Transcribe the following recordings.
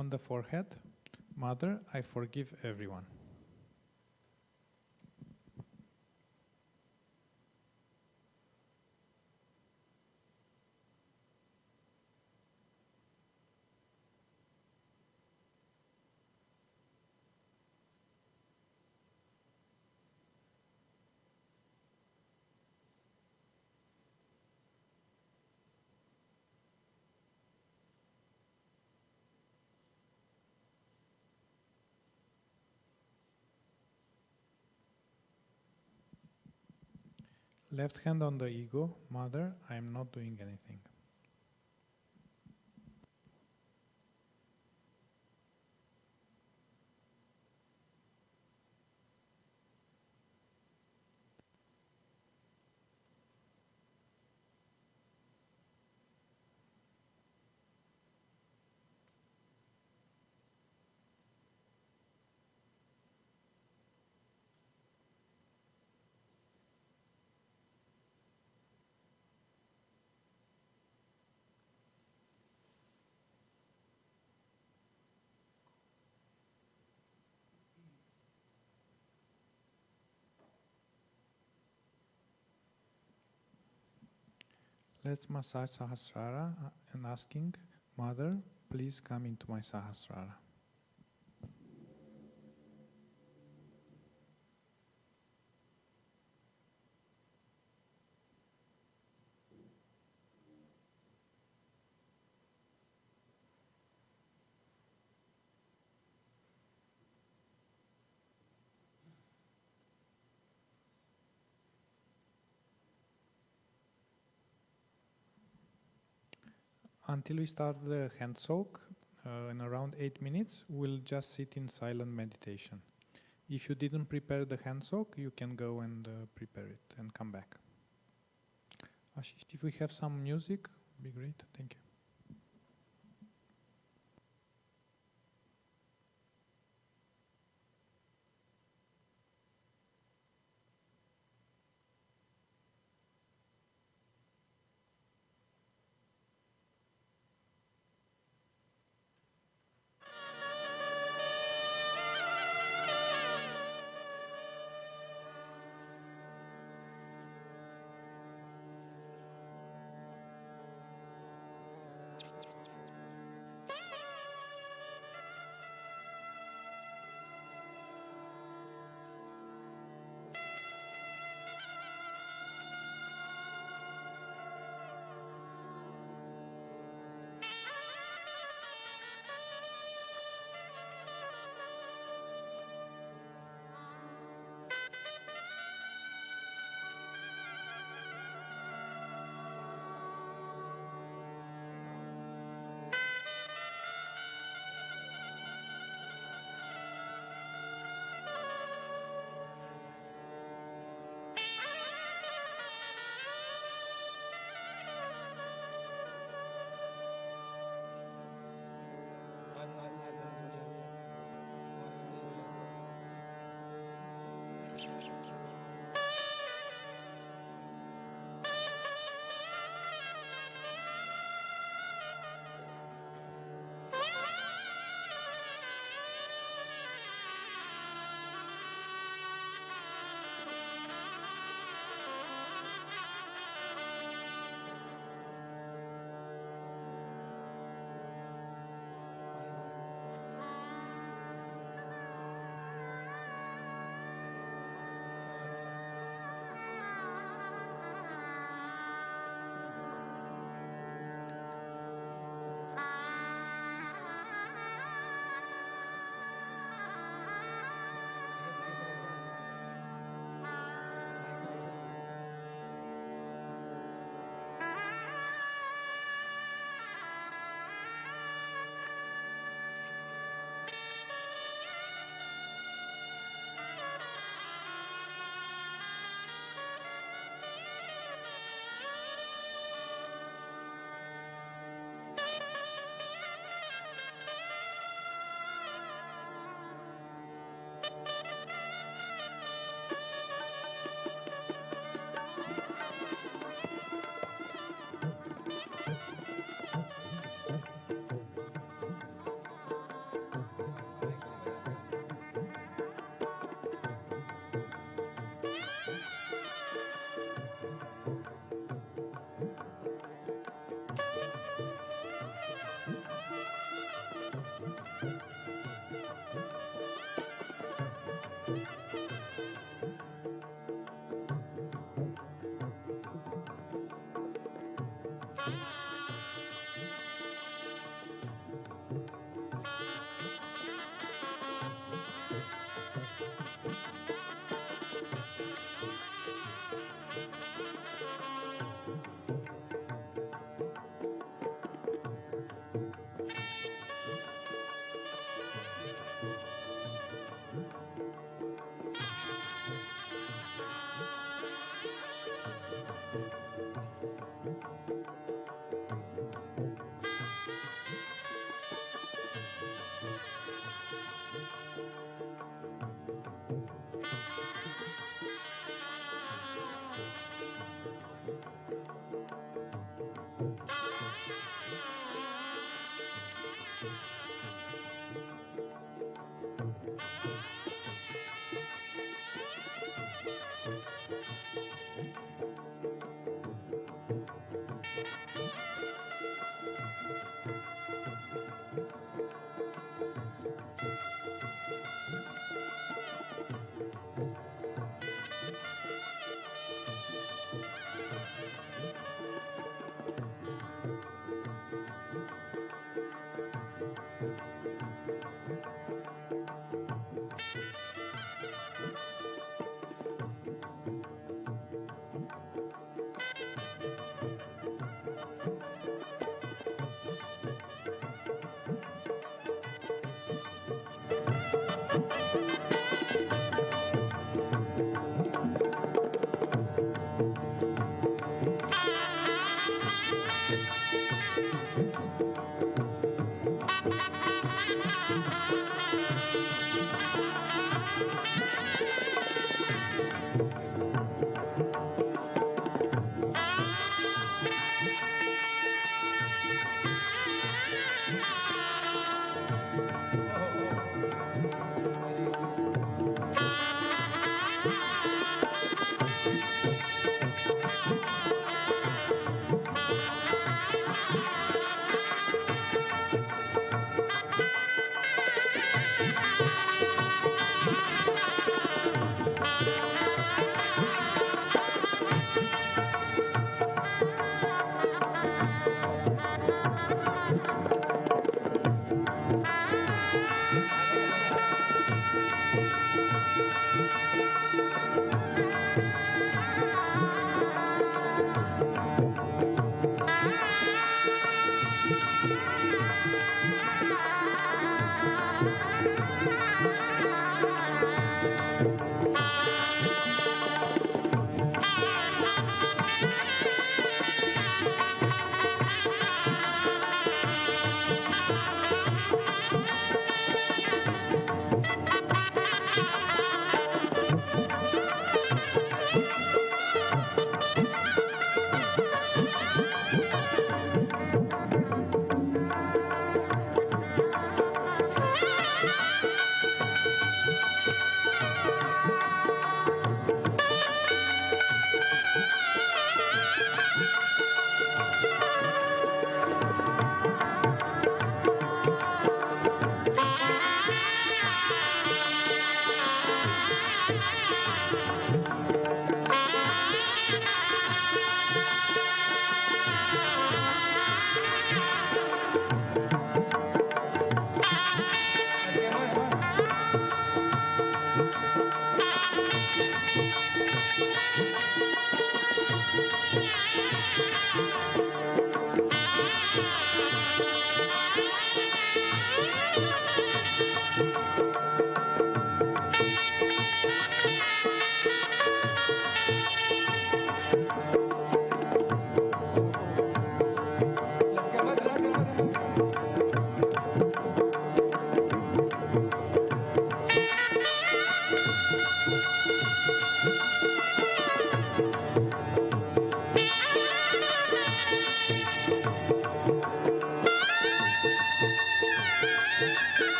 on the forehead. Mother, I forgive everyone. Left hand on the ego. Mother, I am not doing anything. Let's massage Sahasrara and asking, Mother, please come into my Sahasrara. Until we start the hand soak, in around 8 minutes, we'll just sit in silent meditation. If you didn't prepare the hand soak, you can go and prepare it and come back. Ashish, if we have some music, would be great. Thank you.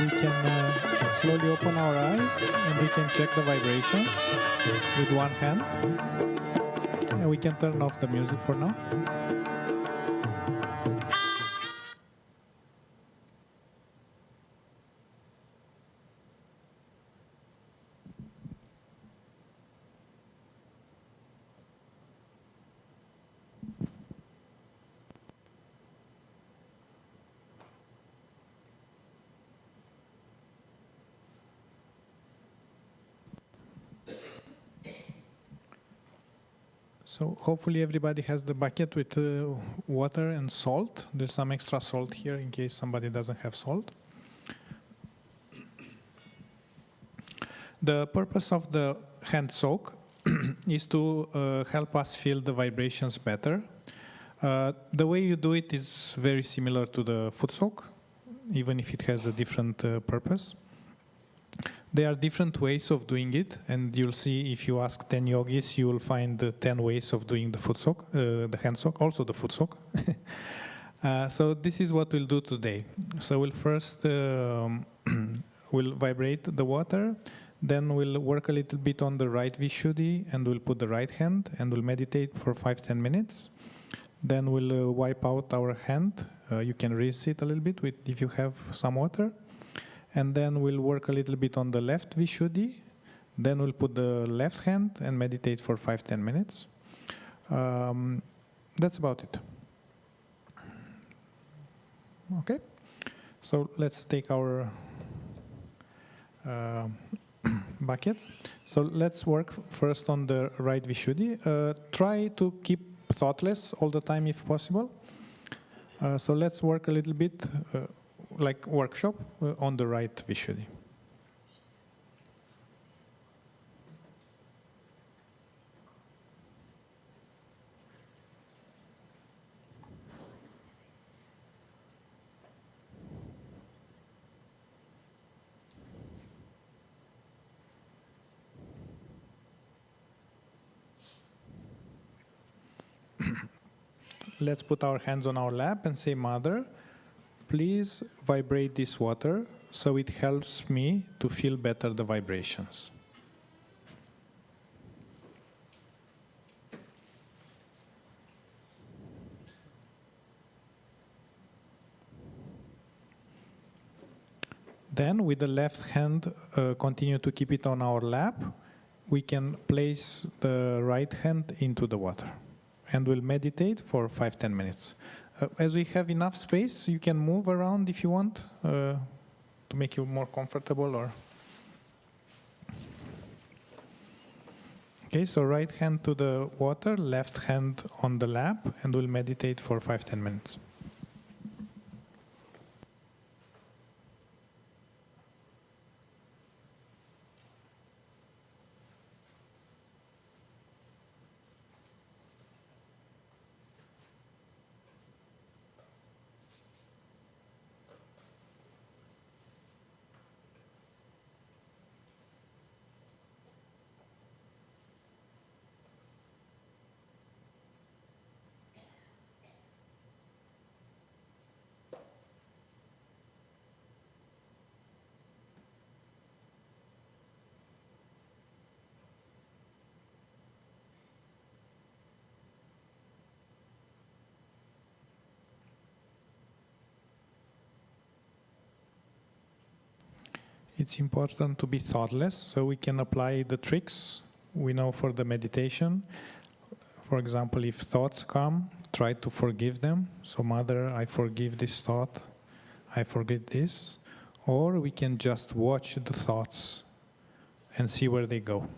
we can slowly open our eyes and we can check the vibrations with one hand. And we can turn off the music for now. So hopefully everybody has the bucket with water and salt. There's some extra salt here in case somebody doesn't have salt. The purpose of the hand soak is to help us feel the vibrations better. The way you do it is very similar to the foot soak, even if it has a different purpose. There are different ways of doing it, and you'll see if you ask 10 yogis, you will find 10 ways of doing the foot soak, the hand soak, also the foot soak. So this is what we'll do today. So we'll first we'll vibrate the water, then we'll work a little bit on the right Vishuddhi, and we'll put the right hand, and we'll meditate for 5-10 minutes. Then we'll wipe out our hand. You can rinse it a little bit with if you have some water. And then we'll work a little bit on the left Vishuddhi. Then we'll put the left hand and meditate for 5-10 minutes. That's about it. Okay, so let's take our bucket. So let's work first on the right Vishuddhi. Try to keep thoughtless all the time if possible. So let's work a little bit like workshop on the right Vishuddhi. Let's put our hands on our lap and say, Mother, please vibrate this water so it helps me to feel better the vibrations. Then with the left hand, continue to keep it on our lap. We can place the right hand into the water. And we'll meditate for 5-10 minutes. As we have enough space, you can move around if you want to make you more comfortable. Or okay, so right hand to the water, left hand on the lap, and we'll meditate for 5-10 minutes. It's important to be thoughtless, so we can apply the tricks we know for the meditation. For example, if thoughts come, try to forgive them. So, Mother, I forgive this thought, I forgive this. Or we can just watch the thoughts and see where they go.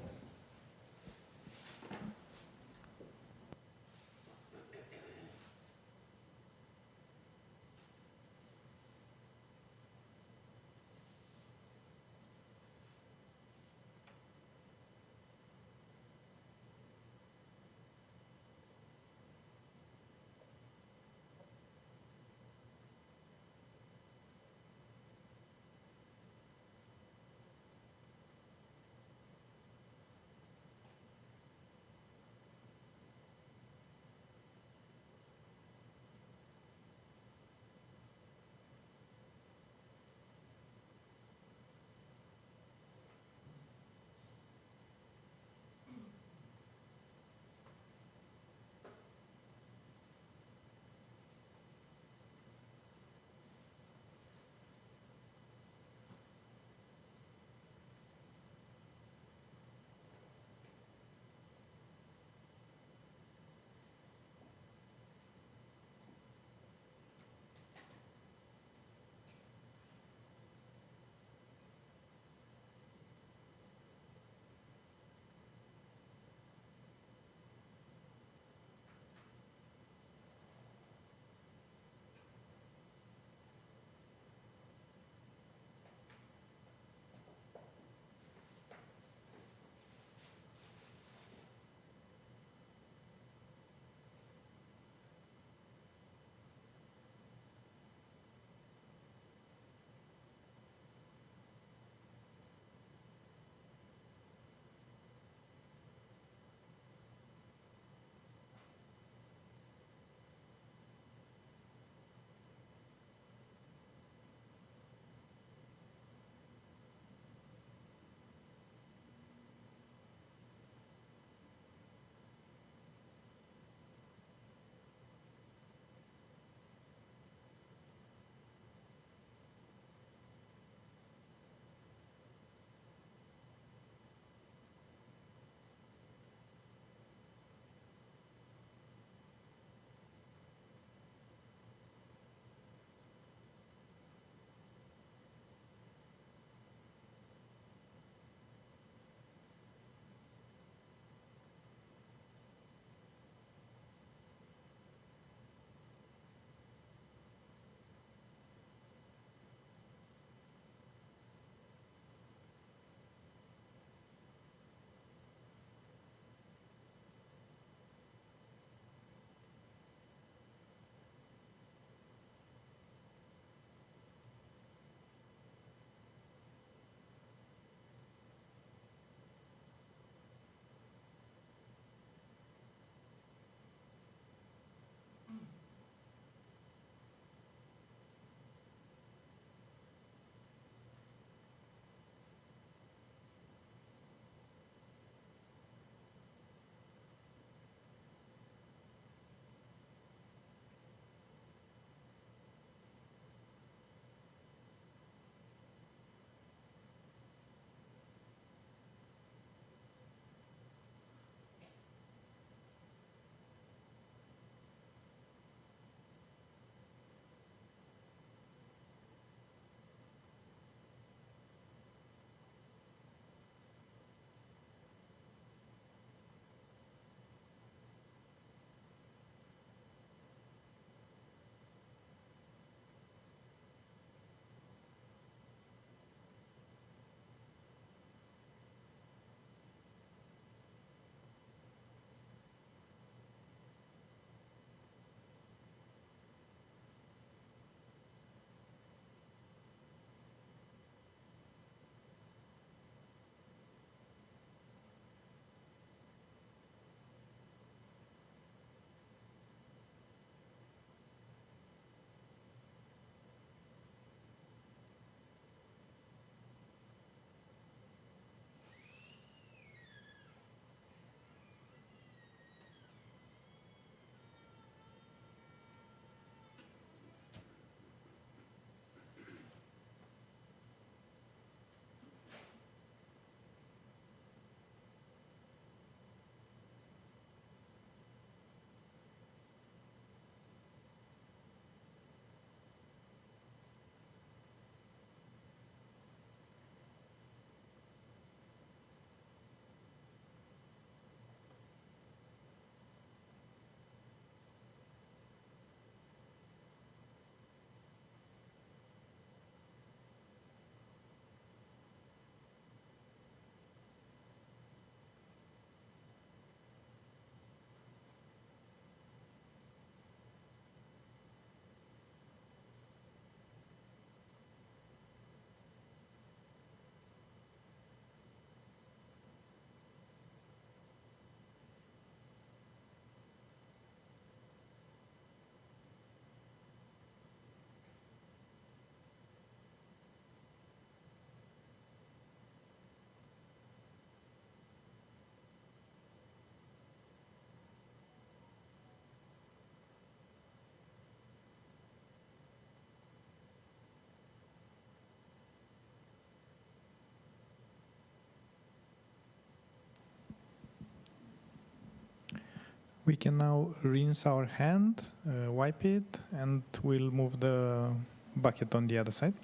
We can now rinse our hand, wipe it, and we'll move the bucket on the other side.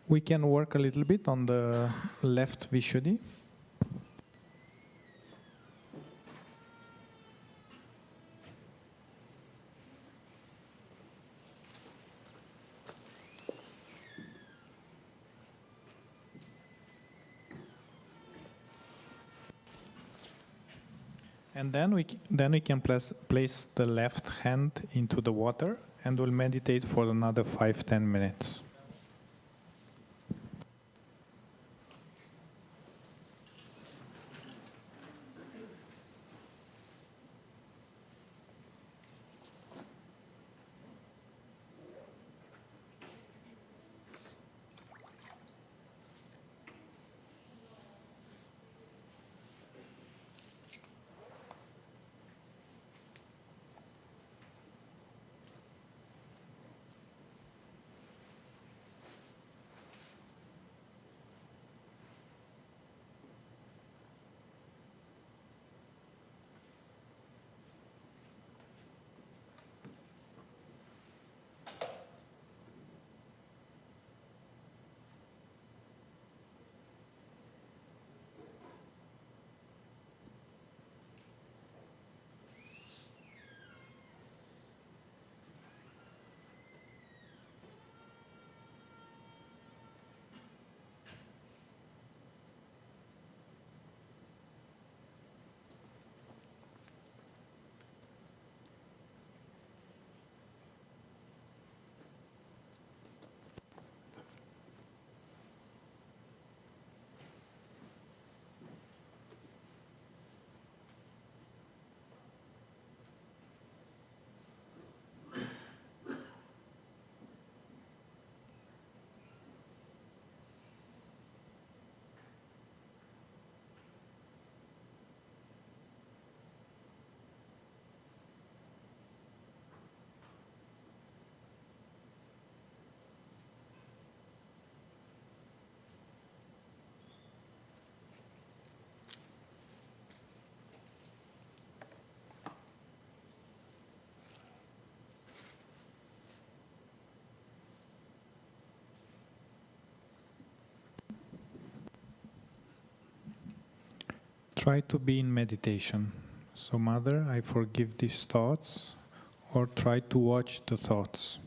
We can work a little bit on the left Vishuddhi. And then we can place the left hand into the water and we'll meditate for another 5-10 minutes. Try to be in meditation. So, Mother, I forgive these thoughts, or try to watch the thoughts.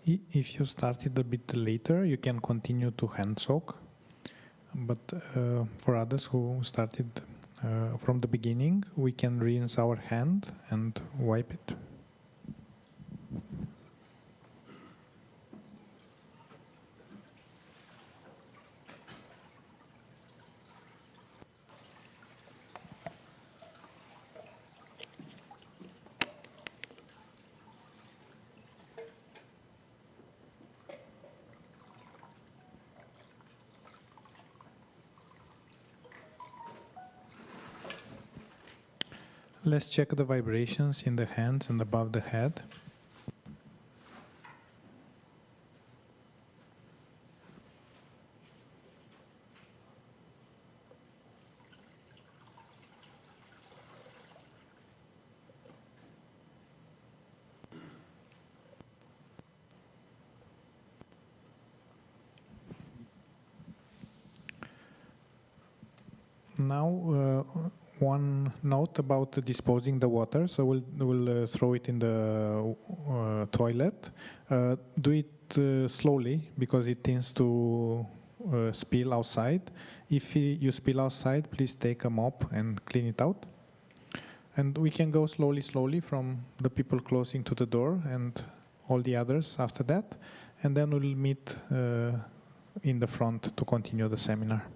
If you started a bit later, you can continue to hand soak. But for others who started from the beginning, we can rinse our hand and wipe it. Let's check the vibrations in the hands and above the head. Now, one note about disposing the water. So we'll throw it in the toilet. Do it slowly because it tends to spill outside. If you spill outside, please take a mop and clean it out. And we can go slowly from the people closing to the door and all the others after that. And then we'll meet in the front to continue the seminar.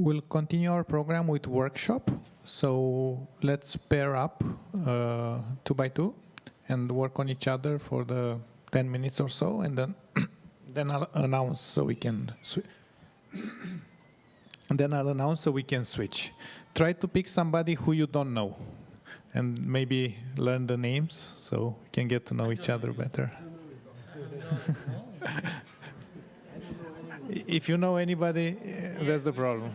We'll continue our program with workshop. So let's pair up 2 by 2 and work on each other for the 10 minutes or so, and then then I'll announce so we can switch. Try to pick somebody who you don't know, and maybe learn the names so we can get to know each other better. If you know anybody, that's the problem.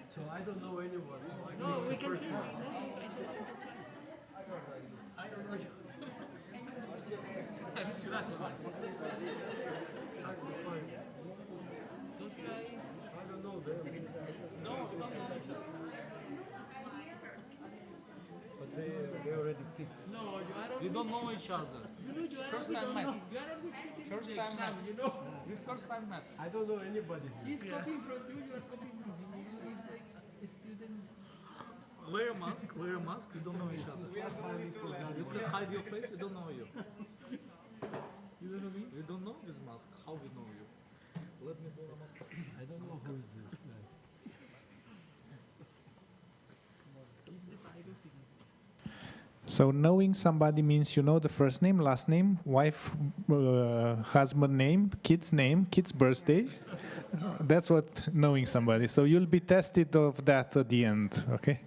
So I don't know anyone. No, we can see. I don't know. I don't know them. No, we don't know each other. But they already picked. No, You don't know each other. first time met. First time met. You know, We first time met. I don't know anybody here. he's copying from you, you are copying from him. He's like a student. Wear a mask, you don't know each other. You can hide your face, we don't know you. You don't know me? We don't know this mask, how we know you? Let me put a mask. I don't know who is this guy. So knowing somebody means you know the first name, last name, wife, husband name, kid's birthday. That's what knowing somebody. So you'll be tested of that at the end, okay?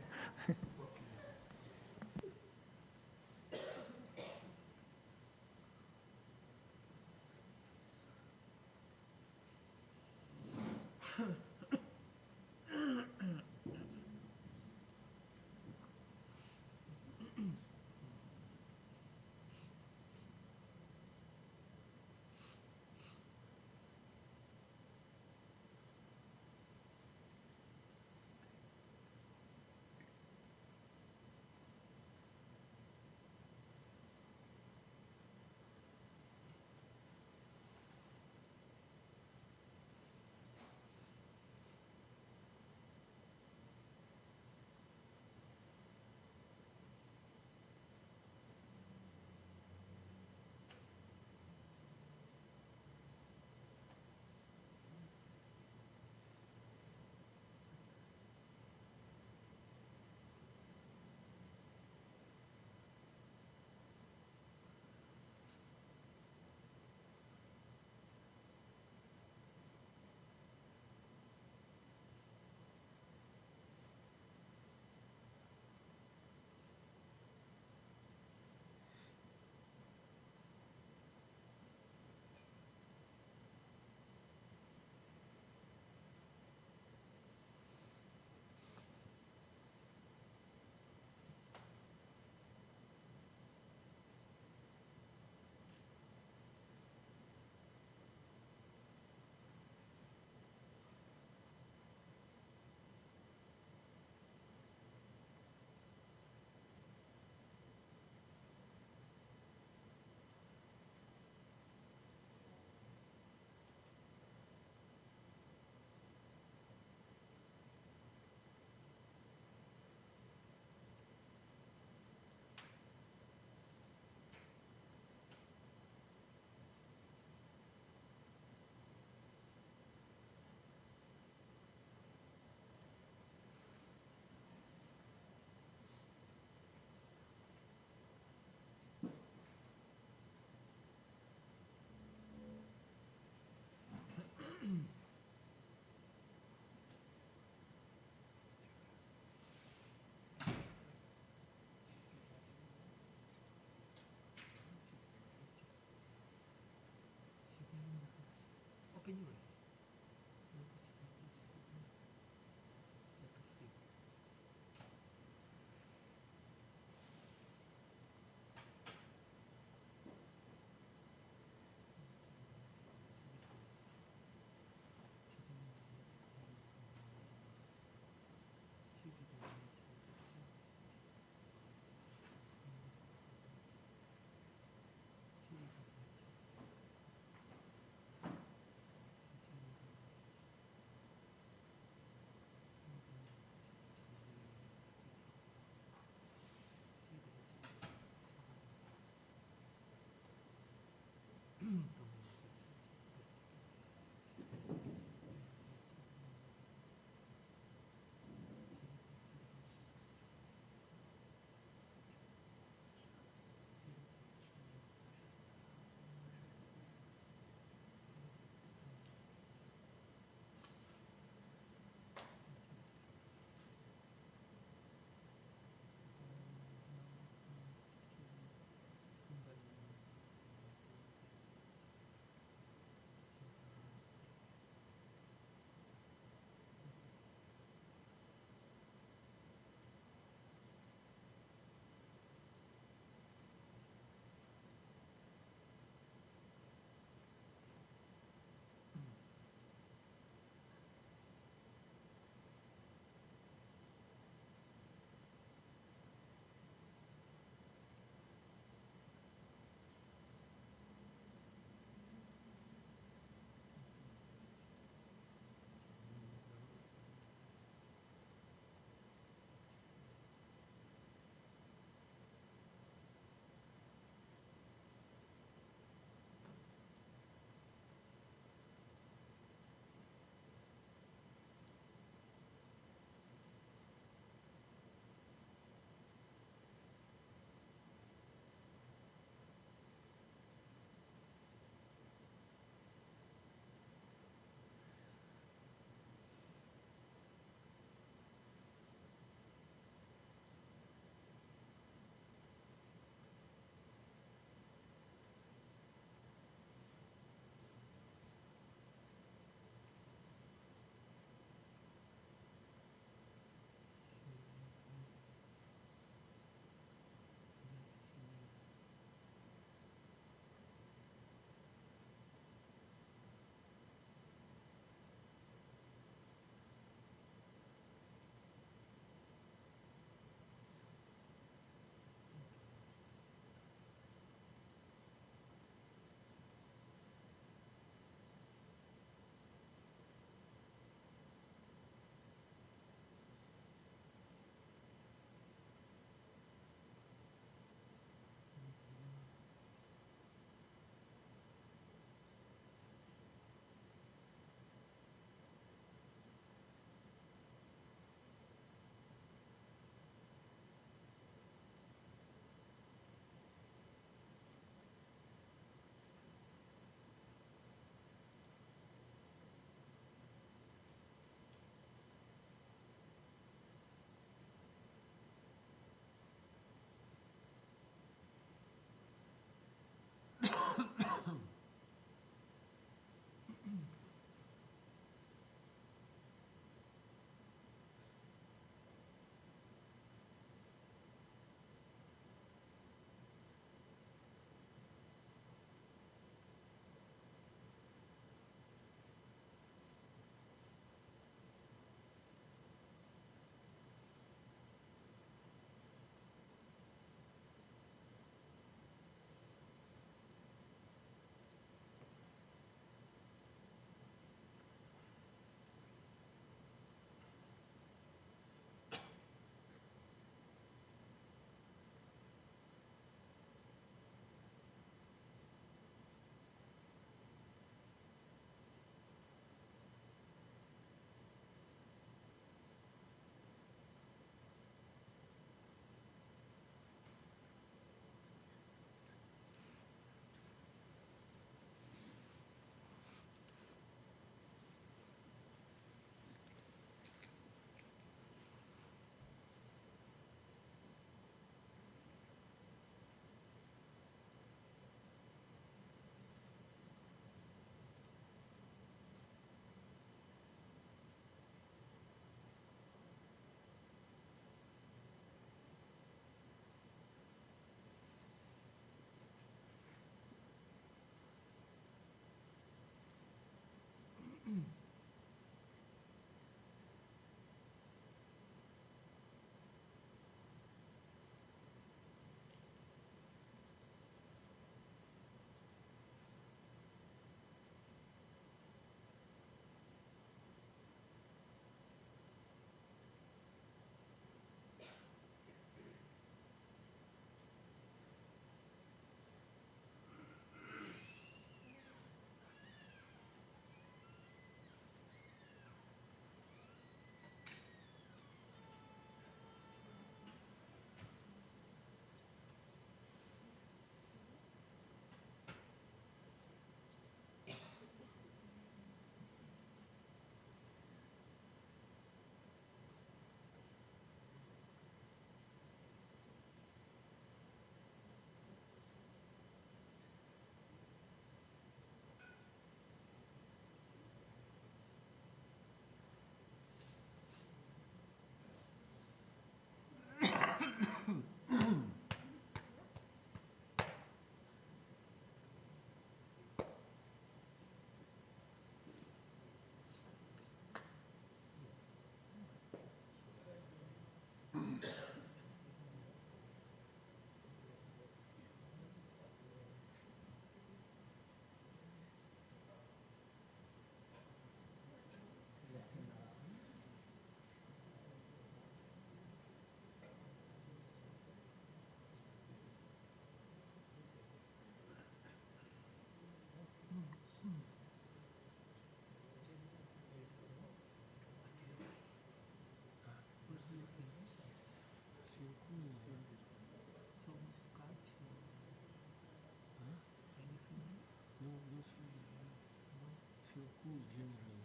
cool generally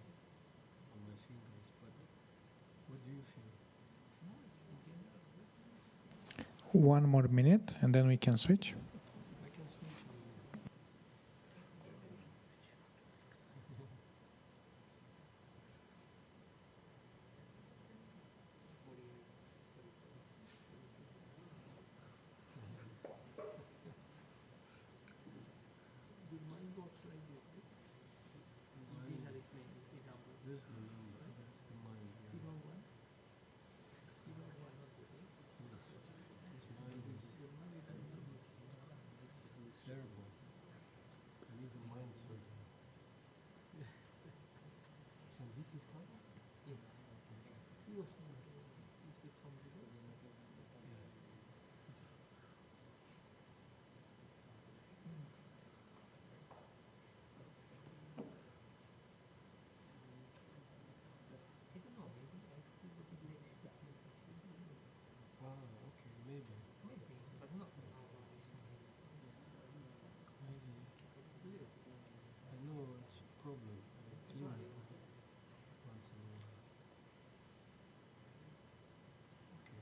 on my fingers, but what do you feel? One more minute and then we can switch. I can switch on you. The mind works like this. This is the number, that's the mind. Yeah. Zero, one. This mind is terrible. I need a mind surgery. Sandeep is coming? Okay, maybe. Maybe. I know it's a problem. Clean it once in a while. Okay.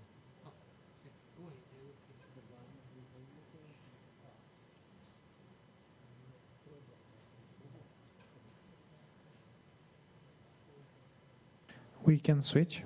We can switch.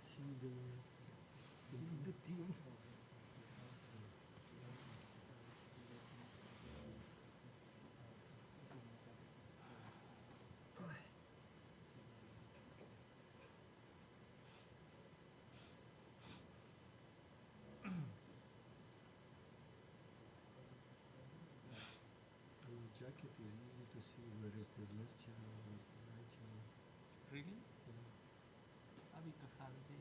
See the team. The jacket is easy to see where is the left channel, where is the right channel. Really? Yeah. Abi ka khalde.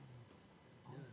Yeah.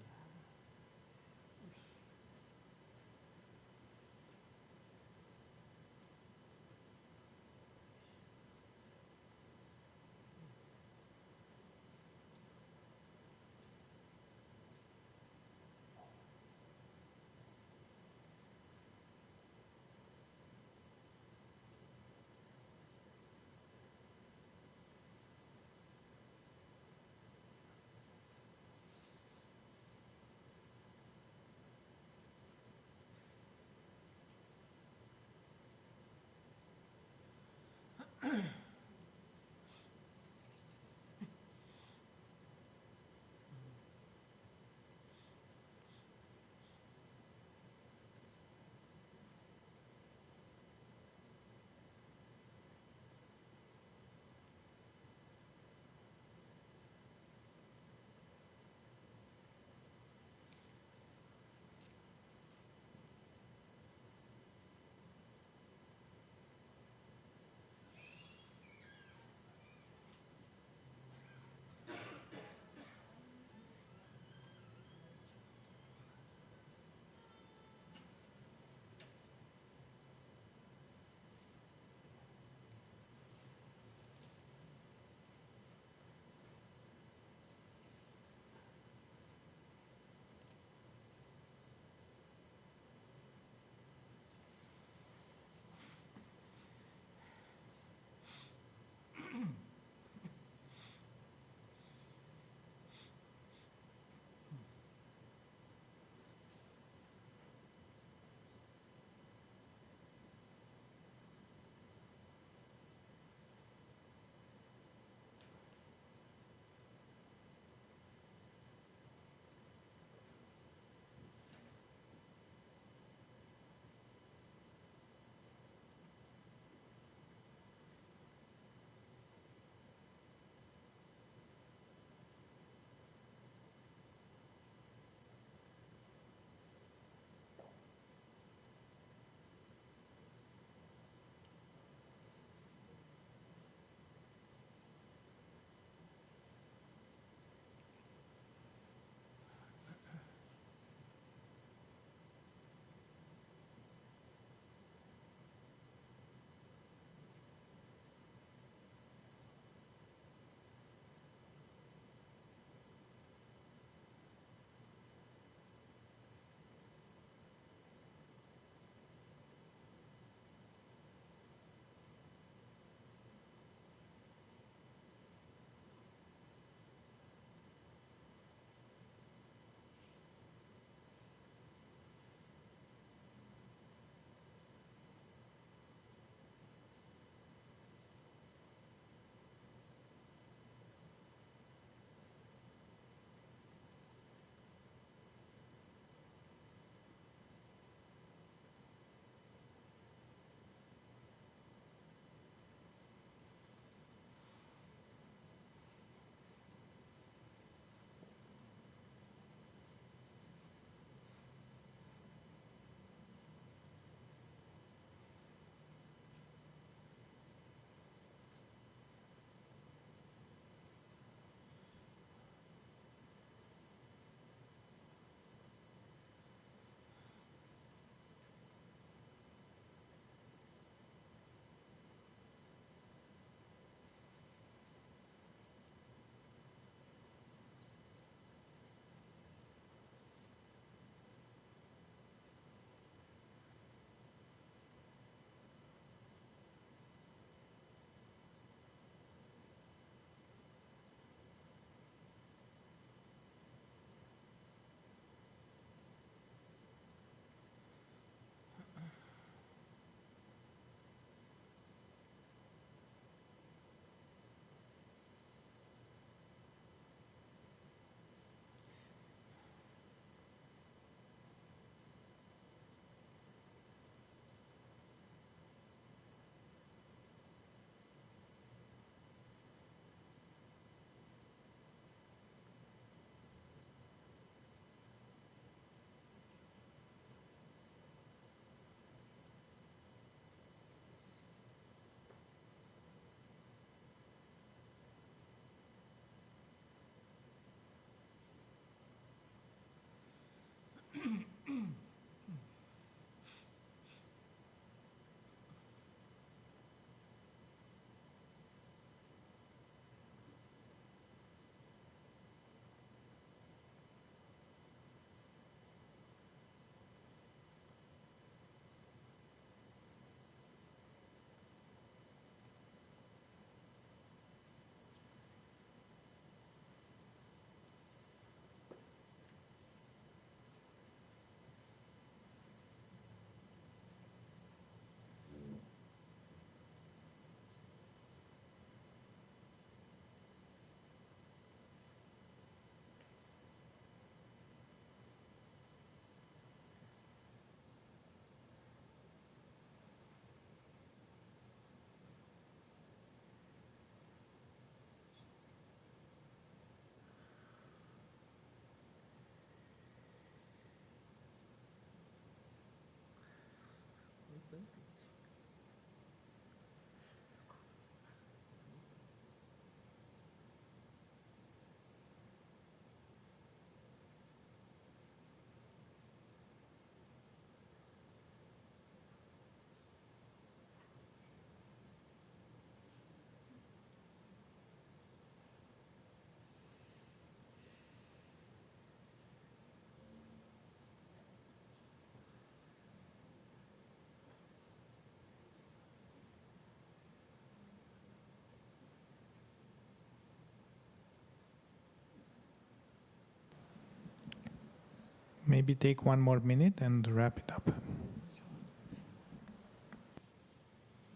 maybe take 1 more minute and wrap it up.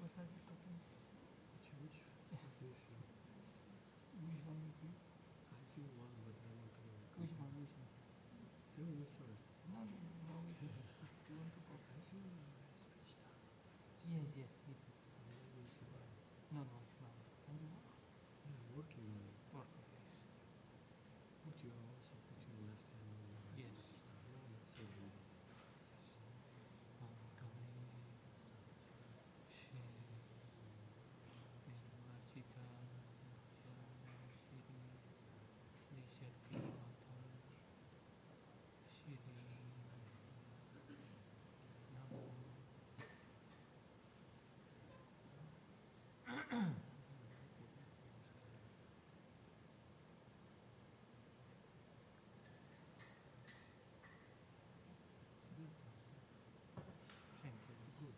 What are you talking? Which position? Which one you think? I feel one, but I want to know. Which one? Which one? Tell me first. No, no, no. Which one? You want to go? I feel switched up. Yes, yes, yes. Maybe it's right. No, no, no. And you know? Yeah, working on it. Work, okay. Put your also put your left hand on your right. Yes. Now let's say Thank you. Good.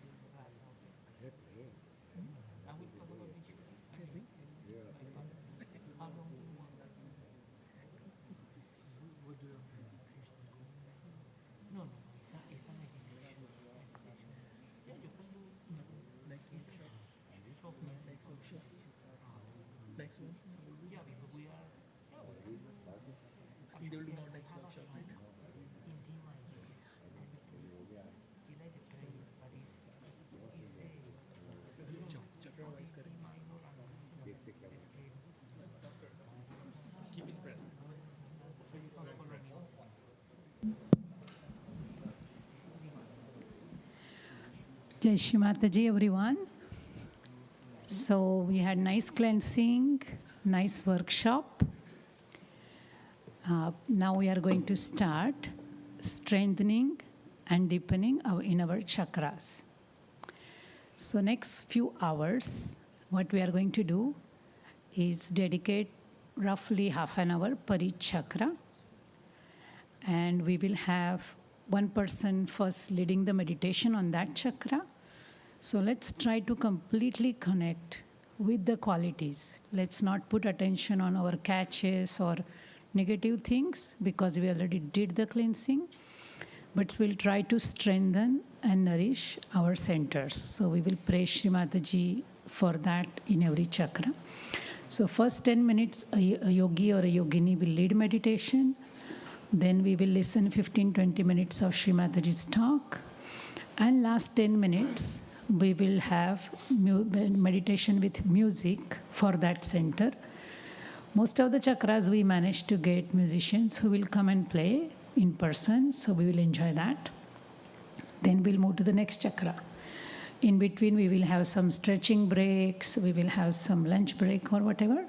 okay, I'll use it. I will talk about Vishuddhi. How long do you want? What do you have? No, no, it's a meditation. Yeah, you can do Next workshop. 12 minutes. Next workshop. Next one. Yeah, because we are. We will do more next workshop, right? In D1, he like the prayer, but he's a Chakra wise correct. Keep it present. So you can follow me. Jai Shree Mataji, everyone. So we had nice cleansing, nice workshop. Now we are going to start strengthening and deepening in our chakras. So next few hours, what we are going to do is dedicate roughly half an hour per each chakra. And we will have one person first leading the meditation on that chakra. So let's try to completely connect with the qualities. Let's not put attention on our catches or negative things because we already did the cleansing. But we'll try to strengthen and nourish our centers. So we will pray Shree Mataji for that in every chakra. So first 10 minutes, a yogi or a yogini will lead meditation. Then we will listen 15-20 minutes of Shree Mataji's talk. And last 10 minutes, we will have meditation with music for that center. Most of the chakras we managed to get musicians who will come and play in person, so we will enjoy that. Then we'll move to the next chakra. In between, we will have some stretching breaks, we will have some lunch break or whatever.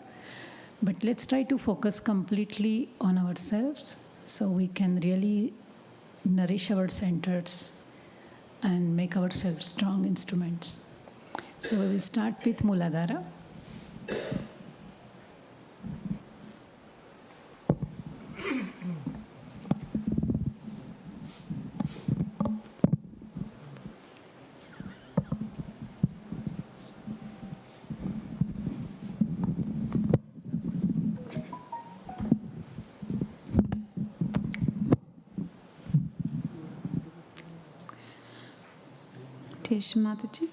But let's try to focus completely on ourselves so we can really nourish our centers and make ourselves strong instruments. So we will start with Muladhara. Shree Mataji.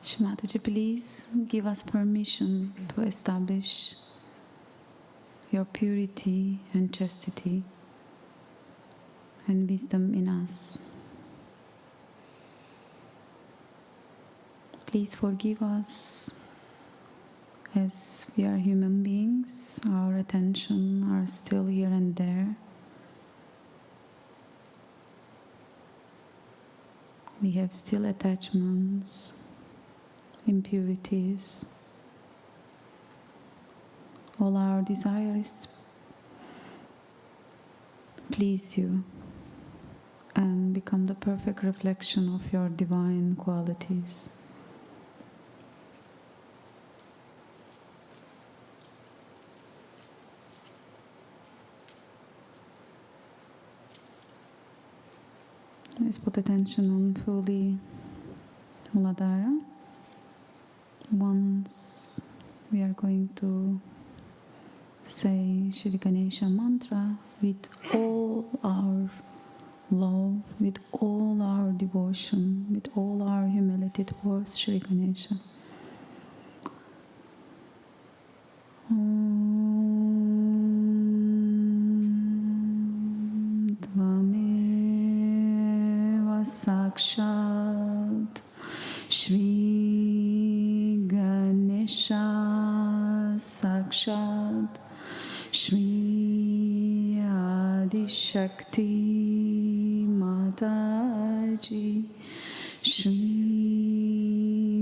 Shree Mataji, please give us permission to establish your purity and chastity and wisdom in us. Please forgive us, as we are human beings, our attention are still here and there. We have still attachments, impurities. All our desire is to please you and become the perfect reflection of your divine qualities. Let's put attention on fully Muladhara. Once we are going to say Shri Ganesha mantra with all our love, with all our devotion, with all our humility towards Shri Ganesha. Tvameva sakshat Shri Ganesha sakshat Shree Adi Shakti Mataji Shree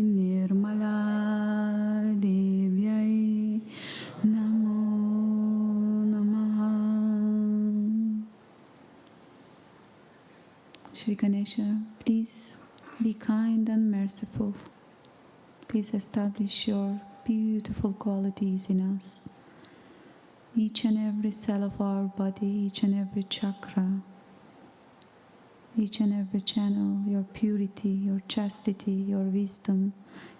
Nirmala Devyai Namo Namaha. Shri Ganesha, please be kind and merciful. Please establish your beautiful qualities in us. Each and every cell of our body, each and every chakra, each and every channel, your purity, your chastity, your wisdom,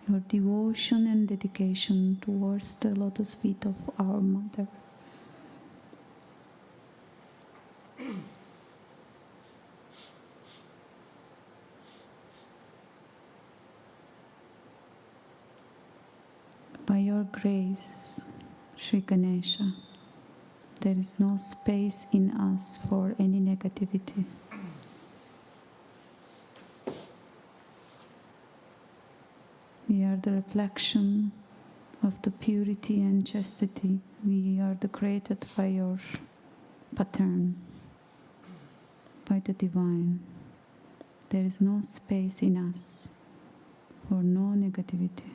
your devotion and dedication towards the lotus feet of our Mother. By your grace, Shri Ganesha, there is no space in us for any negativity. We are the reflection of the purity and chastity. We are the created by your pattern, by the divine. There is no space in us for no negativity,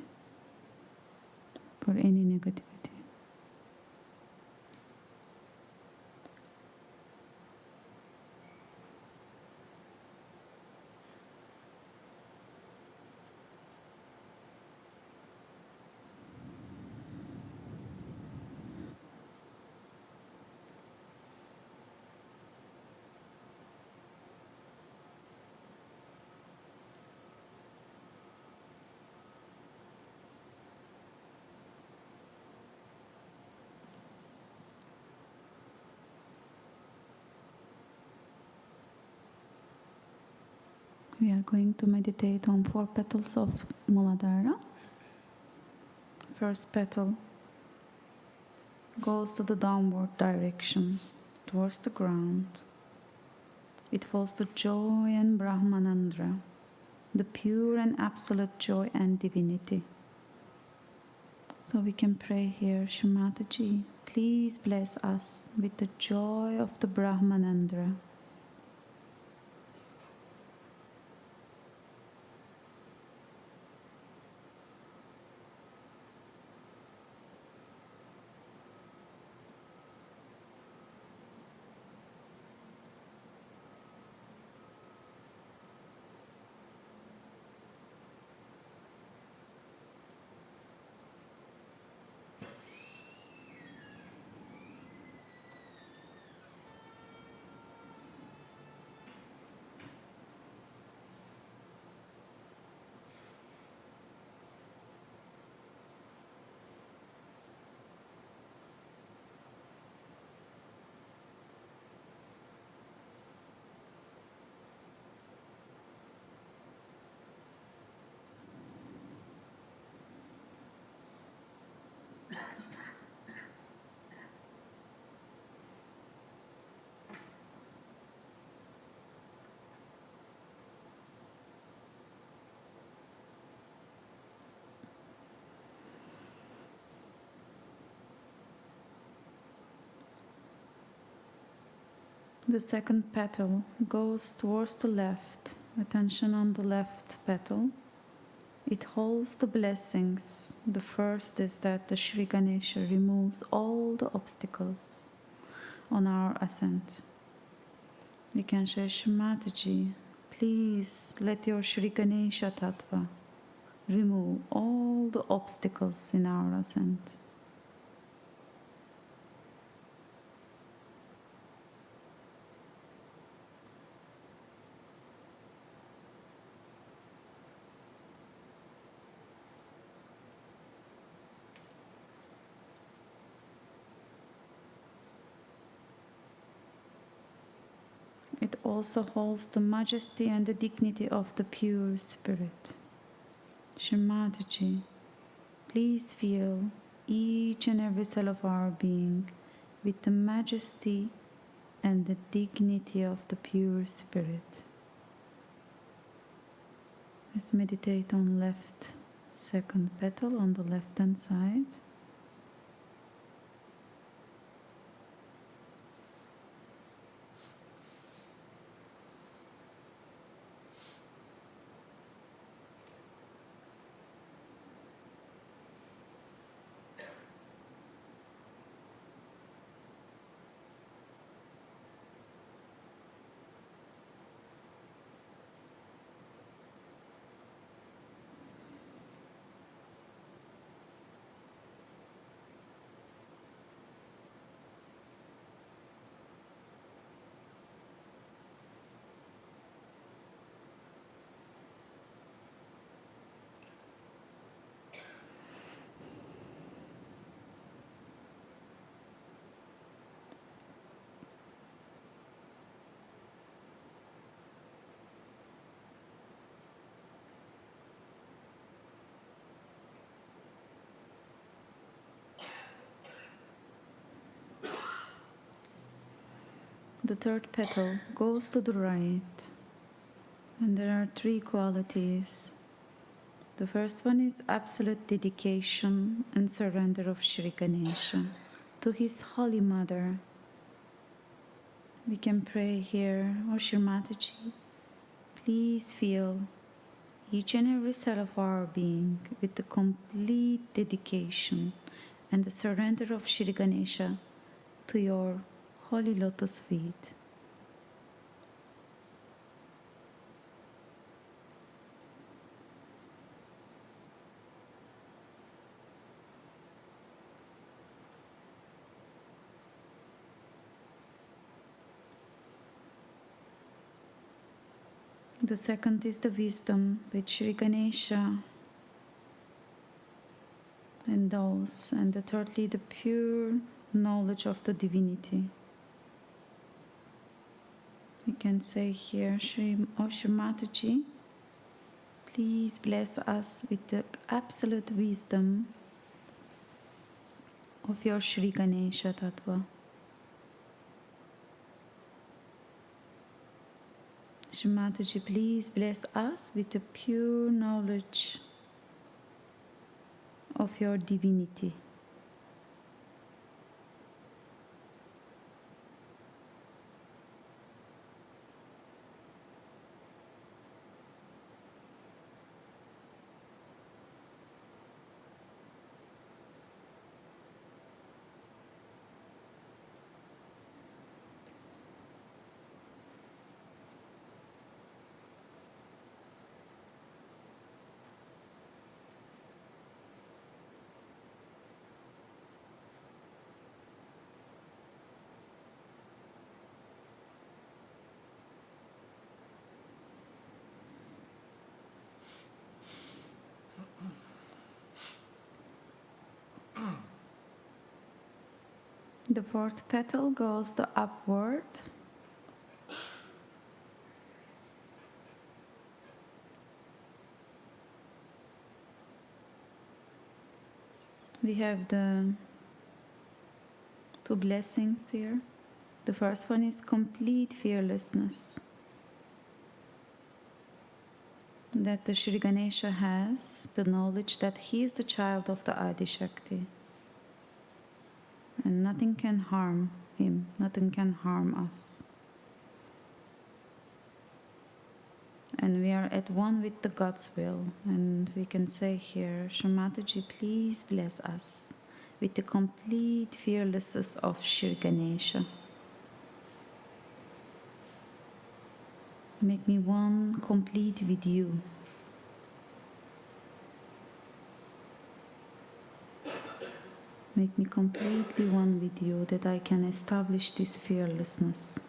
for any negativity. We are going to meditate on 4 petals of Muladhara. First petal goes to the downward direction, towards the ground. It falls to joy and Brahmanandra, the pure and absolute joy and divinity. So we can pray here, Shree Mataji, please bless us with the joy of the Brahmanandra. The second petal goes towards the left. Attention on the left petal. It holds the blessings. The first is that the Sri Ganesha removes all the obstacles on our ascent. We can say, Shree Mataji, please let your Sri Ganesha Tattva remove all the obstacles in our ascent. It also holds the majesty and the dignity of the pure spirit. Shree Mataji, please fill each and every cell of our being with the majesty and the dignity of the pure spirit. Let's meditate on left second petal on the left hand side. The third petal goes to the right, and there are three qualities. The first one is absolute dedication and surrender of Sri Ganesha to his Holy Mother. We can pray here, O Shree Mataji, please fill each and every cell of our being with the complete dedication and the surrender of Sri Ganesha to your Holy Lotus feet. The second is the wisdom which Sri Ganesha endows, and the thirdly, the pure knowledge of the divinity. We can say here, Shree Mataji, please bless us with the absolute wisdom of your Sri Ganesha Tattva. Shree Mataji, please bless us with the pure knowledge of your divinity. The fourth petal goes the upward. We have the two blessings here. The first one is complete fearlessness that the Shri Ganesha has, the knowledge that he is the child of the Adi Shakti. And nothing can harm him, nothing can harm us. And we are at one with the God's will. And we can say here, Shree Mataji, please bless us with the complete fearlessness of Shri Ganesha. Make me one complete with you. Make me completely one with you, that I can establish this fearlessness.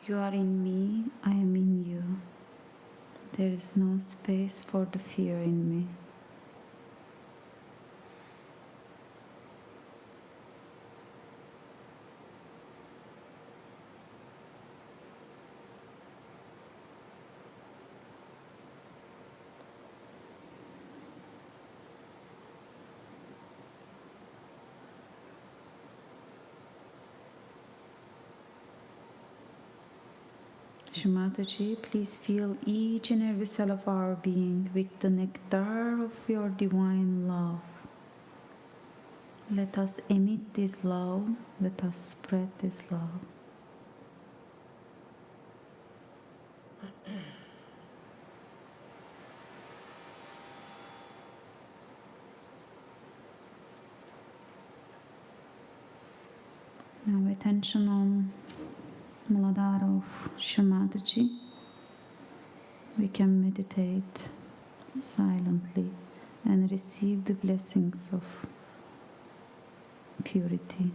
You are in me, I am in you. There is no space for the fear in me. Shree Mataji, please fill each and every cell of our being with the nectar of your divine love. Let us emit this love, let us spread this love. Now attention on Muladhara of Shree Mataji. We can meditate silently and receive the blessings of purity.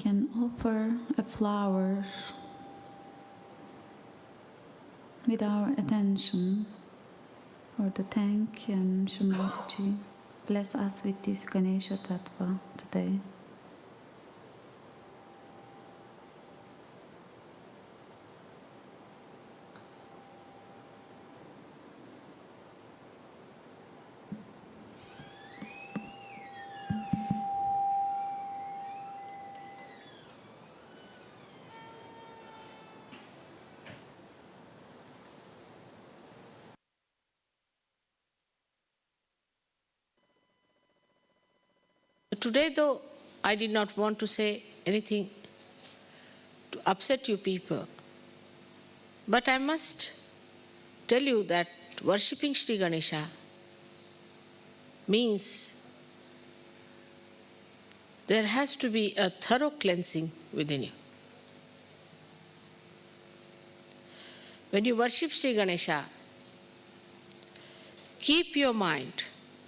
can offer a flower with our attention or to thank Shree Mataji. Bless us with this Ganesha Tattva today. Today, though, I did not want to say anything to upset you people, but I must tell you that worshipping Sri Ganesha means there has to be a thorough cleansing within you. When you worship Sri Ganesha, keep your mind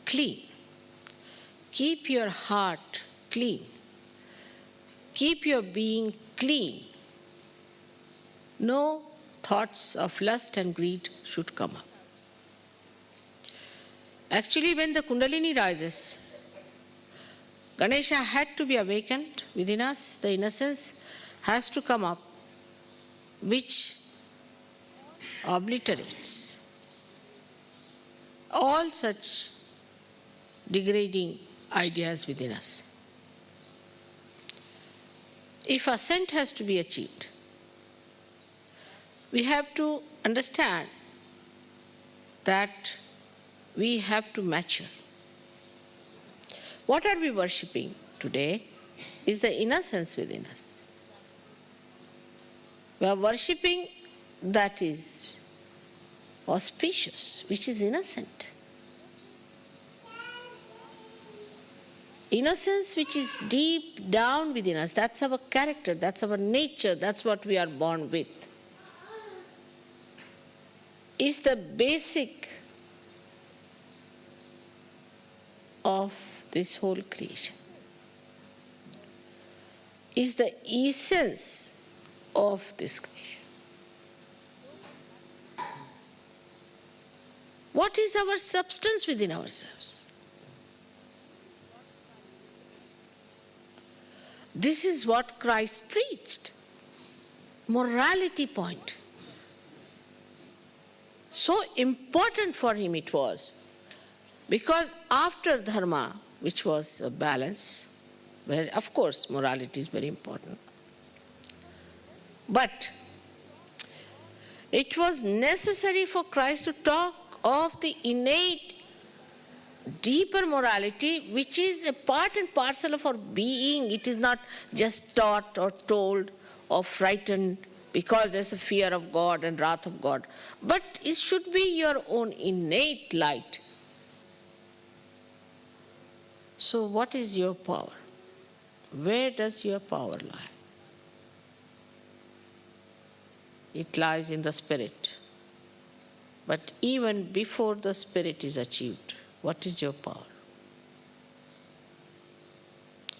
clean. Keep your heart clean. Keep your being clean. No thoughts of lust and greed should come up. Actually, when the Kundalini rises, Ganesha had to be awakened within us. The innocence has to come up, which obliterates all such degrading ideas within us. If ascent has to be achieved, we have to understand that we have to mature. What are we worshipping today is the innocence within us. We are worshipping that is auspicious, which is innocent. Innocence which is deep down within us, that's our character, that's our nature, that's what we are born with, is the basic of this whole creation, is the essence of this creation. What is our substance within ourselves? This is what Christ preached. Morality point. So important for him it was, because after dharma, which was a balance, where of course morality is very important, but it was necessary for Christ to talk of the innate deeper morality, which is a part and parcel of our being. It is not just taught or told or frightened because there's a fear of God and wrath of God. But it should be your own innate light. So what is your power? Where does your power lie? It lies in the spirit. But even before the spirit is achieved, what is your power?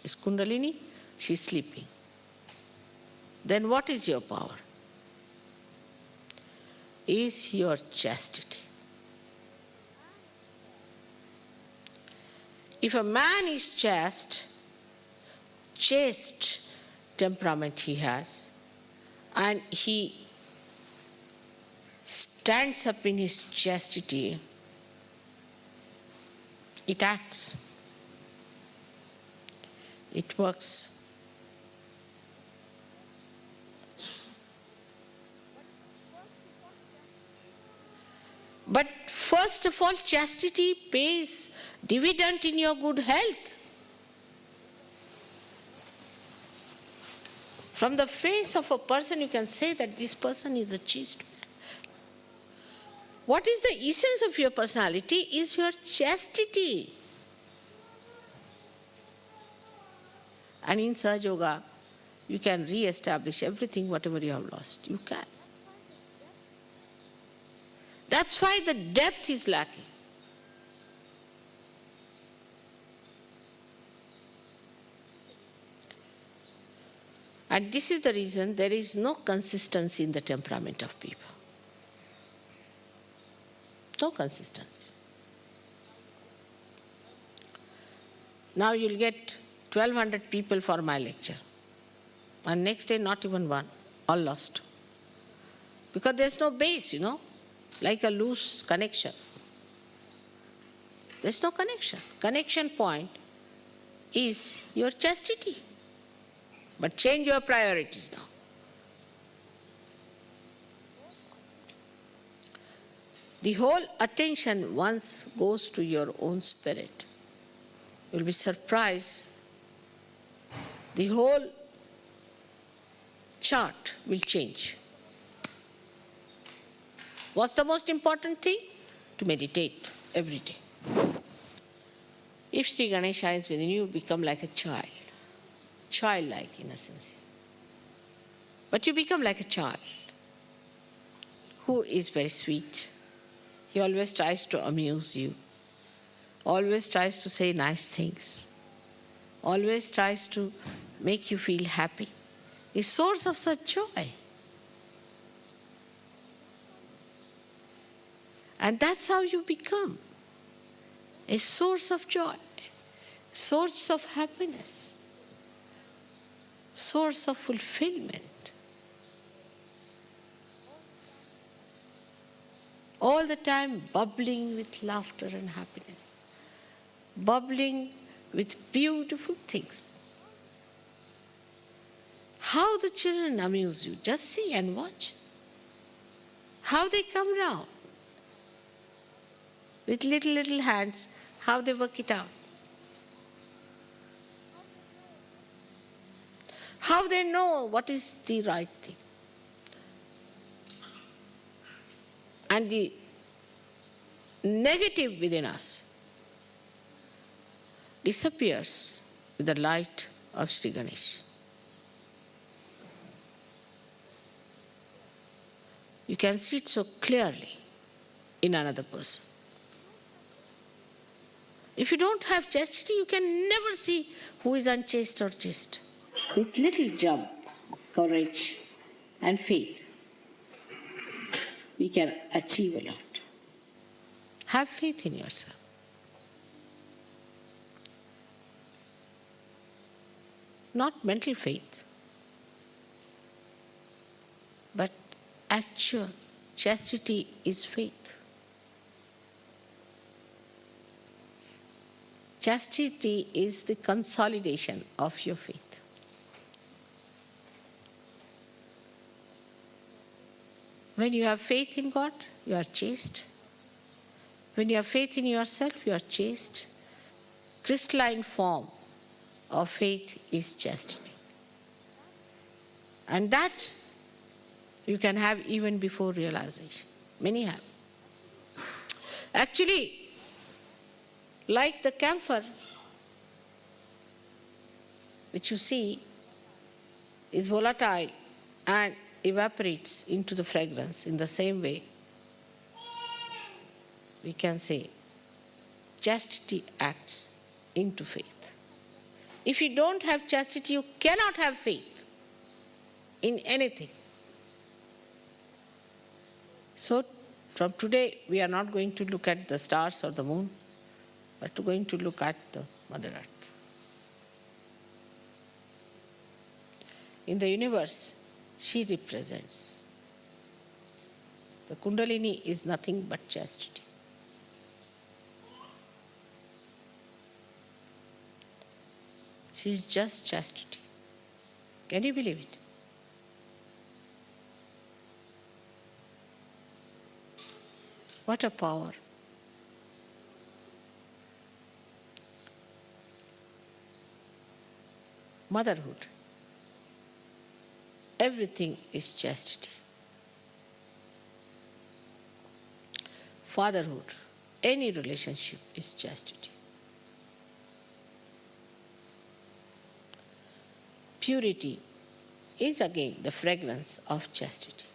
Is Kundalini? She's sleeping. Then what is your power? Is your chastity. If a man is chaste temperament he has, and he stands up in his chastity, it acts. It works. But first of all, chastity pays dividend in your good health. From the face of a person, you can say that this person is a chaste man. What is the essence of your personality is your chastity. And in Sahaja Yoga, you can re-establish everything, whatever you have lost. You can. That's why the depth is lacking. And this is the reason there is no consistency in the temperament of people. No consistency. Now you'll get 1,200 people for my lecture. And next day, not even one. All lost. Because there's no base, like a loose connection. There's no connection. Connection point is your chastity. But change your priorities now. The whole attention once goes to your own spirit. You'll be surprised. The whole chart will change. What's the most important thing? To meditate every day. If Sri Ganesha is within you, become like a child. Childlike in a sense. But you become like a child who is very sweet. He always tries to amuse you. Always tries to say nice things. Always tries to make you feel happy. A source of such joy. And that's how you become a source of joy, source of happiness, source of fulfillment. All the time bubbling with laughter and happiness, bubbling with beautiful things. How the children amuse you, just see and watch. How they come round with little hands, how they work it out. How they know what is the right thing. And the negative within us disappears with the light of Sri Ganesh. You can see it so clearly in another person. If you don't have chastity, you can never see who is unchaste or chaste. With little jump, courage and faith, we can achieve a lot. Have faith in yourself. Not mental faith, but actual chastity is faith. Chastity is the consolidation of your faith. When you have faith in God, you are chaste. When you have faith in yourself, you are chaste. Crystalline form of faith is chastity. And that you can have even before realization. Many have. Actually, like the camphor, which you see is volatile and evaporates into the fragrance, in the same way, we can say chastity acts into faith. If you don't have chastity, you cannot have faith in anything. So, from today, we are not going to look at the stars or the moon, but going to look at the Mother Earth. In the universe, she represents. The Kundalini is nothing but chastity. She is just chastity. Can you believe it? What a power. Motherhood. Everything is chastity. Fatherhood, any relationship is chastity. Purity is again the fragrance of chastity.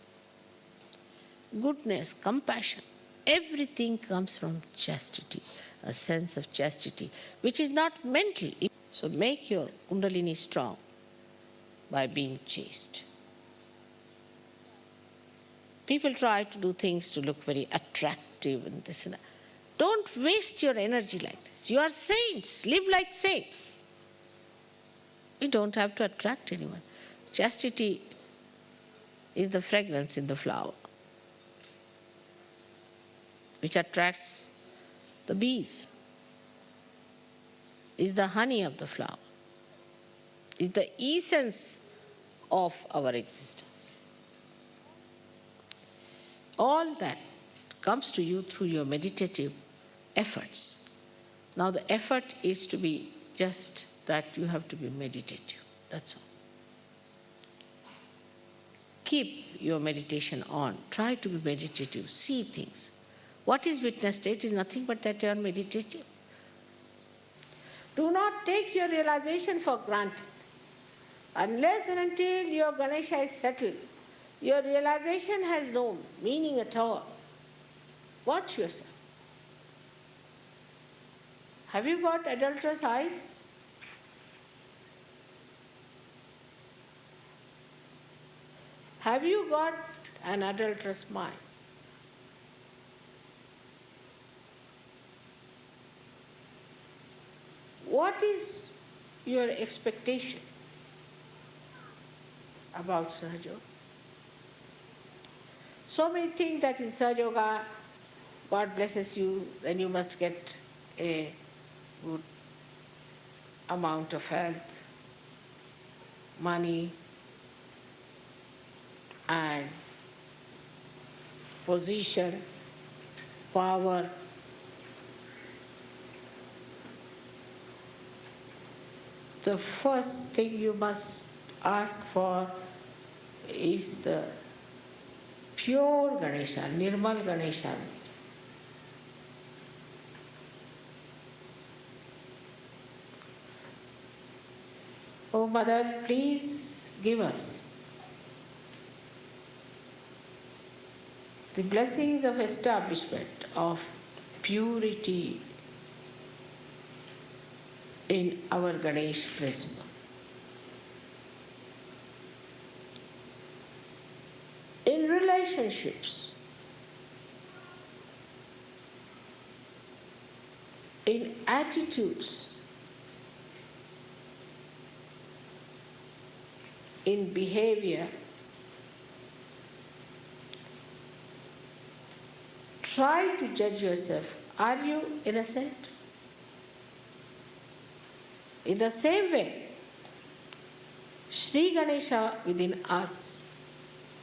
Goodness, compassion, everything comes from chastity, a sense of chastity, which is not mental. So make your Kundalini strong. by being chaste. People try to do things to look very attractive and this and that. Don't waste your energy like this. You are saints. Live like saints. You don't have to attract anyone. Chastity is the fragrance in the flower, which attracts the bees, is the honey of the flower, is the essence of our existence. All that comes to you through your meditative efforts. Now the effort is to be just that you have to be meditative, that's all. Keep your meditation on. Try to be meditative. See things. What is witness state is nothing but that you are meditative. Do not take your realization for granted. Unless and until your Ganesha is settled, your realization has no meaning at all. Watch yourself. Have you got adulterous eyes? Have you got an adulterous mind? What is your expectation about Sahaja Yoga? So many think that in Sahaja Yoga, God blesses you, then you must get a good amount of health, money, and position, power. The first thing you must ask for is the pure Ganesha, Nirmal Ganesha. Oh Mother, please give us the blessings of establishment of purity in our Ganesh prisma. In relationships, in attitudes, in behavior, try to judge yourself. Are you innocent? In the same way, Sri Ganesha within us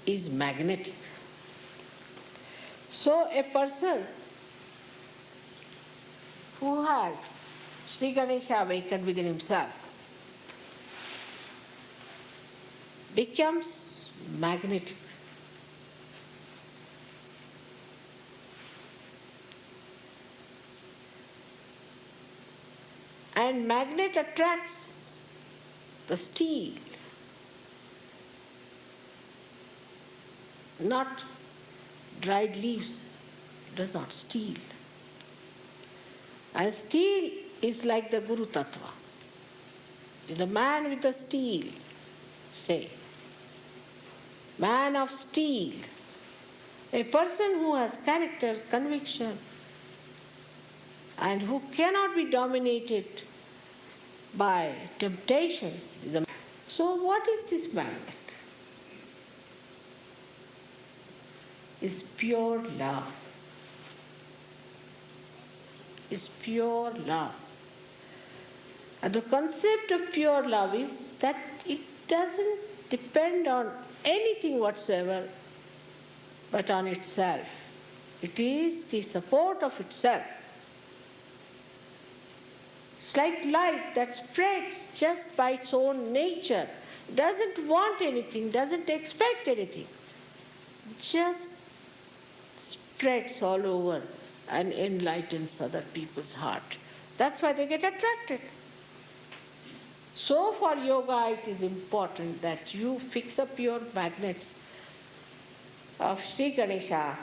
is magnetic. So a person who has Sri Ganesha awakened within himself becomes magnetic. And magnet attracts the steel, not dried leaves, it does not steel. And steel is like the Guru Tattva. The man with the steel, say, man of steel, a person who has character, conviction, and who cannot be dominated by temptations. So what is this magnet? It's pure love. It's pure love. And the concept of pure love is that it doesn't depend on anything whatsoever but on itself. It is the support of itself. It's like light that spreads just by its own nature, doesn't want anything, doesn't expect anything, just spreads all over and enlightens other people's heart. That's why they get attracted. So for yoga it is important that you fix up your magnets of Sri Ganesha,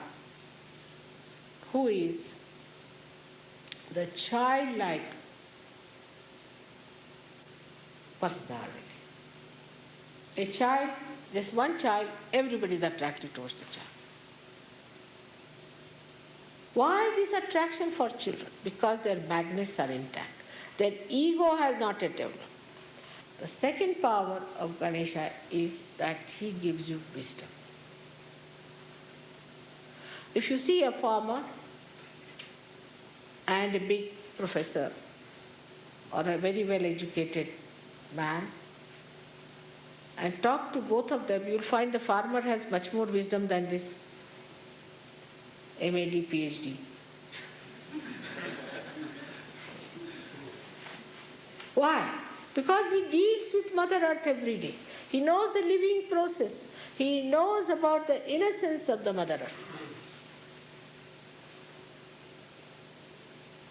who is the childlike personality. A child, just one child, everybody is attracted towards the child. Why this attraction for children? Because their magnets are intact. Their ego has not yet developed. The second power of Ganesha is that he gives you wisdom. If you see a farmer and a big professor or a very well-educated man and talk to both of them, you'll find the farmer has much more wisdom than this MAD, PhD. Why? Because he deals with Mother Earth every day. He knows the living process. He knows about the innocence of the Mother Earth.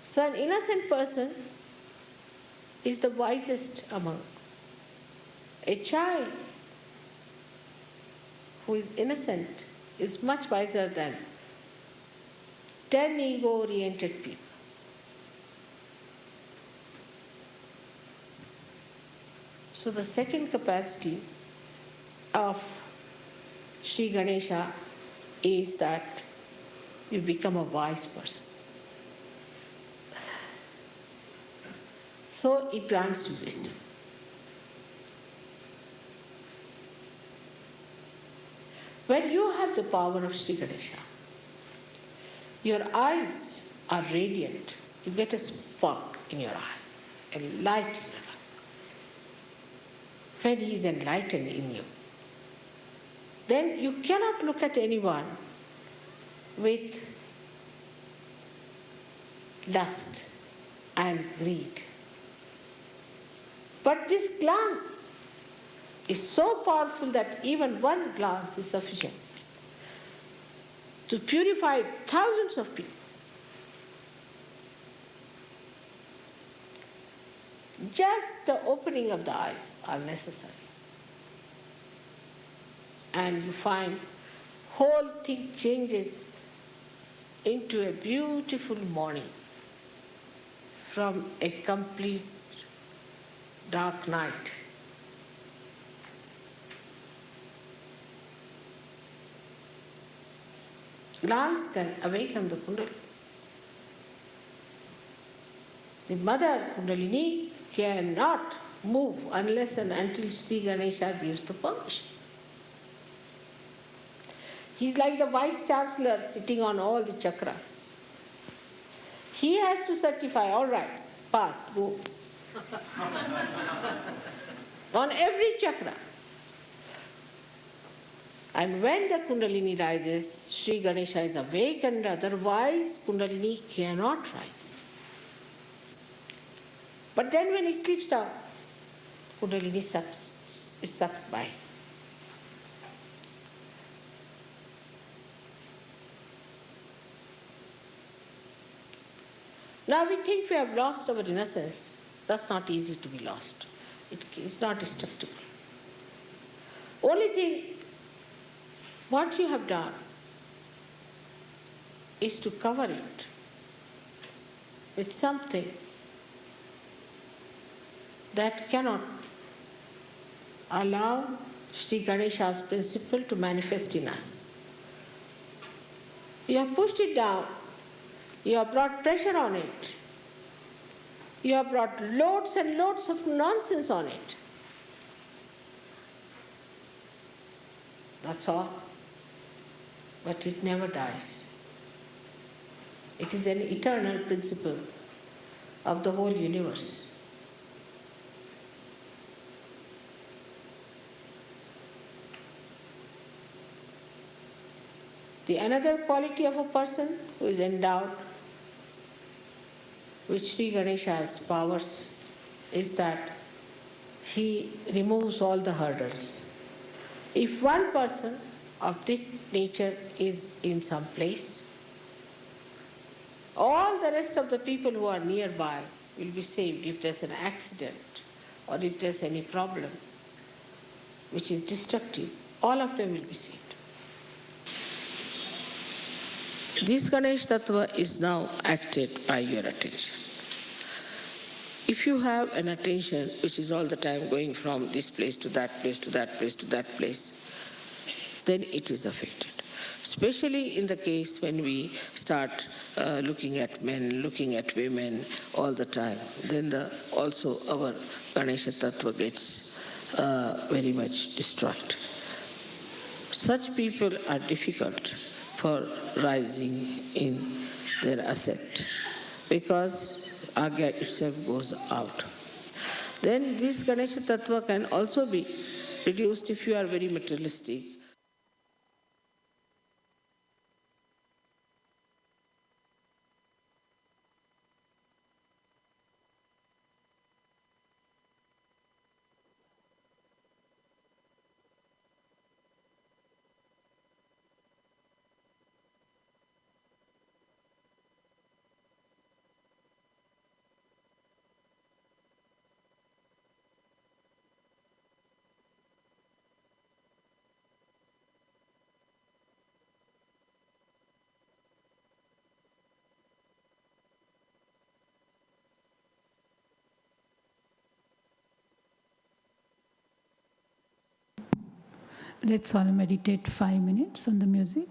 So an innocent person is the wisest among. A child who is innocent is much wiser than 10 ego-oriented people. So the second capacity of Sri Ganesha is that you become a wise person. So it grants you wisdom. When you have the power of Sri Ganesha, your eyes are radiant. You get a spark in your eye, a light in your eye. When he is enlightened in you, then you cannot look at anyone with lust and greed. But this glance is so powerful that even one glance is sufficient to purify thousands of people. Just the opening of the eyes are necessary. And you find whole thing changes into a beautiful morning from a complete dark night. Glance can awaken the Kundalini. The mother Kundalini cannot move unless and until Sri Ganesha gives the permission. He's like the Vice Chancellor sitting on all the chakras. He has to certify, all right, passed, go. On every chakra. And when the Kundalini rises, Sri Ganesha is awakened, otherwise Kundalini cannot rise. But then when he sleeps down, Kundalini is sucked by. Now we think we have lost our innocence. That's not easy to be lost. It's not destructible. Only thing, what you have done is to cover it with something that cannot allow Sri Ganesha's principle to manifest in us. You have pushed it down. You have brought pressure on it. You have brought loads and loads of nonsense on it. That's all. But it never dies. It is an eternal principle of the whole universe. The another quality of a person who is endowed with Sri Ganesha's powers is that he removes all the hurdles. If one person of this nature is in some place, all the rest of the people who are nearby will be saved if there's an accident or if there's any problem which is destructive. All of them will be saved. This Ganesh Tattva is now acted by your attention. If you have an attention which is all the time going from this place to that place, to that place, to that place, then it is affected. Especially in the case when we start looking at men, looking at women all the time, then also our Ganesha Tattva gets very much destroyed. Such people are difficult for rising in their ascent because Agya itself goes out. Then this Ganesha Tattva can also be reduced if you are very materialistic. Let's all meditate 5 minutes on the music.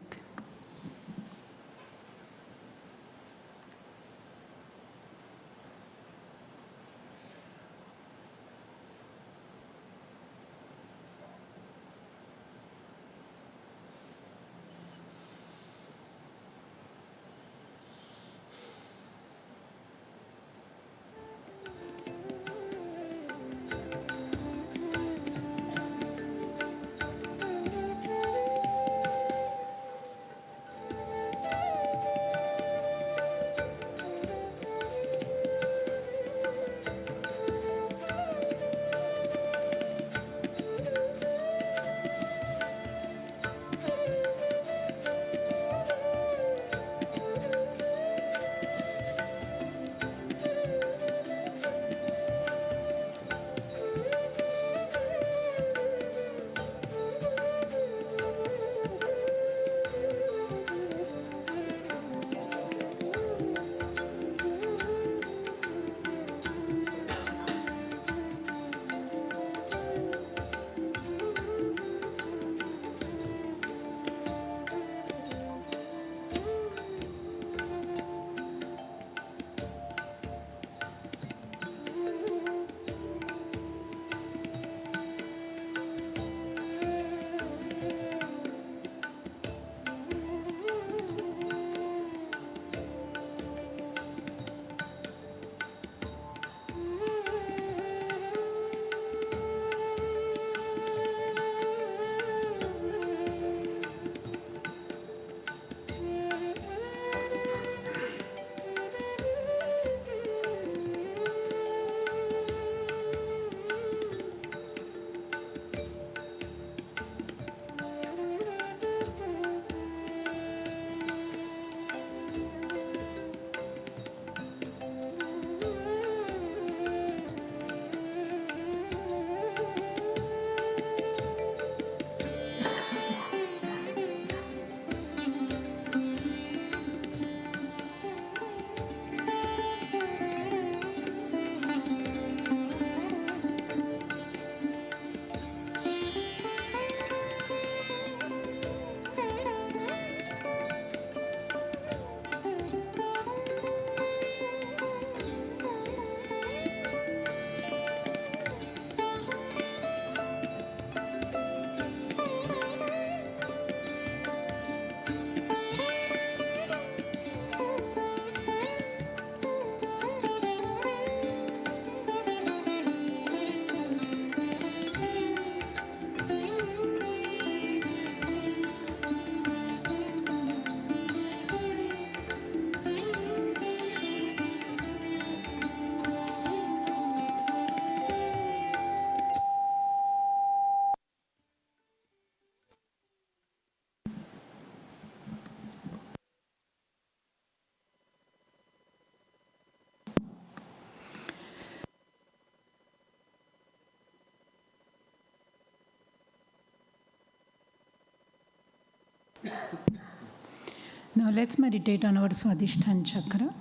Now let's meditate on our Swadishthan chakra.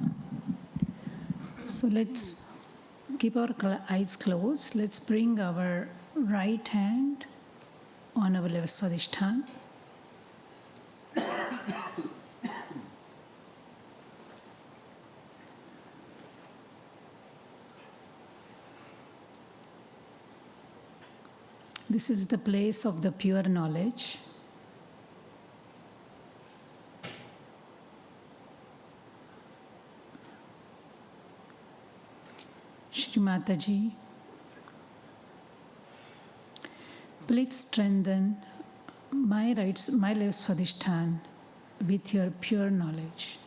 So let's keep our eyes closed. Let's bring our right hand on our left Swadishthan. This is the place of the pure knowledge. Shree Mataji, please strengthen my left Swadhisthana with your pure knowledge.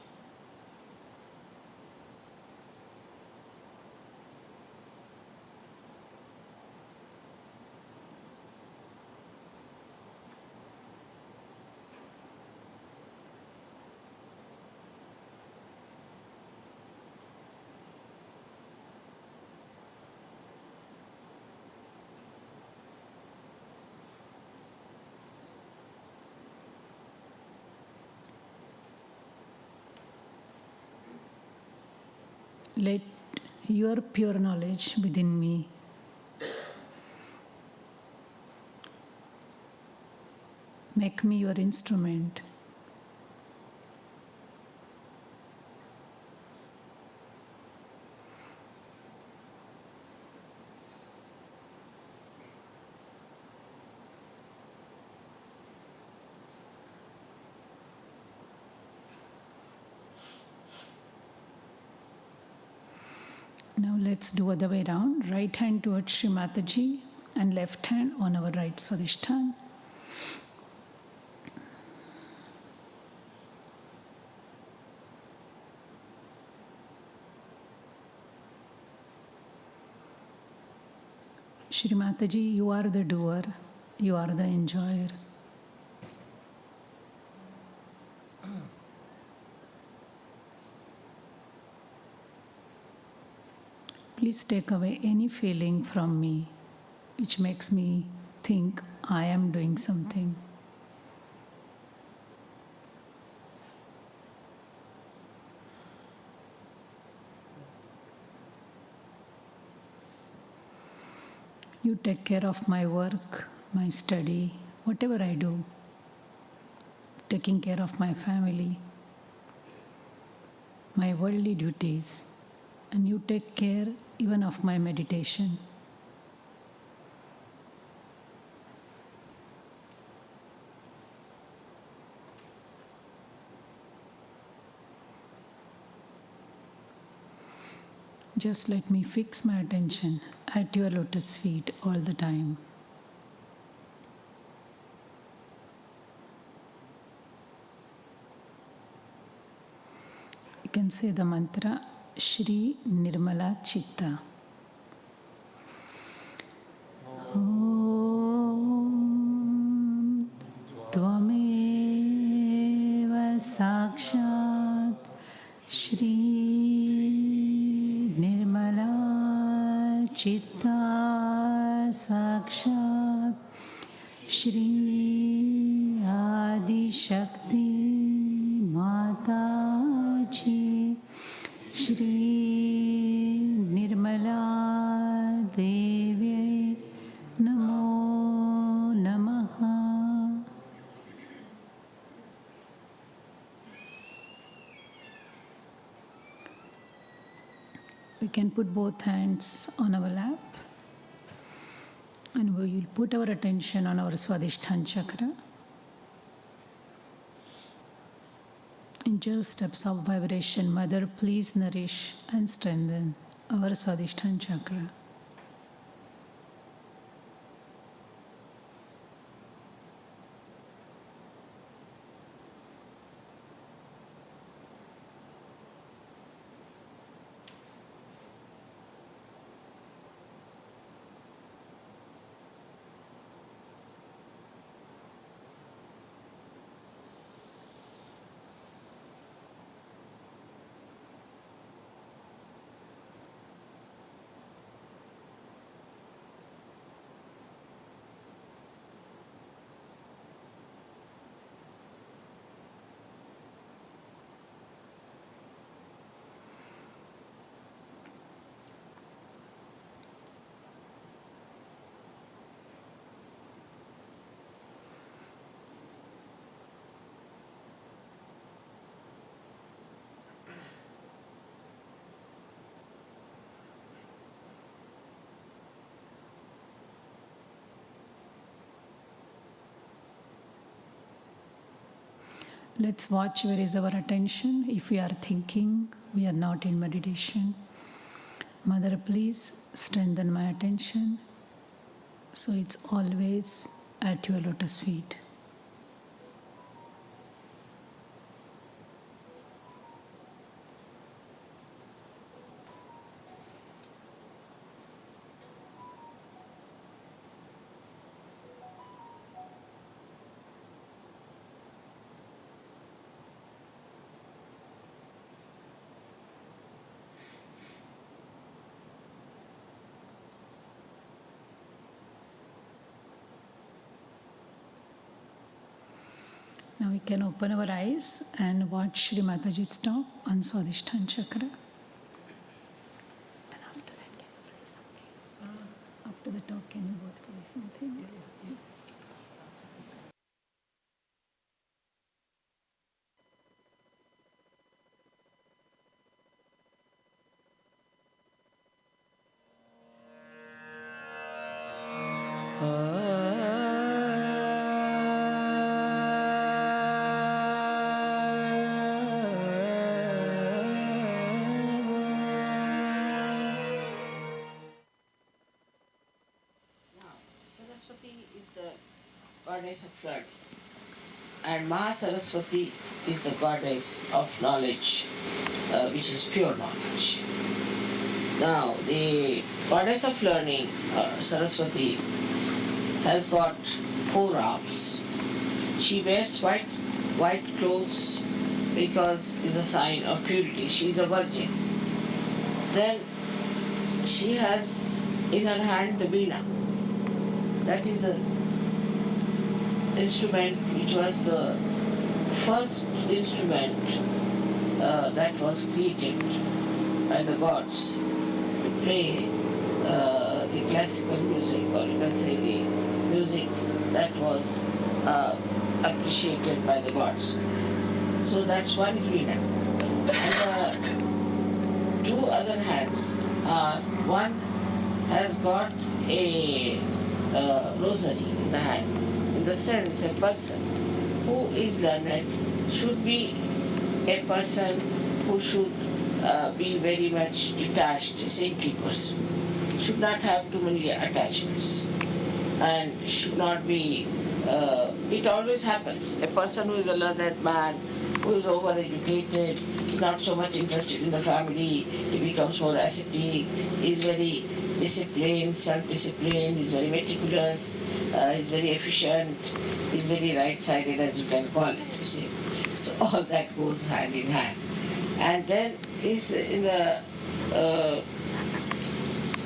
Let your pure knowledge within me make me your instrument. Now let's do other way around. Right hand towards Shree Mataji and left hand on our right Swadhisthana. Shree Mataji, you are the doer, you are the enjoyer. Please take away any feeling from me which makes me think I am doing something. You take care of my work, my study, whatever I do, taking care of my family, my worldly duties, and you take care even of my meditation. Just let me fix my attention at your lotus feet all the time. You can say the mantra Shri Nirmala Chitta. Om Tvameva Sakshat Shri Nirmala Chitta Sakshat Shri Adi Shakti Mataji Shri Nirmala Devi Namo Namaha. We can put both hands on our lap and we will put our attention on our Swadhisthana chakra. And just absorb vibration. Mother, please nourish and strengthen our Swadhisthana chakra. let's watch where is our attention. If we are thinking, we are not in meditation. Mother, please strengthen my attention so it's always at your lotus feet. Now we can open our eyes and watch Shree Mataji's talk on Swadishthan Chakra. And after that, can you pray something? After the talk, can you both pray something? Saraswati is the goddess of flood, and Mahasaraswati is the goddess of knowledge, which is pure knowledge. Now, the goddess of learning, Saraswati, has got 4 arms. She wears white clothes because it's a sign of purity. She is a virgin. Then she has in her hand the veena. That is the instrument which was the first instrument that was created by the gods to play the classical music, or you can say the music that was appreciated by the gods. So that's one veena. And the 2 other hands are, one has got a rosary in the hand. In the sense, a person who is learned should be a person who should be very much detached, a saintly person. Should not have too many attachments, and should not be. It always happens. A person who is a learned man, who is overeducated, not so much interested in the family, he becomes more ascetic, is very disciplined, self-disciplined, is very meticulous, is very efficient, is very right-sided, as you can call it, you see. So all that goes hand in hand. And then is in the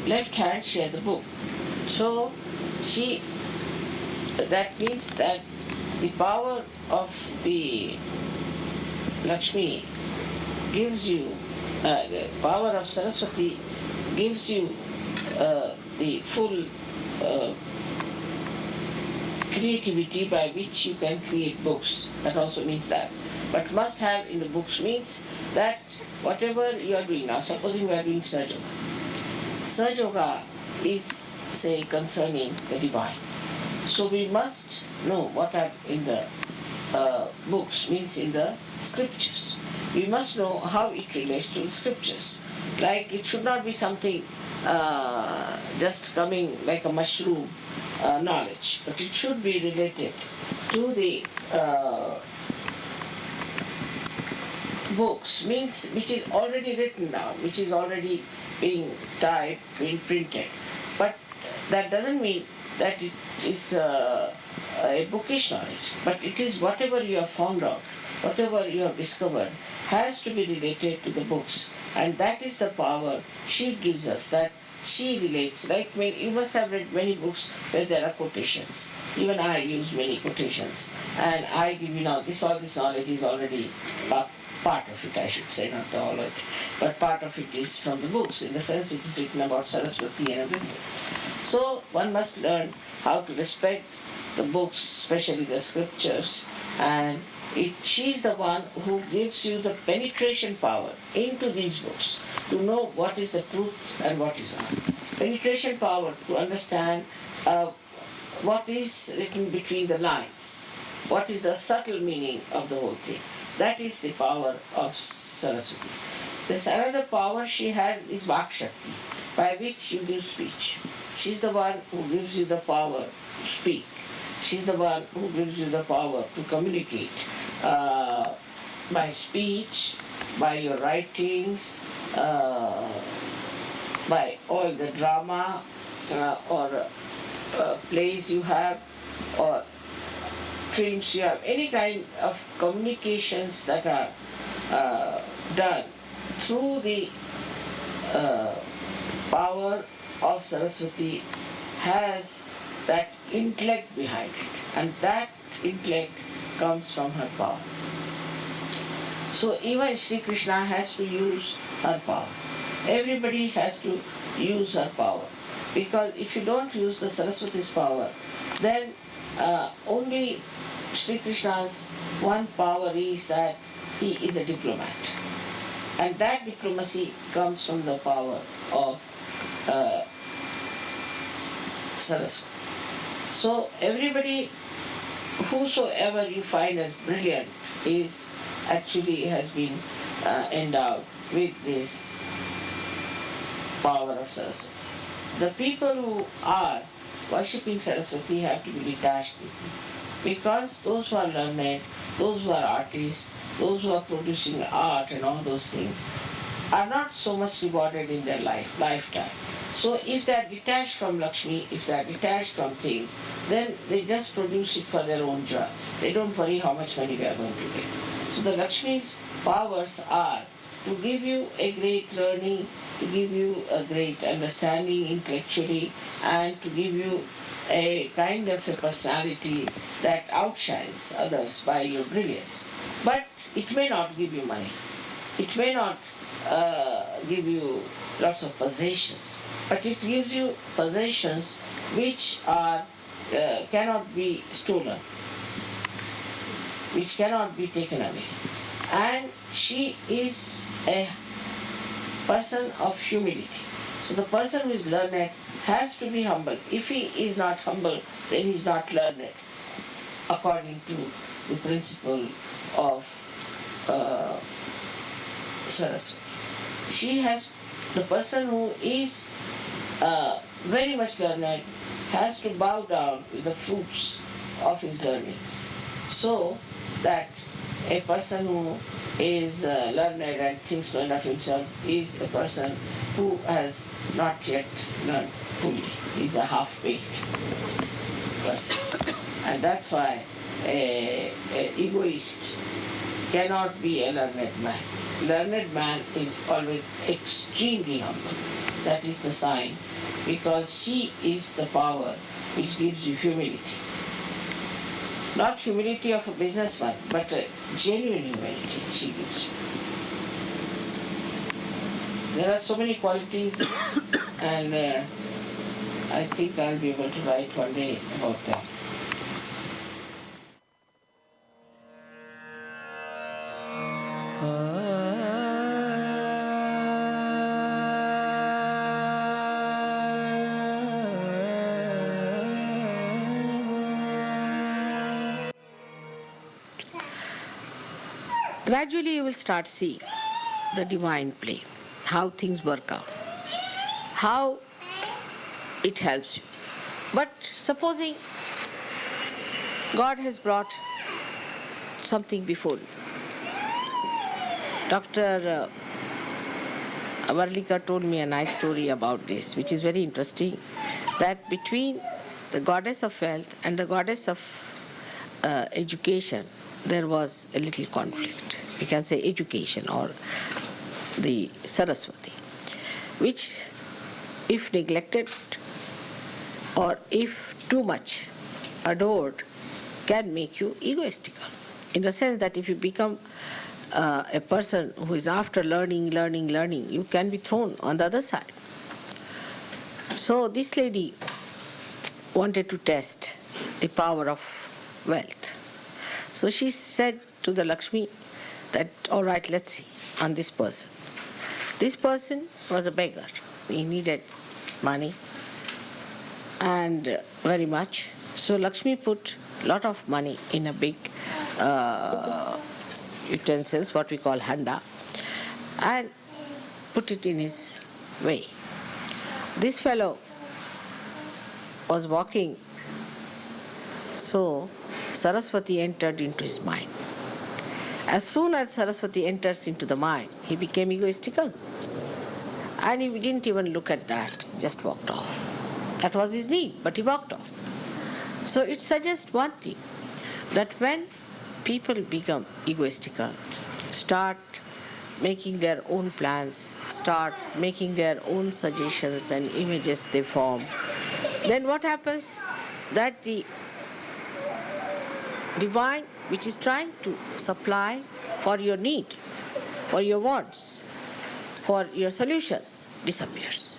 left hand she has a book. So that means that the power of the Lakshmi gives you, the power of Saraswati gives you the full creativity by which you can create books. That also means that. But must have in the books means that whatever you are doing now, supposing we are doing Sahaja Yoga. Sahaja Yoga is, say, concerning the divine. So we must know what are in the books, means in the scriptures. We must know how it relates to the scriptures. Like it should not be something just coming like a mushroom knowledge, but it should be related to the books, means which is already written down, which is already being typed, being printed. But that doesn't mean that it is a bookish knowledge, but it is whatever you have found out, whatever you have discovered has to be related to the books. And that is the power she gives us, that she relates. Like you must have read many books where there are quotations. Even I use many quotations. And I give you now, all this knowledge is already part of it, I should say, not all of it. But part of it is from the books, in the sense it is written about Saraswati and everything. So one must learn how to respect the books, especially the scriptures, and she is the one who gives you the penetration power into these books to know what is the truth and what is not. Penetration power to understand what is written between the lines. what is the subtle meaning of the whole thing. That is the power of Saraswati. There's another power she has is Vak Shakti, by which you give speech. She's the one who gives you the power to speak. She's the one who gives you the power to communicate by speech, by your writings, by all the drama or plays you have, or films you have, any kind of communications that are done through the power of Saraswati has that intellect behind it, and that intellect comes from her power. So even Sri Krishna has to use her power. Everybody has to use her power, because if you don't use the Saraswati's power, then only Sri Krishna's one power is that he is a diplomat, and that diplomacy comes from the power of Saraswati. So everybody, whosoever you find as brilliant, is actually has been endowed with this power of Saraswati. The people who are worshipping Saraswati have to be detached people, because those who are learned, those who are artists, those who are producing art and all those things are not so much rewarded in their lifetime. So if they are detached from Lakshmi, if they are detached from things, then they just produce it for their own joy. They don't worry how much money they are going to get. So the Lakshmi's powers are to give you a great learning, to give you a great understanding intellectually, and to give you a kind of a personality that outshines others by your brilliance. But it may not give you money. It may not give you lots of possessions, but it gives you possessions which are cannot be stolen, which cannot be taken away. And she is a person of humility. So the person who is learned has to be humble. If he is not humble, then he is not learned, according to the principle of Saraswati. The person who is very much learned has to bow down with the fruits of his learnings, so that a person who is learned and thinks no of himself is a person who has not yet learned fully. He is a half-baked person. And that's why an egoist cannot be a learned man. Learned man is always extremely humble. That is the sign, because she is the power which gives you humility. Not humility of a businessman, but a genuine humility she gives you. There are so many qualities, and I think I'll be able to write one day about them. Gradually you will start seeing the divine play, how things work out, how it helps you. But supposing God has brought something before you. Dr. Avarlika told me a nice story about this, which is very interesting, that between the goddess of wealth and the goddess of education, there was a little conflict. We can say education, or the Saraswati, which if neglected or if too much adored can make you egoistical. In the sense that if you become a person who is after learning, you can be thrown on the other side. So this lady wanted to test the power of wealth. So she said to the Lakshmi that, all right, let's see on this person. This person was a beggar. He needed money, and very much. So Lakshmi put a lot of money in a big utensils, what we call handa, and put it in his way. This fellow was walking, so Saraswati entered into his mind. As soon as Saraswati enters into the mind, he became egoistical. And he didn't even look at that, just walked off. That was his need, but he walked off. So it suggests one thing, that when people become egoistical, start making their own plans, start making their own suggestions and images they form, then what happens? That the divine, which is trying to supply for your need, for your wants, for your solutions, disappears.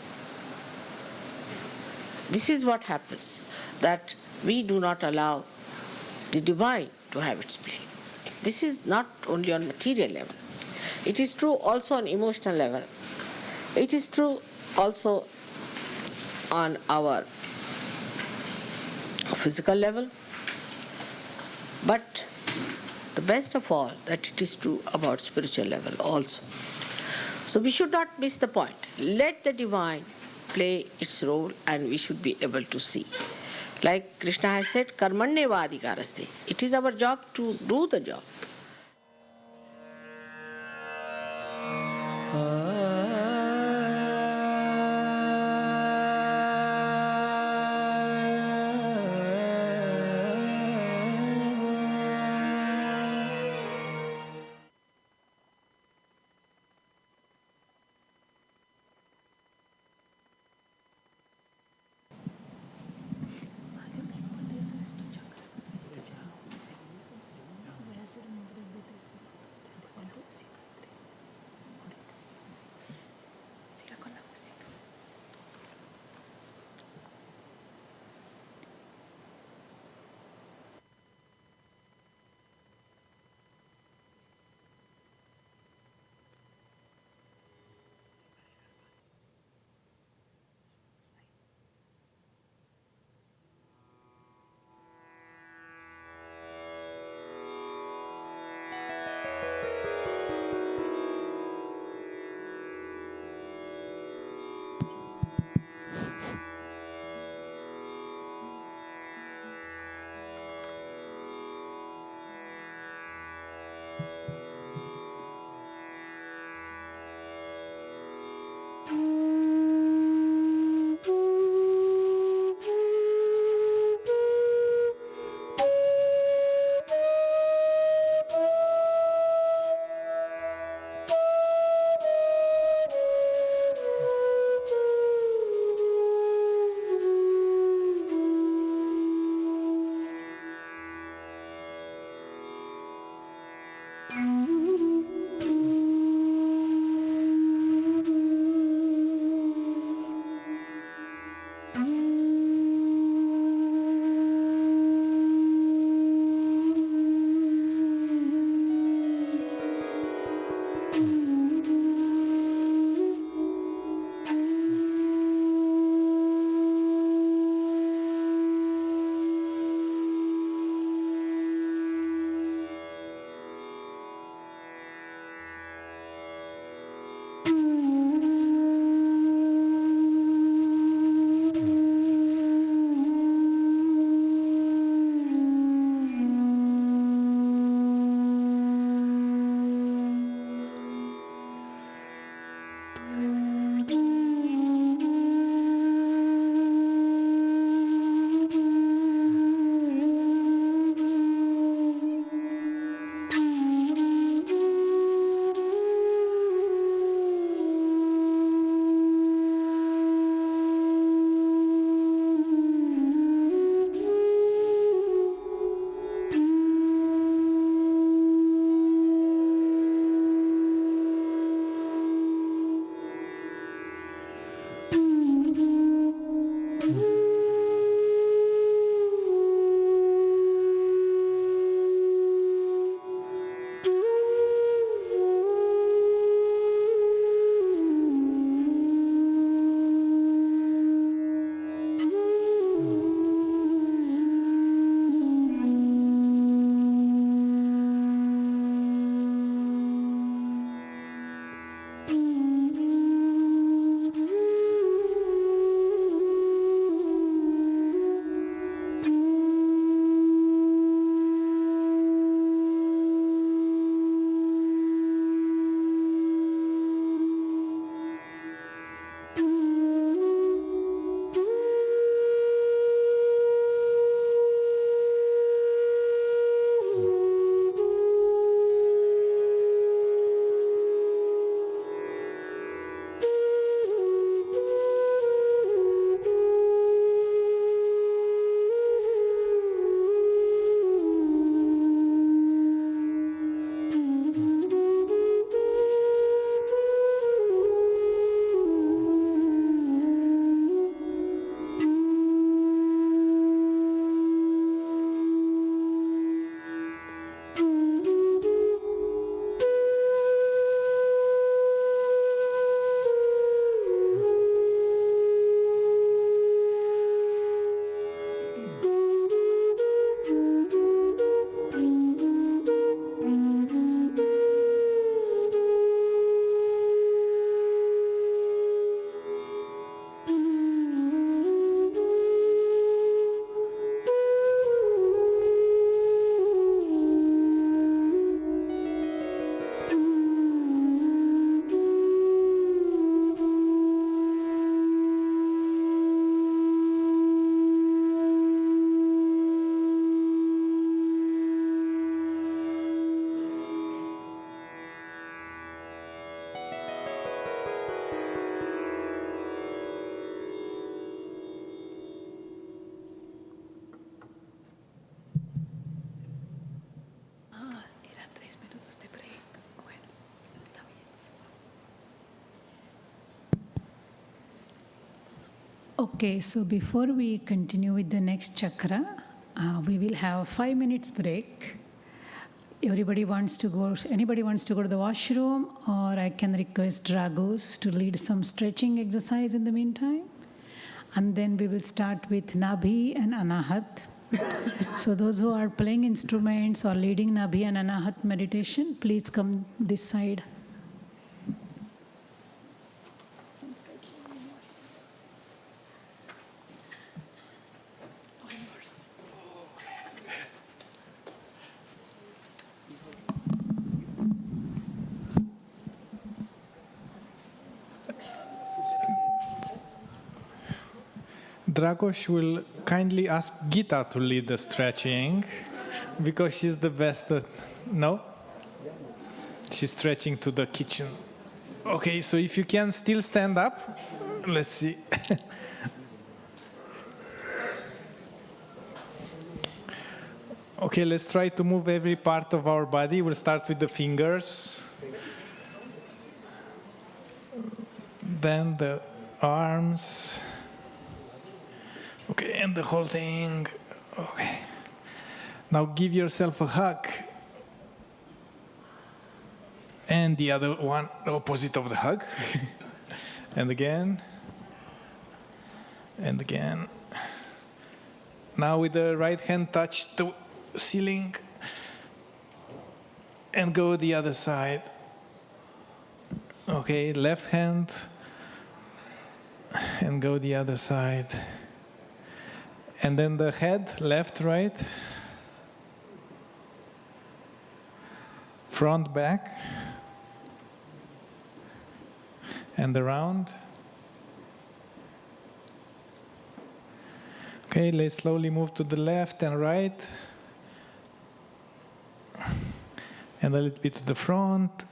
This is what happens, that we do not allow the divine to have its play. This is not only on material level. It is true also on emotional level. It is true also on our physical level. But the best of all, that it is true about spiritual level also. So we should not miss the point. Let the divine play its role and we should be able to see. Like Krishna has said, karmanyeva adhikaraste. It is our job to do the job. Okay, so before we continue with the next chakra, we will have 5 minutes break. Anybody wants to go to the washroom, or I can request Dragos to lead some stretching exercise in the meantime. And then we will start with Navi and Anahat. So those who are playing instruments or leading Navi and Anahat meditation, please come this side. Dragos will kindly ask Gita to lead the stretching because she's the best at... No? She's stretching to the kitchen. Okay, so if you can still stand up, let's see. Okay, let's try to move every part of our body. We'll start with the fingers. Then the arms. Okay, and the whole thing. Okay. Now give yourself a hug. And the other one, opposite of the hug. And again. And again. Now with the right hand touch the ceiling. And go the other side. Okay, left hand. And go the other side. And then the head, left, right. Front, back. And around. Okay, let's slowly move to the left and right. And a little bit to the front.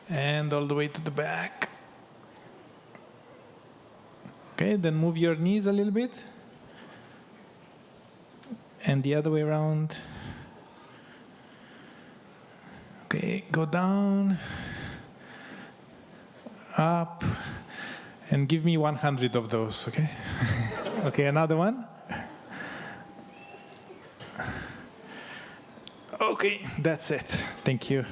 And all the way to the back. Okay, then move your knees a little bit. And the other way around. Okay, go down. Up. And give me 100 of those, okay? Okay, another one. Okay, that's it. Thank you.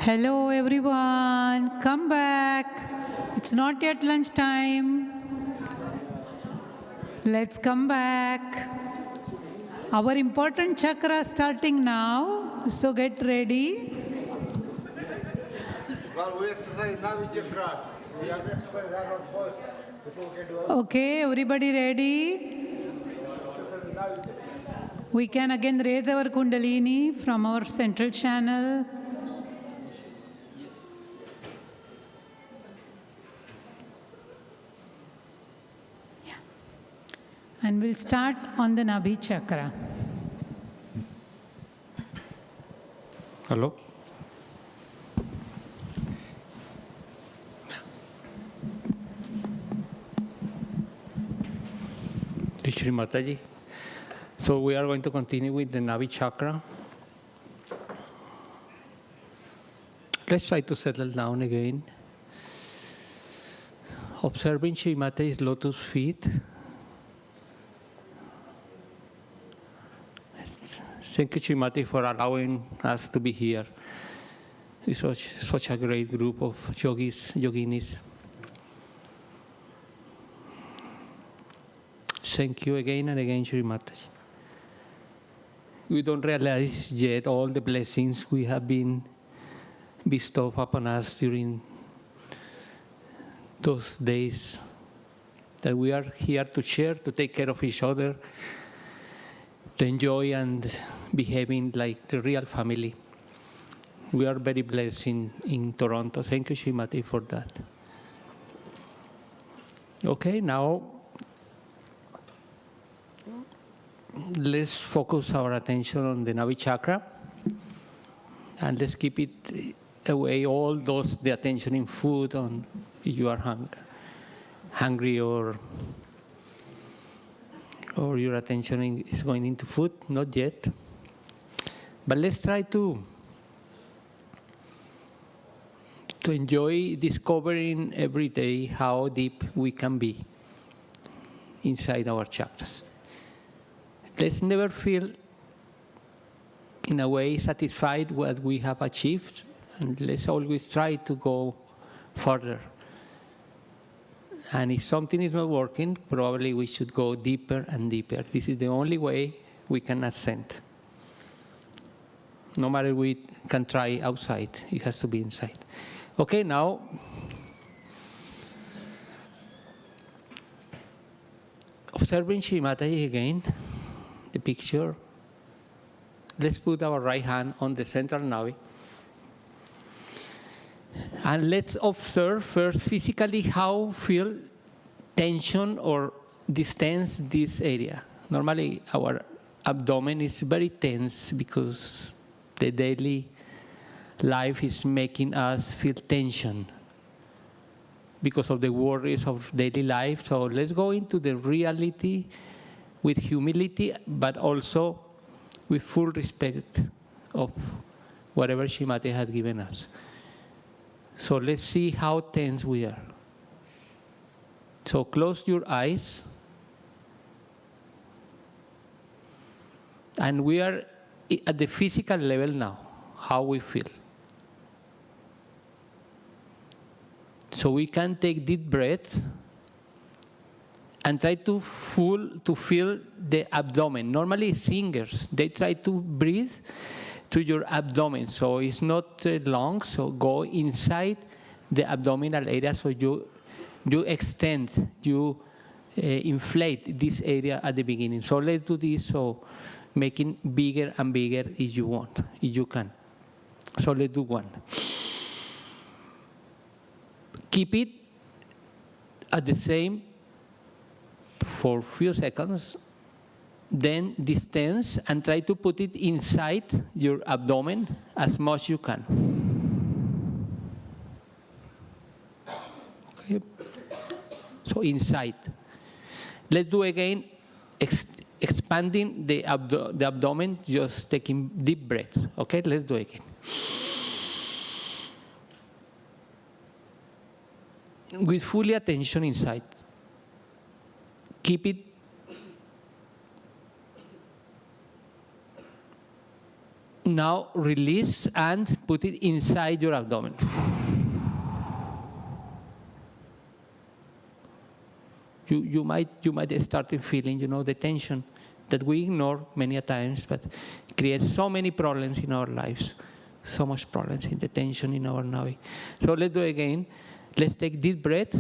Hello everyone, come back. It's not yet lunchtime. Let's come back. Our important chakra starting now, so get ready. Well, we exercise Navi Chakra. We have to exercise that one first before we can do all. Okay, everybody ready? We can again raise our Kundalini from our central channel. Yeah. And we'll start on the Navi chakra. Hello? Shree Mataji. So we are going to continue with the Navi chakra. Let's try to settle down again. Observing Shree Mataji's lotus feet. Thank you, Shree Mataji, for allowing us to be here. It's such a great group of yogis, yoginis. Thank you again and again, Shree Mataji. We don't realize yet all the blessings we have been bestowed upon us during those days that we are here to share, to take care of each other, to enjoy and behaving like the real family. We are very blessed in Toronto. Thank you, Shree Mataji, for that. Okay, now let's focus our attention on the Navi chakra, and let's keep it away all the attention in food, on if you are hungry or your attention is going into food, not yet. But let's try to enjoy discovering every day how deep we can be inside our chakras. Let's never feel, in a way, satisfied what we have achieved, and let's always try to go further. And if something is not working, probably we should go deeper and deeper. This is the only way we can ascend. No matter we can try outside, it has to be inside. Okay, now, observing Shree Mataji again, the picture. Let's put our right hand on the central Navi. And let's observe first physically how feel tension or distance this area. Normally our abdomen is very tense because the daily life is making us feel tension because of the worries of daily life. So let's go into the reality with humility, but also with full respect of whatever Shree Mataji had given us. So let's see how tense we are. So close your eyes. And we are at the physical level now, how we feel. So we can take deep breath and try to feel the abdomen. Normally singers, they try to breathe through your abdomen. So it's not long, so go inside the abdominal area, so you extend, you inflate this area at the beginning. So let's do this, so making bigger and bigger if you want, if you can. So let's do one. Keep it at the same for a few seconds, then distance and try to put it inside your abdomen as much as you can. Okay. So inside. Let's do again, expanding the abdomen, just taking deep breaths. Okay, let's do again. With full attention inside. Keep it Now release and put it inside your abdomen. You might start feeling, the tension that we ignore many a times, but creates so many problems in our lives. So much problems in the tension in our Navi. So let's do it again. Let's take deep breath.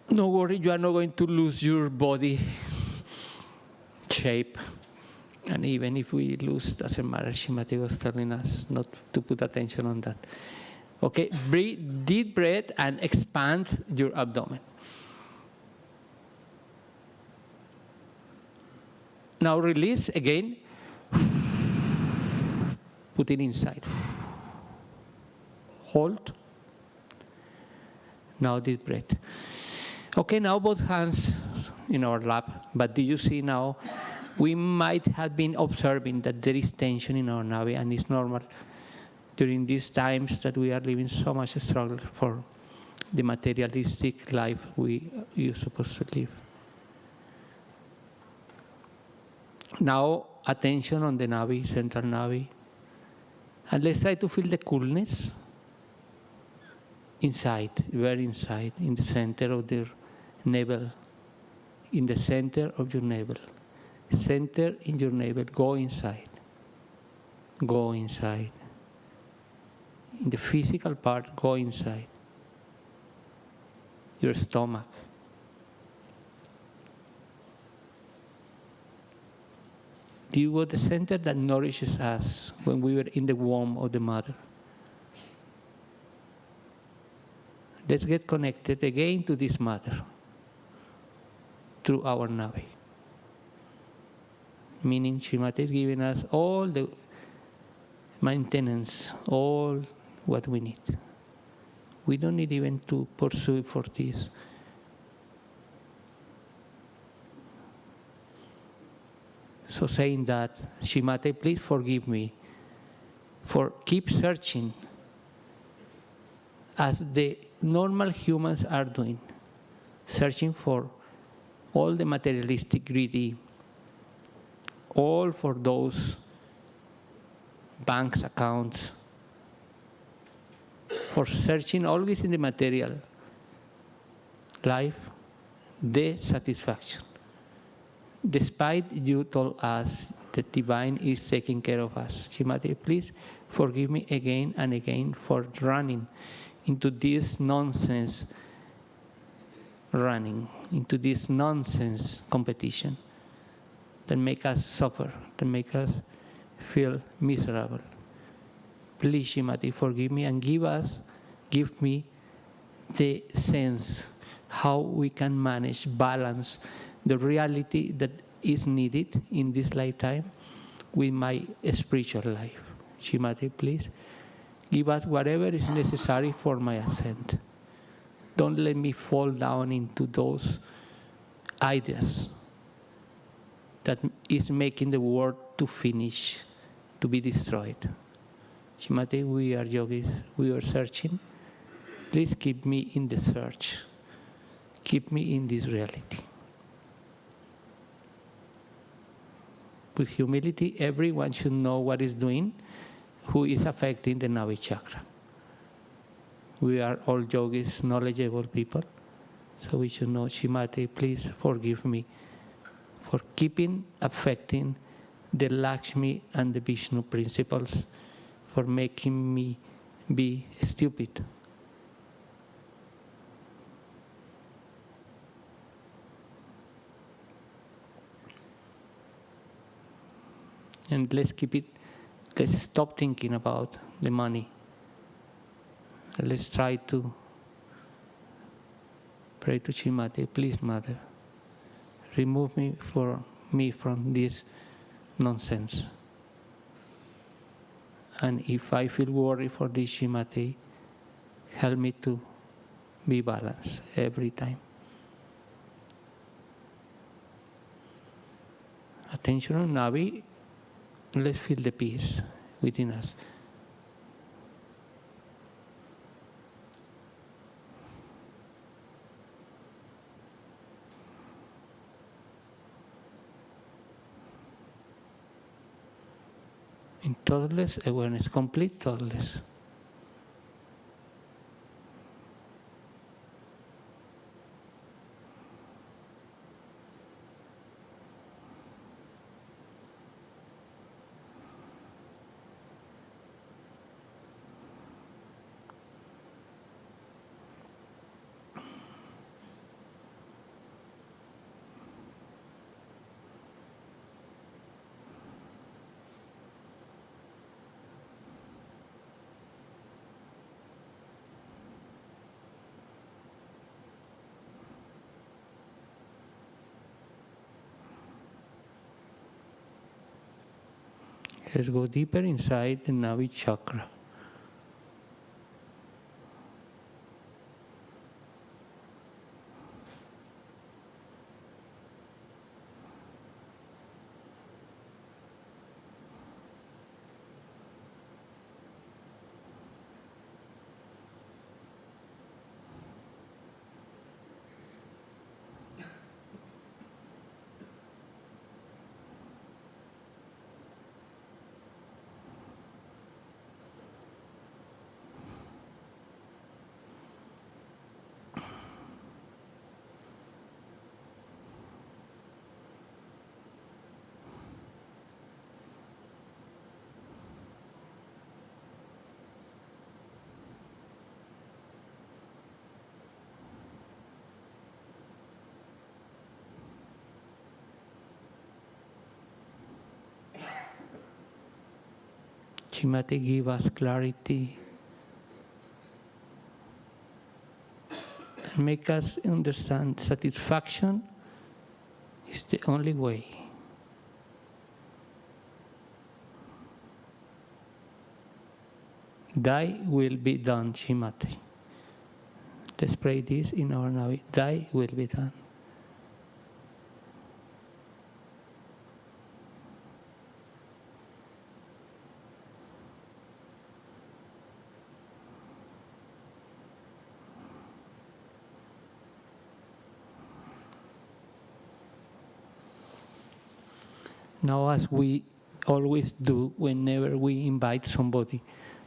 No worry, you are not going to lose your body shape. And even if we lose, doesn't matter. Shrimati was telling us not to put attention on that. Okay, breathe, deep breath and expand your abdomen. Now release again. Put it inside. Hold. Now deep breath. Okay, now both hands in our lap. But do you see now, we might have been observing that there is tension in our Navi, and it's normal during these times that we are living so much struggle for the materialistic life you're supposed to live. Now, attention on the Navi, central Navi. And let's try to feel the coolness inside, very inside, in the center of the navel. In the center of your navel. Center in your navel. Go inside. Go inside. In the physical part, go inside. Your stomach. You were the center that nourishes us when we were in the womb of the mother. Let's get connected again to this mother through our Navi. Meaning Shrimati is giving us all the maintenance, all what we need. We don't need even to pursue for this. So saying that, Shrimati, please forgive me for keep searching as the normal humans are doing, searching for all the materialistic greedy, all for those bank accounts, for searching always in the material life, the satisfaction. Despite you told us that divine is taking care of us. Shrimati, please forgive me again and again for running into this nonsense into this nonsense competition that make us suffer, that make us feel miserable. Please, Shrimati, forgive me and give me the sense how we can manage, balance the reality that is needed in this lifetime with my spiritual life. Shrimati, please give us whatever is necessary for my ascent. Don't let me fall down into those ideas that is making the world to finish, to be destroyed. Shrimati, we are yogis, we are searching. Please keep me in the search. Keep me in this reality. With humility, everyone should know what is doing, who is affecting the Navi chakra. We are all yogis, knowledgeable people, so we should know. Shrimati, please forgive me for keeping affecting the Lakshmi and the Vishnu principles, for making me be stupid. And let's stop thinking about the money. Let's try to pray to Shrimati, please, Mother, remove me from this nonsense. And if I feel worried for this, Shrimati, help me to be balanced every time. Attention on Navi. Let's feel the peace within us. In thoughtless awareness, complete thoughtless. Let's go deeper inside the Navi chakra. Shrimati, give us clarity and make us understand satisfaction is the only way. Thy will be done, Shrimati. Let's pray this in our Navi. Thy will be done. Now, as we always do whenever we invite somebody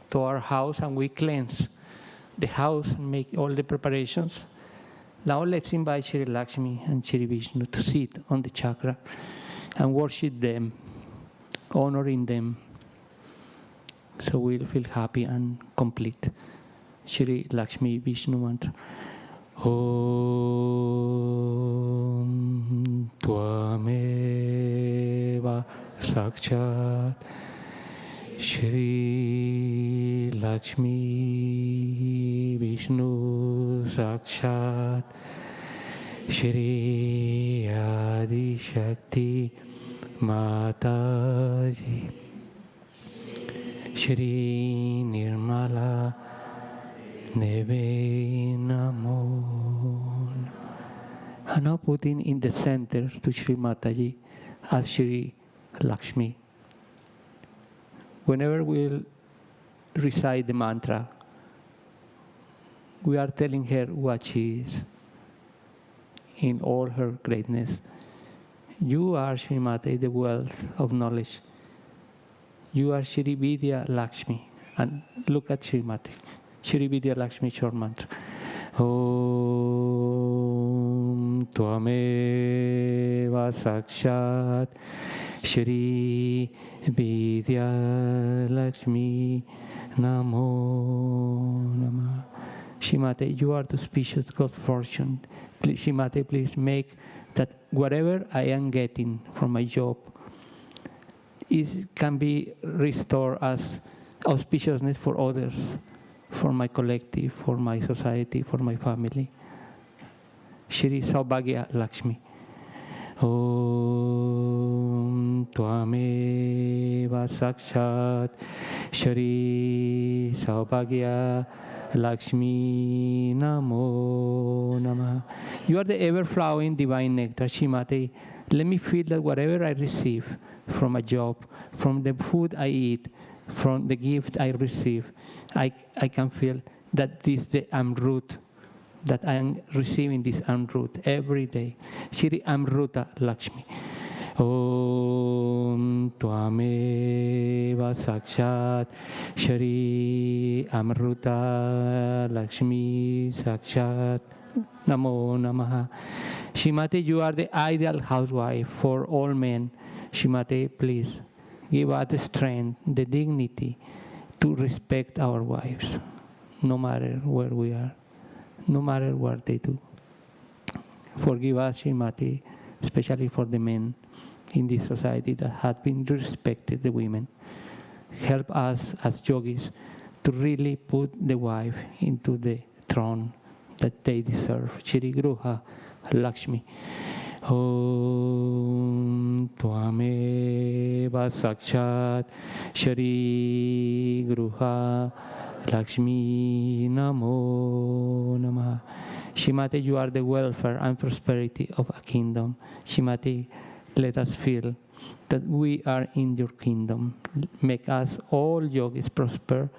to our house and we cleanse the house and make all the preparations, now let's invite Shri Lakshmi and Shri Vishnu to sit on the chakra and worship them, honoring them, so we'll feel happy and complete. Shri Lakshmi Vishnu mantra. Om Tvameva Sakshat Shri Lakshmi Vishnu Sakshat Shri Adi Shakti Mataji Shri Nirmala Neve Namo. And now putting in the center to Shree Mataji as Shri Lakshmi. Whenever we'll recite the mantra, we are telling her what she is in all her greatness. You are Shri Mataji, the wealth of knowledge. You are Shri Vidya Lakshmi. And look at Shri Mataji. Shri Vidya Lakshmi short mantra. Om Tvameva Sakshat Shri Vidya Lakshmi Namo Namah. Shrimati, you are the auspicious good fortune. Please, Shrimati, please make that whatever I am getting from my job can be restored as auspiciousness for others, for my collective, for my society, for my family. Shri Saubhagya Lakshmi. Om Tvameva Sakshat Shri Saubhagya Lakshmi Namo Namah. You are the ever-flowing divine nectar, Shrimati. Let me feel that whatever I receive from a job, from the food I eat, from the gift I receive, I can feel that this is the Amrut, that I am receiving this Amrut every day. Shri Amruta Lakshmi. Om Tvameva Sakshat Shri Amruta Lakshmi Sakshat Namo Namaha. Shrimati, you are the ideal housewife for all men. Shrimati, please give us the strength, the dignity to respect our wives, no matter where we are, no matter what they do. Forgive us, Shrimati, especially for the men in this society that have been disrespected the women. Help us as yogis to really put the wife into the throne that they deserve. Shri Gruha Lakshmi. Om Tvameva Sakshat Shri Gruha Lakshmi Namo Namaha. Shrimati, you are the welfare and prosperity of a kingdom. Shrimati, let us feel that we are in your kingdom. Make us all yogis prosper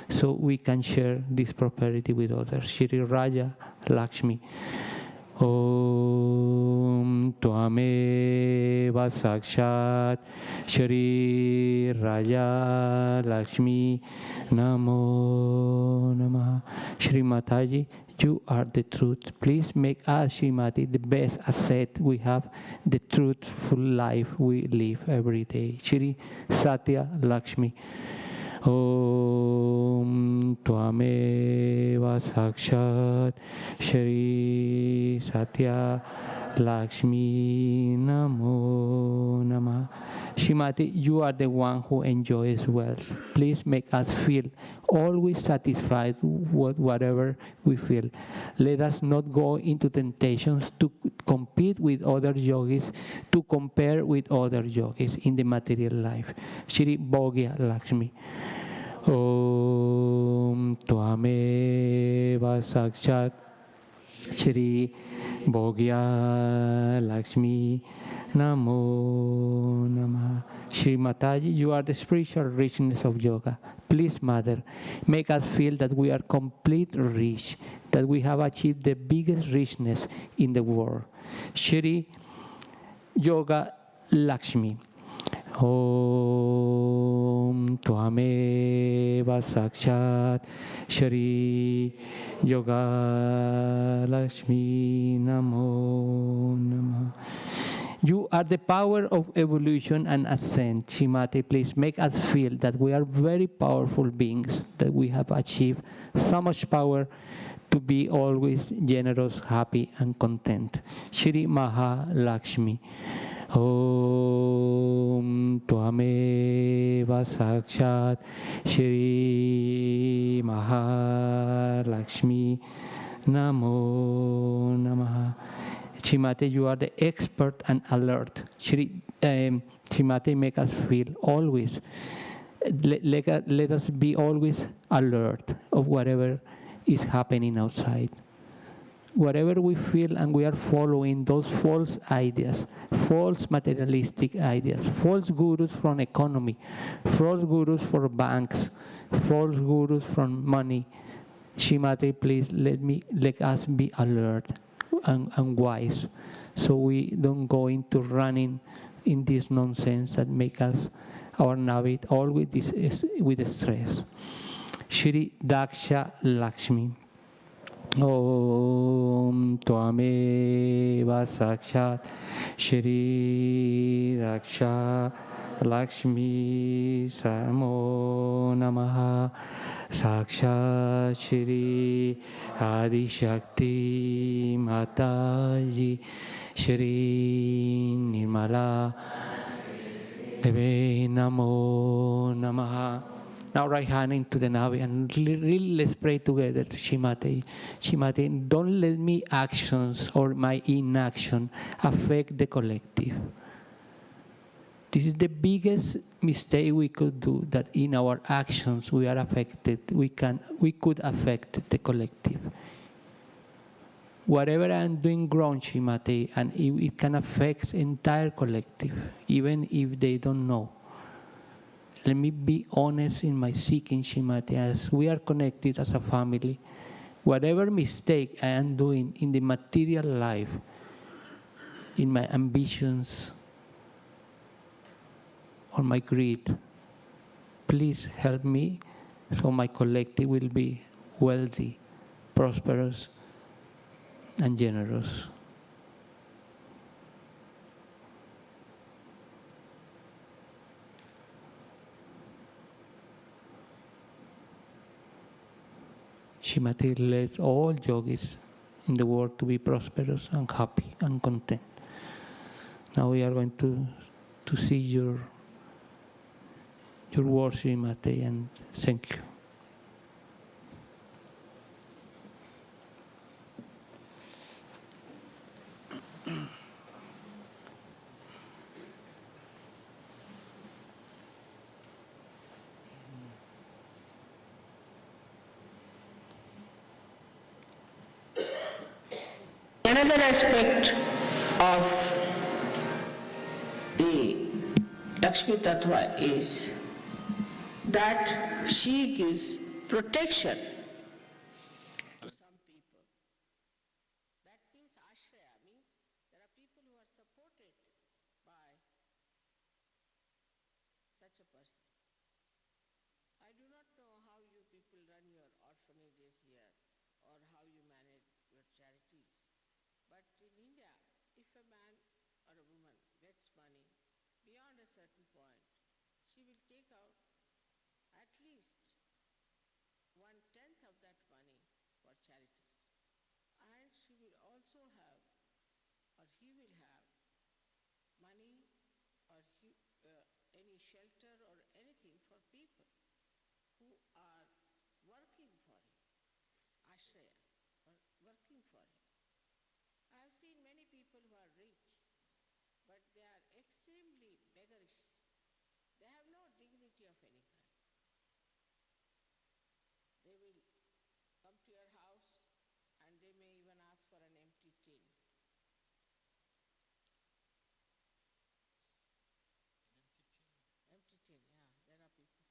so we can share this prosperity with others. Shri Raja Lakshmi. Om Tvameva Sakshat Shri Raja Lakshmi Namo Namaha. Shree Mataji, you are the truth. Please make us, Shrimati, the best asset we have, the truthful life we live every day. Shri Satya Lakshmi. Om Tvameva Sakshat Shri Satya Lakshmi Namo Namah. Shrimati, you are the one who enjoys wealth. Please make us feel always satisfied with whatever we feel. Let us not go into temptations to compete with other yogis, to compare with other yogis in the material life. Shri Bhogya Lakshmi. Om Tvameva Sakshat Shri Bhogya Lakshmi Namo Namaha. Shree Mataji, you are the spiritual richness of yoga. Please, Mother, make us feel that we are complete rich, that we have achieved the biggest richness in the world. Shri Yoga Lakshmi. Om Tvameva Sakshat Shri Yoga Lakshmi Namo Namaha. You are the power of evolution and ascent. Shrimati, please make us feel that we are very powerful beings, that we have achieved so much power to be always generous, happy, and content. Shri Maha Lakshmi. Om Tvameva Sakshat Shri Maha Lakshmi Namo Namaha. Shrimati, you are the expert and alert. Shrimati, make us feel always, let us be always alert of whatever is happening outside. Whatever we feel and we are following those false ideas, false materialistic ideas, false gurus from economy, false gurus for banks, false gurus from money. Shrimati, please let us be alert and wise, so we don't go into running in this nonsense that make us our Navi always with stress. Shri Daksha Lakshmi. Om Tvameva Sakshat Shri Daksha Lakshmi Samo Namaha. Sakshat Shri Adi Shakti Mataji Shri Nirmala Deve Namo Namaha. Now right hand into the Navi and really let's pray together to Shrimati. Shrimati, don't let me actions or my inaction affect the collective. This is the biggest mistake we could do, that in our actions we are affected, we could affect the collective. Whatever I'm doing wrong, Shrimati, and it can affect the entire collective, even if they don't know. Let me be honest in my seeking, Shrimati, as we are connected as a family. Whatever mistake I am doing in the material life, in my ambitions, or my greed. Please help me so my collective will be wealthy, prosperous, and generous. Shrimati lets all yogis in the world to be prosperous and happy and content. Now we are going to see your word, Shrimati, and thank you. Another aspect of the Lakshmi Tattva is that she gives protection to some people. That means ashraya, means there are people who are supported by such a person. I do not know how you people run your orphanages here or how you manage your charities. But in India, if a man or a woman gets money beyond a certain point, she will take out at least 1/10 of that money for charities. And she will also have, or he will have, money or any shelter or anything for people who are working for him, ashraya, or working for him. I have seen many people who are rich, but they are extremely beggarish. They have no dignity of any kind. They will come to your house and they may even ask for an empty tin. Empty tin, yeah, there are people.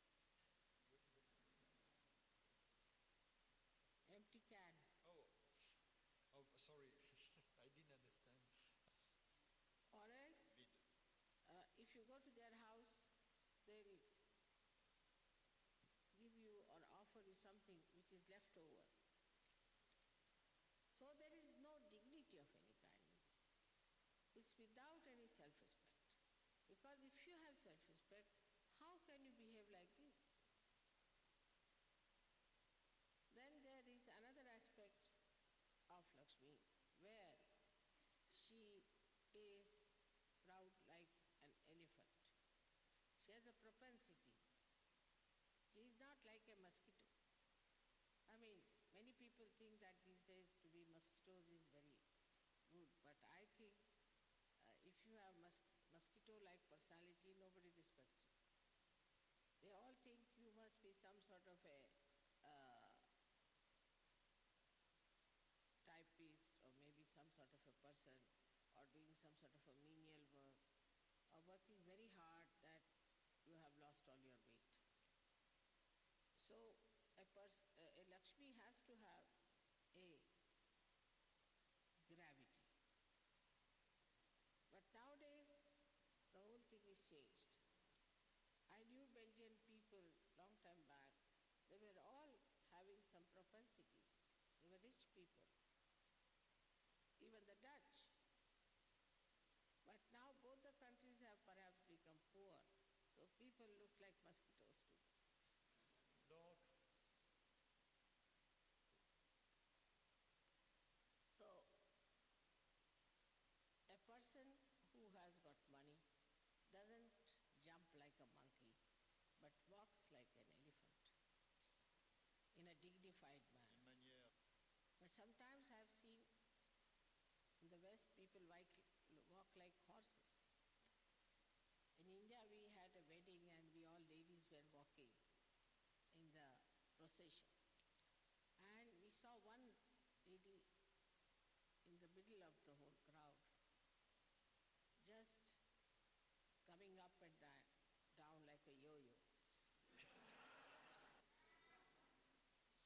Empty can. Sorry, I didn't understand. Or else, if you go to their house, they'll give you or offer you something which is left over. So there is no dignity of any kind in this. It's without any self-respect. Because if you have self-respect, how can you behave like this? Then there is another aspect of Lakshmi where she is proud like an elephant. She has a propensity. She is not like a mosquito. I mean, many people think that these days to be mosquitoes is very good, but I think if you have mosquito-like personality, nobody respects you. They all think you must be some sort of a typist or maybe some sort of a person or doing some sort of a menial work or working very hard that you have lost all your weight. So a Lakshmi has to have a gravity. But nowadays, the whole thing is changed. I knew Belgian people long time back. They were all having some propensities. They were rich people. Even the Dutch. But now both the countries have perhaps become poor. So people look like mosquitoes too. So a person who has got money doesn't jump like a monkey, but walks like an elephant in a dignified manner. But sometimes I have seen in the West people walk like horses. In India we had a wedding and we all ladies were walking in the procession. And we saw one lady in the middle of the whole crowd, just coming up and down like a yo-yo.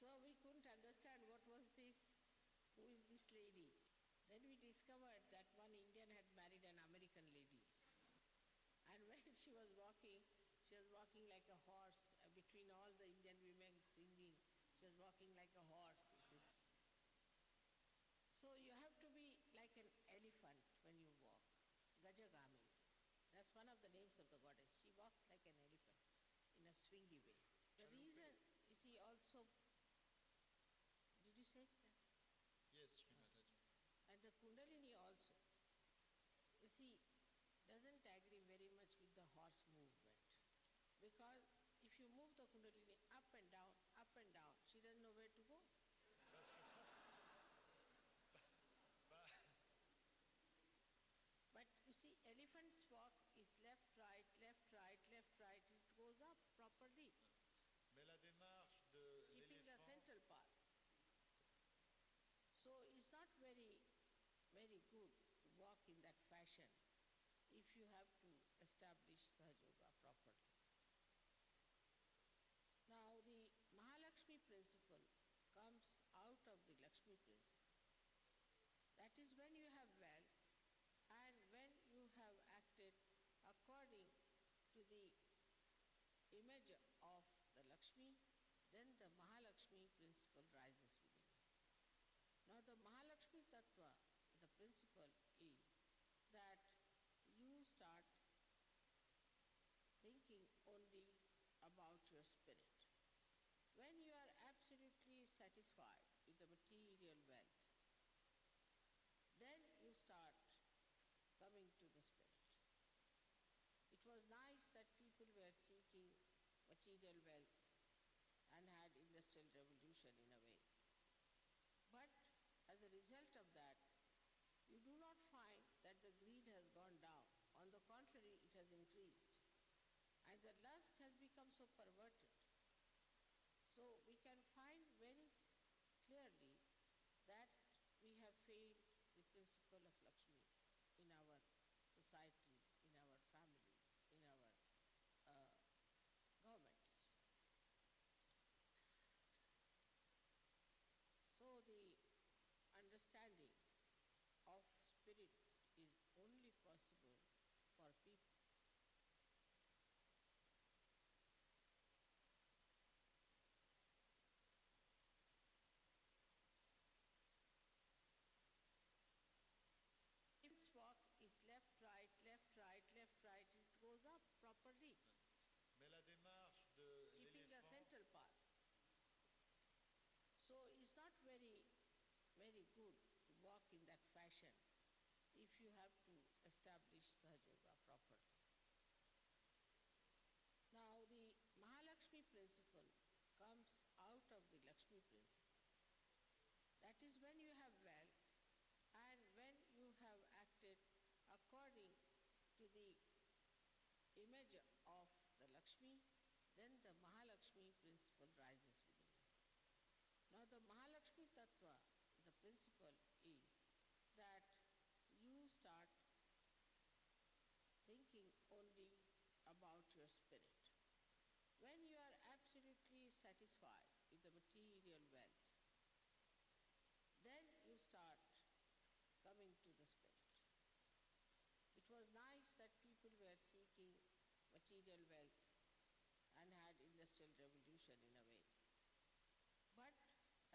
So we couldn't understand what was this, who is this lady. Then we discovered that one Indian had married an American lady. And when she was walking like a horse between all the Indian women singing. She was walking like a horse, you see. So you have to be like an elephant when you walk. Gajagami. That's one of the names of the goddess. She walks like an elephant in a swingy way. The reason, you see, also, did you say that? Yes, Shree Mataji. And the Kundalini also, you see, doesn't agree very much with the horse movement. Because if you move the Kundalini up and down, she doesn't know where to go. But you see, elephant's walk is left, right, left, right, left, right. It goes up properly, Mais la démarche de keeping the l'éléphant, central path. So it's not very, very good to walk in that fashion if you have to establish Sahaja Yoga properly. Now the Mahalakshmi principle comes out of the Lakshmi principle. That is when you have wealth and when you have acted according to the image of the Lakshmi, then the Mahalakshmi principle rises within you. Now the Mahalakshmi Tattva, the principle is that you start thinking only about your spirit. When you are absolutely satisfied with the material wealth, then you start coming to the spirit. It was nice that people were seeking material wealth and had industrial revolution in a way. But as a result of that, you do not find that the greed has gone down. On the contrary, it has increased. And the lust has become so perverted. So we can find very clearly that we have failed the principle of Lakshmi in our society, in our families, in our governments. So the understanding of spirit is only possible for people walk is left, right, left, right, left, right. It goes up properly, mais la démarche de keeping the l'éléphant, central path. So it's not very, very good to walk in that fashion if you have to establish Sahaja Yoga properly. Now the Mahalakshmi principle comes out of the Lakshmi principle. That is when you have wealth and when you have acted according to the image of the Lakshmi, then the Mahalakshmi principle rises within you. Now the Mahalakshmi Tattva, the principle is that you start thinking only about your spirit. When you are absolutely satisfied with the material wealth, then you start coming to the spirit. It was nice that people were seeking material wealth and had industrial revolution in a way. But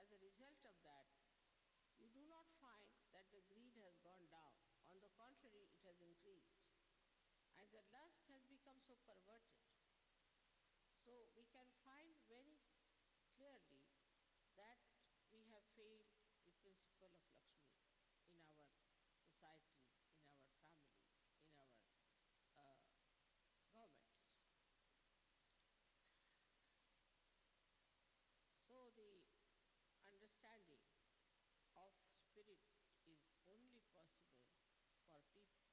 as a result of that, you do not find that the greed has gone down. On the contrary, it has increased. And the lust has become so perverted. So we can find very clearly that we have failed the principle of Lakshmi in our society, in our families, in our governments. So the understanding of spirit is only possible for people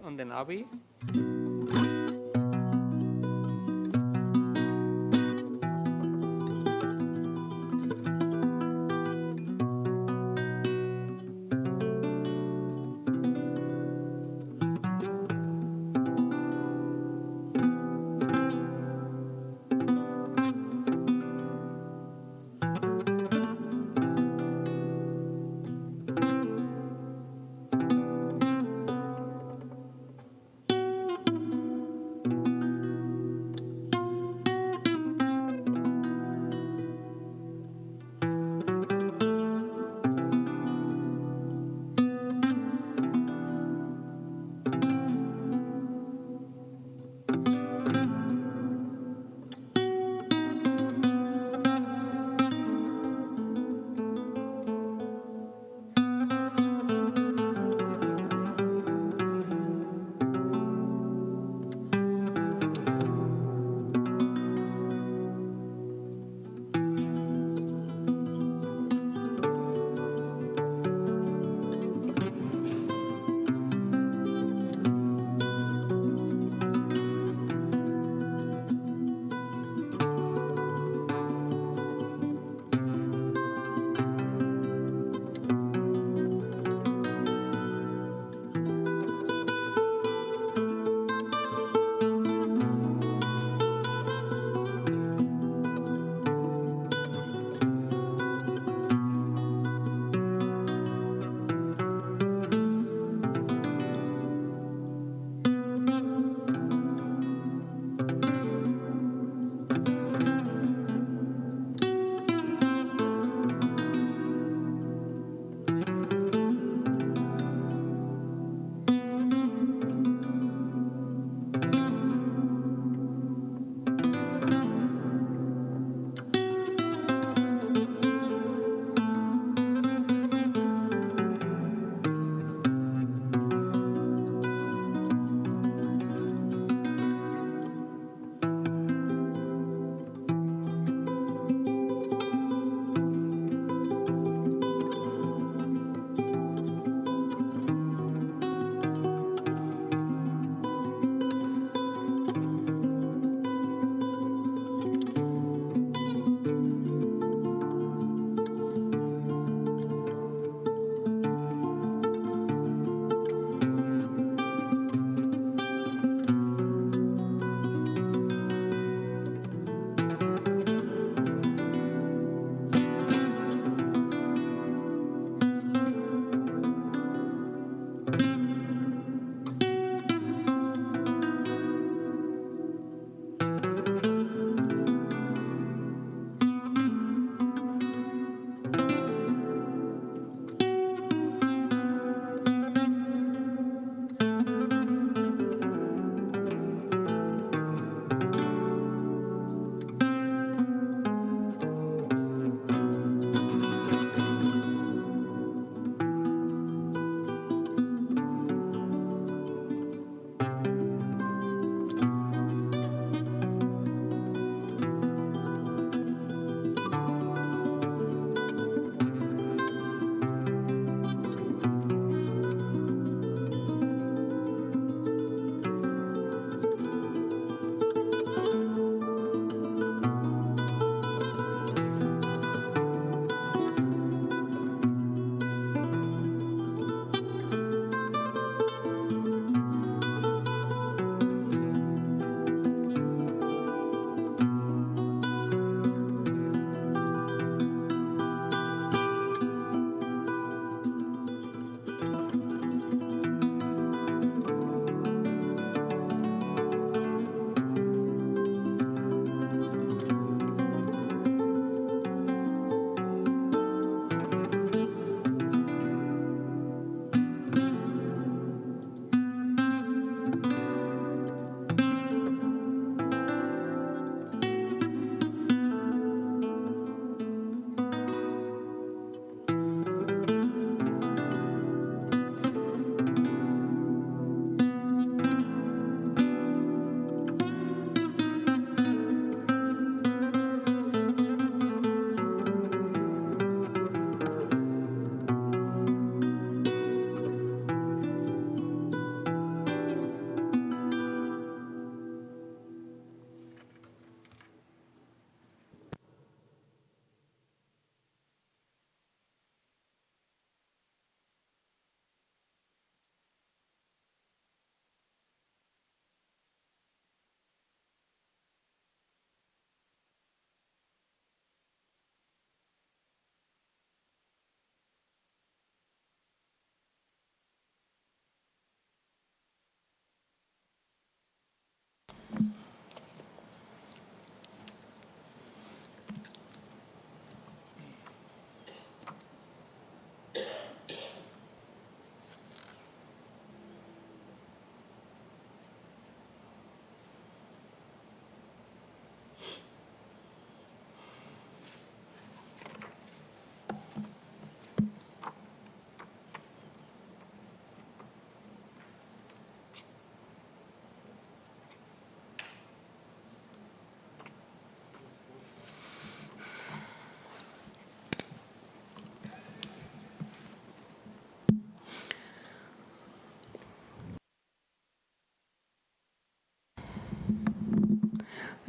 on the Navi.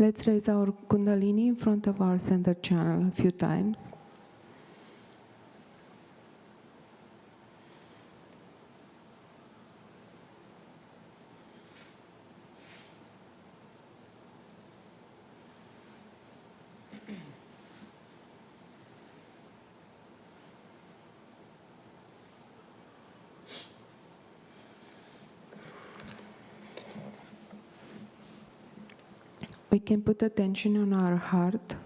Let's raise our Kundalini in front of our center channel a few times. We can put attention on our heart.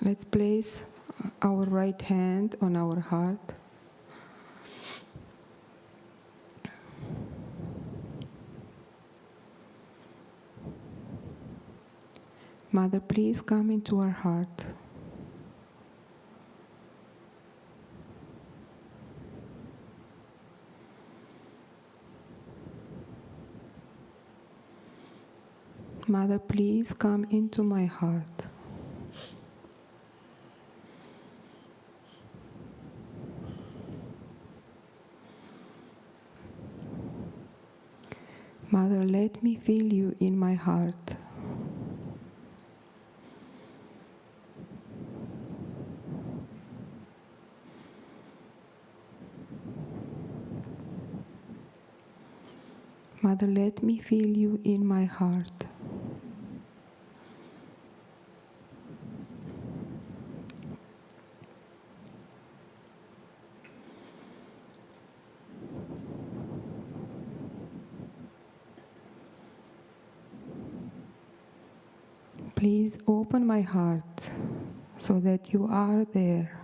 Let's place our right hand on our heart. Mother, please come into our heart. Mother, please come into my heart. Mother, let me feel you in my heart. Mother, let me feel you in my heart. Please open my heart so that you are there.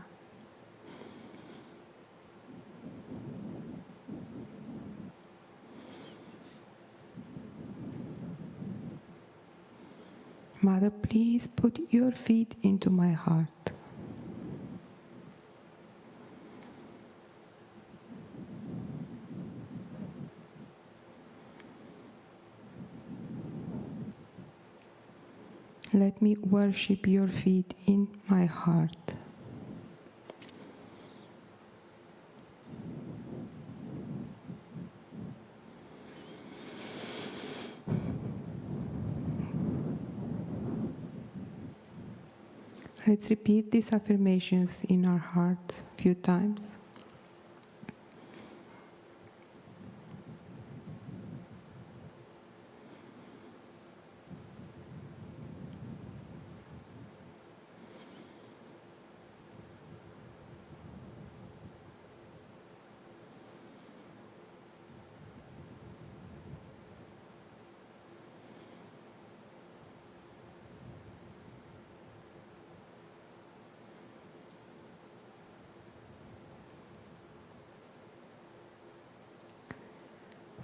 Mother, please put your feet into my heart. Let me worship your feet in my heart. Let's repeat these affirmations in our heart a few times.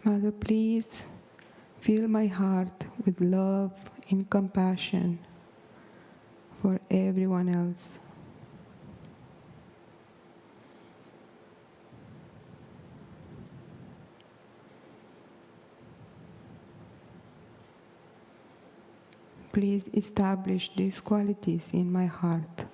Mother, please fill my heart with love and compassion for everyone else. Please establish these qualities in my heart.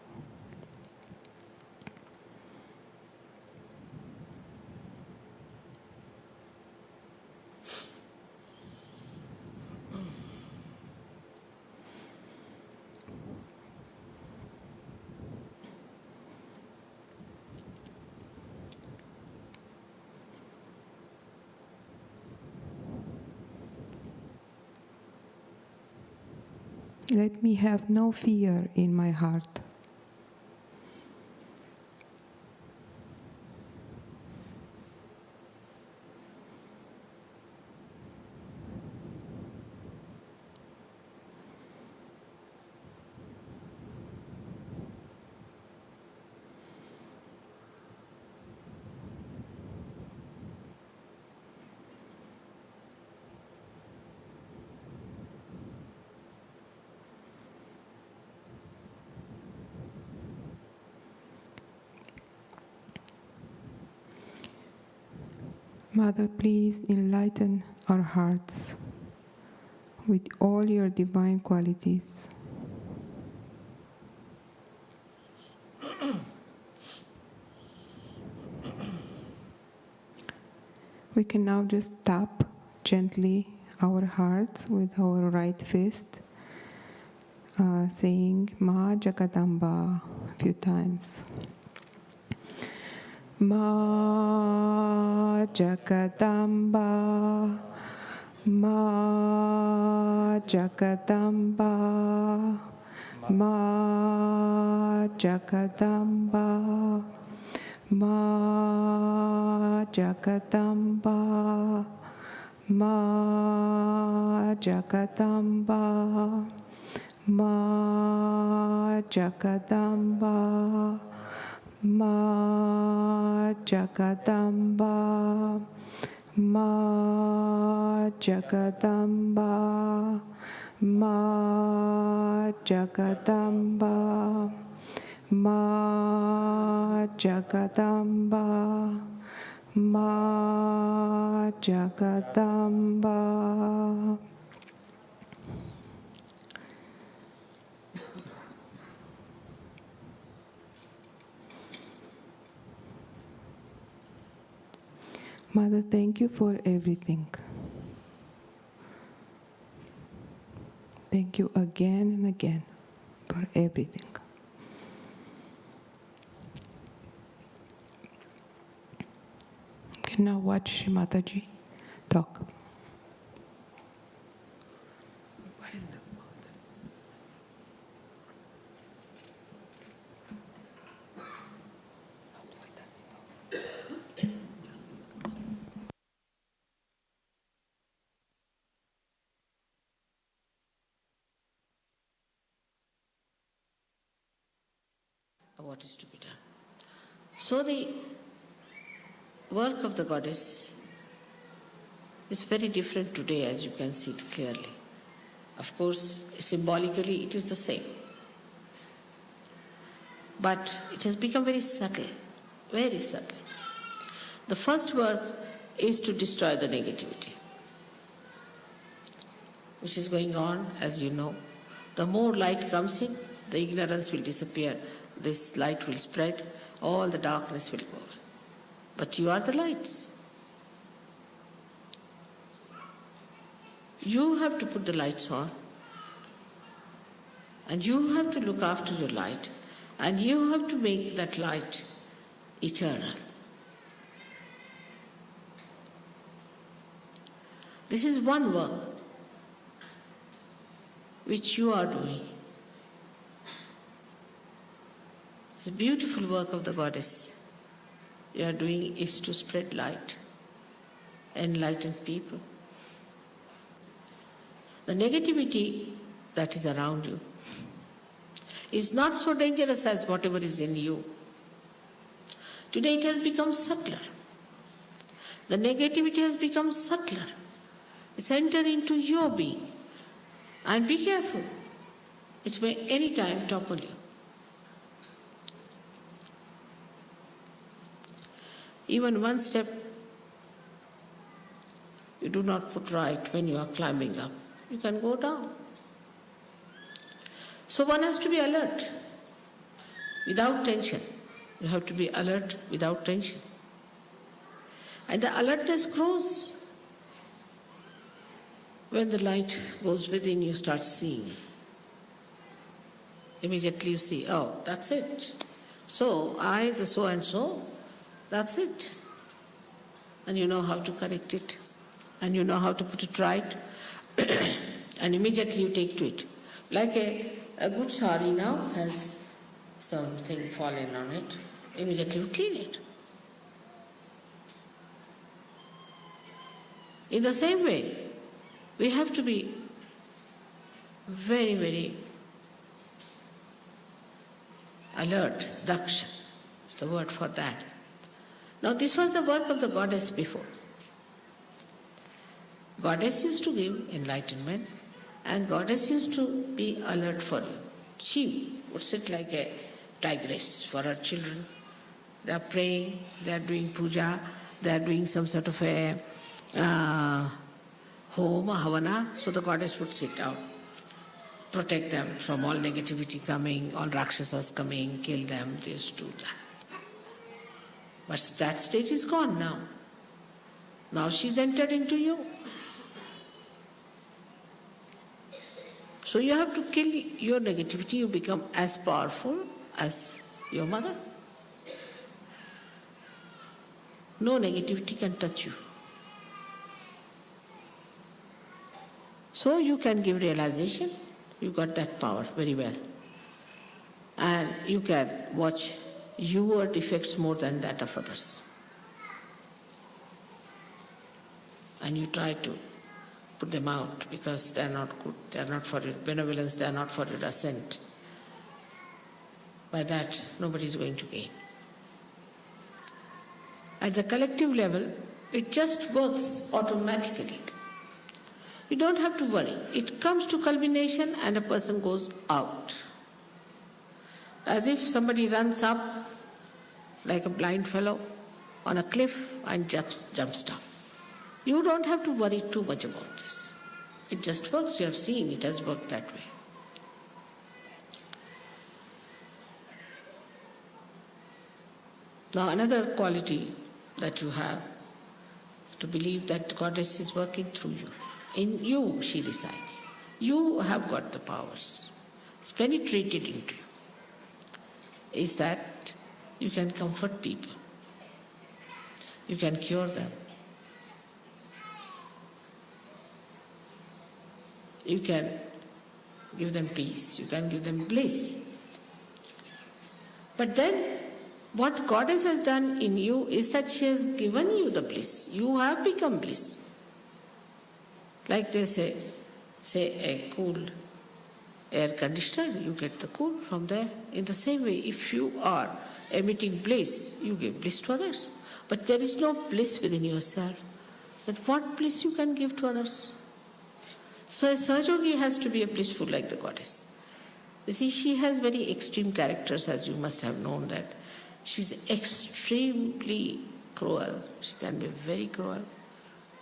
Let me have no fear in my heart. Mother, please enlighten our hearts with all your divine qualities. We can now just tap gently our hearts with our right fist, saying Ma Jagadamba a few times. Ma Jagadamba, Ma Jagadamba, Ma Jagadamba, Ma Jagadamba, Ma Jagadamba, Ma Jagadamba, Ma Jagadamba, Ma Jagadamba, Ma Jagadamba, Ma Jagadamba, Ma Jagadamba. Mother, thank you for everything. Thank you again and again for everything. You can now watch Shree Mataji talk. What is the what is to be done. So the work of the goddess is very different today, as you can see it clearly. Of course, symbolically it is the same. But it has become very subtle, very subtle. The first work is to destroy the negativity, which is going on, as you know. The more light comes in, the ignorance will disappear, this light will spread, all the darkness will go away. But you are the lights. You have to put the lights on, and you have to look after your light, and you have to make that light eternal. This is one work which you are doing. The beautiful work of the goddess you are doing is to spread light, enlighten people. The negativity that is around you is not so dangerous as whatever is in you. Today it has become subtler. The negativity has become subtler. It's entered into your being. And be careful. It may any time topple you. Even one step you do not put right when you are climbing up, you can go down. So one has to be alert, without tension. You have to be alert without tension. And the alertness grows when the light goes within, you start seeing. Immediately you see, oh, that's it. So I, the so and so, that's it. And you know how to correct it. And you know how to put it right. And immediately you take to it. Like a good sari now has something fallen on it. Immediately you clean it. In the same way, we have to be very, very alert. Daksha is the word for that. Now this was the work of the goddess before. Goddess used to give enlightenment, and goddess used to be alert for you. She would sit like a tigress for her children. They are praying, they are doing puja, they are doing some sort of a home, a havana, so the goddess would sit out, protect them from all negativity coming, all rakshasas coming, kill them, they used to do that. But that stage is gone now. Now she's entered into you. So you have to kill your negativity, you become as powerful as your mother. No negativity can touch you. So you can give realization, you got that power very well. And you can watch your defects more than that of others. And you try to put them out because they are not good, they are not for your benevolence, they are not for your ascent. By that, nobody is going to gain. At the collective level, it just works automatically. You don't have to worry. It comes to culmination and a person goes out. As if somebody runs up like a blind fellow on a cliff and jumps down. You don't have to worry too much about this. It just works. You have seen it has worked that way. Now another quality that you have, to believe that the Goddess is working through you. In you she resides. You have got the powers. It's penetrated into you. Is that you can comfort people. You can cure them. You can give them peace. You can give them bliss. But then what Goddess has done in you is that she has given you the bliss. You have become bliss. Like they say a cool air conditioner, you get the cool from there. In the same way, if you are emitting bliss, you give bliss to others. But there is no bliss within yourself. But what bliss you can give to others? So a Sahajogi has to be a blissful like the Goddess. You see, she has very extreme characters, as you must have known that. She's extremely cruel. She can be very cruel.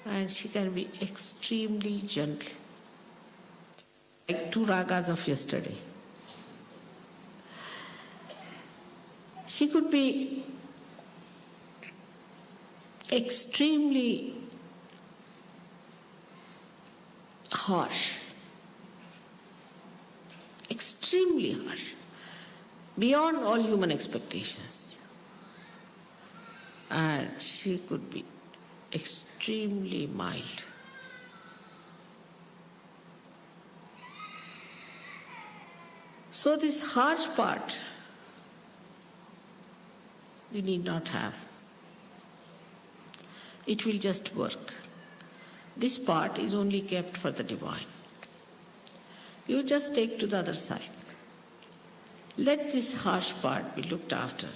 And she can be extremely gentle. Like 2 ragas of yesterday. She could be extremely harsh. Extremely harsh. Beyond all human expectations. And she could be extremely mild. So this harsh part, you need not have. It will just work. This part is only kept for the divine. You just take to the other side. Let this harsh part be looked after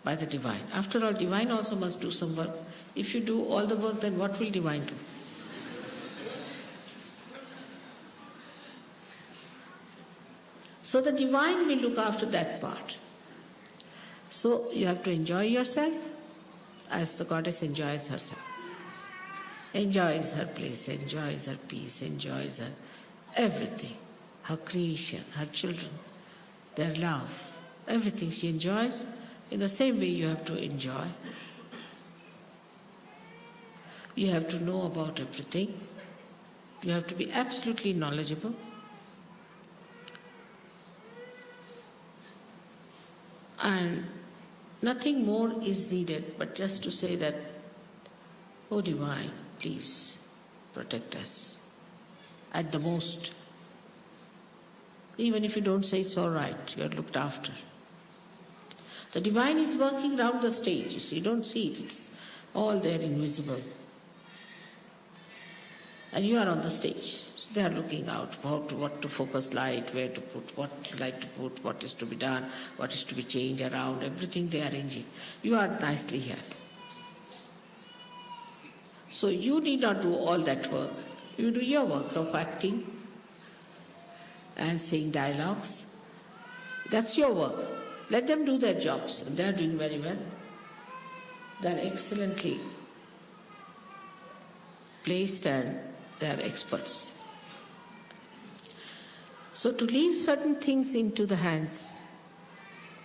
by the divine. After all, divine also must do some work. If you do all the work, then what will divine do? So the divine will look after that part. So you have to enjoy yourself as the Goddess enjoys herself. Enjoys her place, enjoys her peace, enjoys her everything. Her creation, her children, their love, everything she enjoys. In the same way you have to enjoy. You have to know about everything. You have to be absolutely knowledgeable. And nothing more is needed but just to say that, oh Divine, please protect us at the most. Even if you don't say it's all right, you are looked after. The divine is working round the stage, you see, you don't see it, it's all there invisible. And you are on the stage. So they are looking out what to focus light, where to put, what light to put, what is to be done, what is to be changed around, everything they are arranging. You are nicely here. So you need not do all that work. You do your work of acting and saying dialogues. That's your work. Let them do their jobs. And they are doing very well. They are excellently placed and they are experts. So to leave certain things into the hands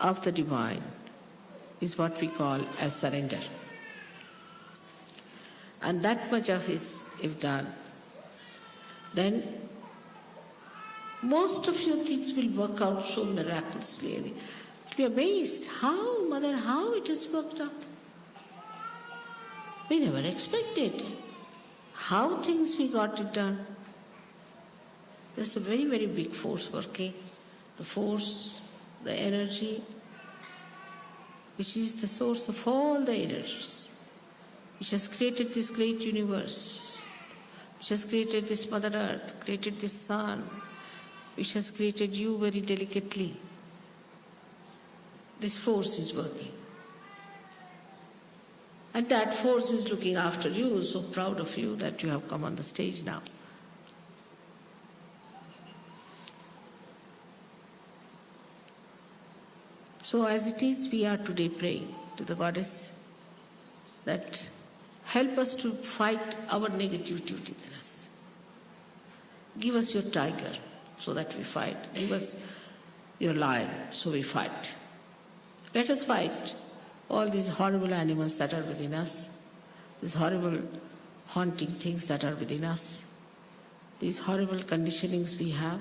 of the divine is what we call as surrender. and that much of is if done, then most of your things will work out so miraculously. You'll be amazed how, Mother, how it has worked out. We never expected how things we got it done. There's a very, very big force working. The force, the energy, which is the source of all the energies, which has created this great universe, which has created this Mother Earth, created this sun, which has created you very delicately. This force is working. And that force is looking after you. So proud of you that you have come on the stage now. So as it is, we are today praying to the Goddess that help us to fight our negativity within us. Give us your tiger so that we fight. Give us your lion so we fight. Let us fight all these horrible animals that are within us, these horrible haunting things that are within us, these horrible conditionings we have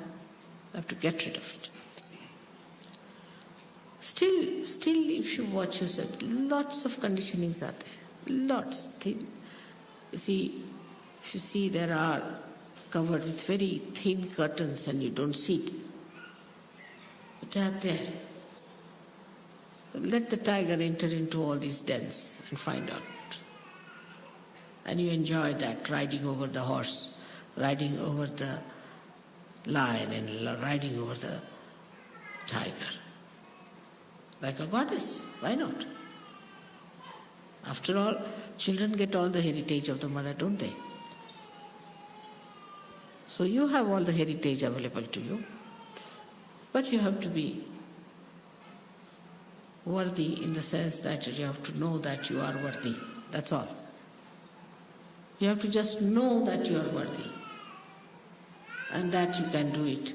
to get rid of it. Still, if you watch yourself, lots of conditionings are there, lots. You see, if you see, there are covered with very thin curtains and you don't see it, but they are there. Let the tiger enter into all these dens and find out. And you enjoy that, riding over the horse, riding over the lion and riding over the tiger. Like a goddess, why not? After all, children get all the heritage of the mother, don't they? So you have all the heritage available to you, but you have to be worthy in the sense that you have to know that you are worthy. That's all. You have to just know that you are worthy and that you can do it.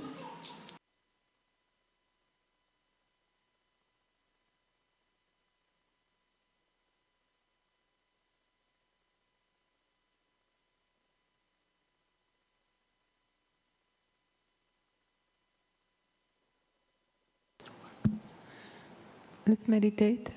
Let's meditate.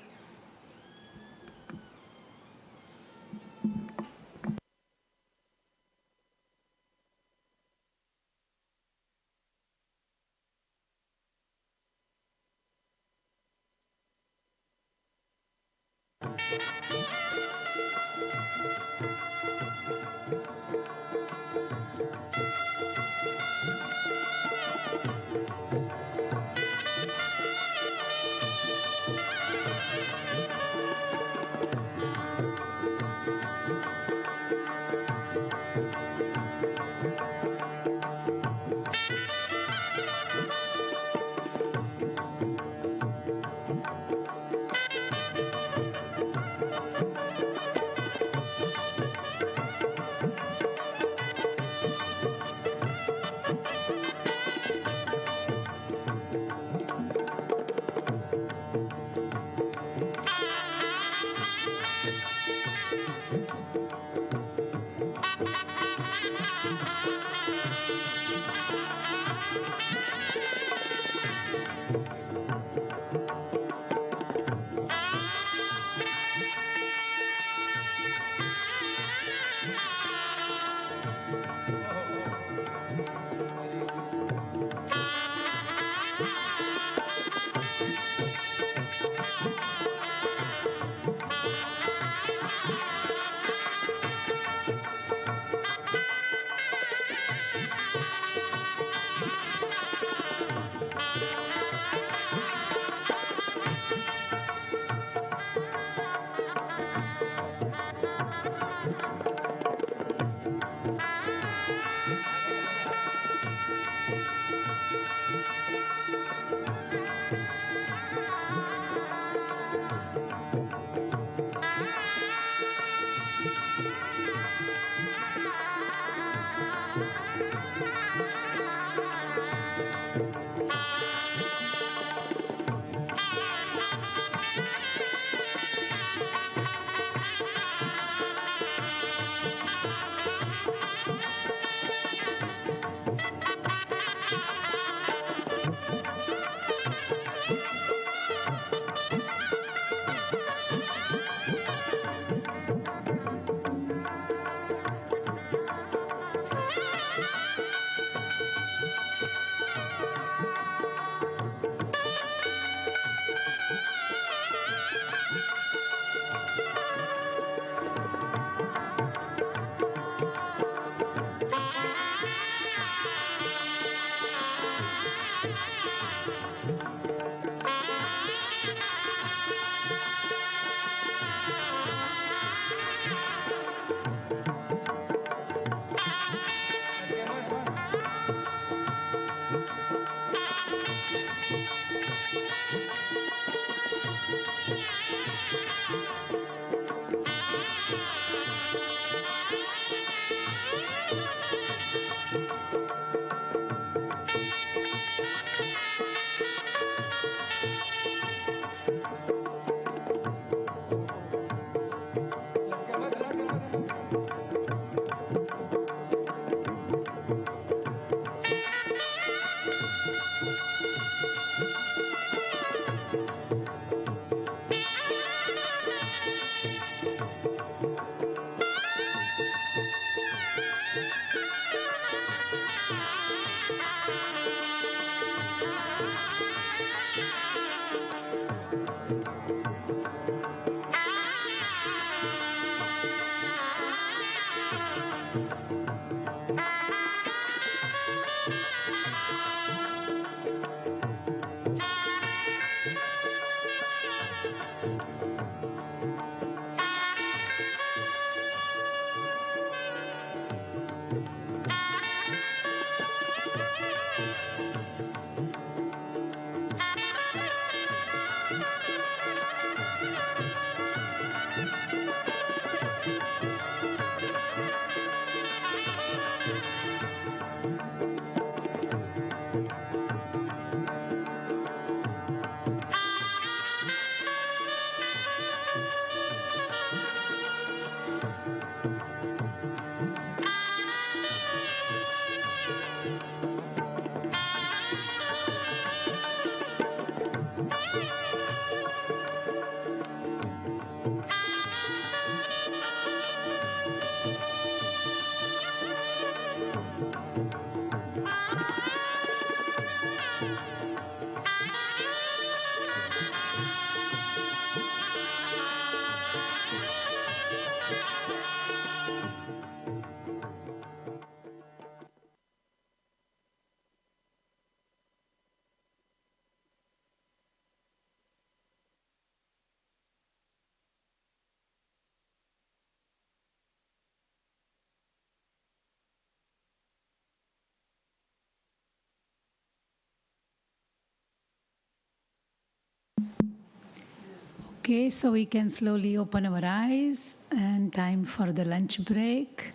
Okay, so we can slowly open our eyes and time for the lunch break.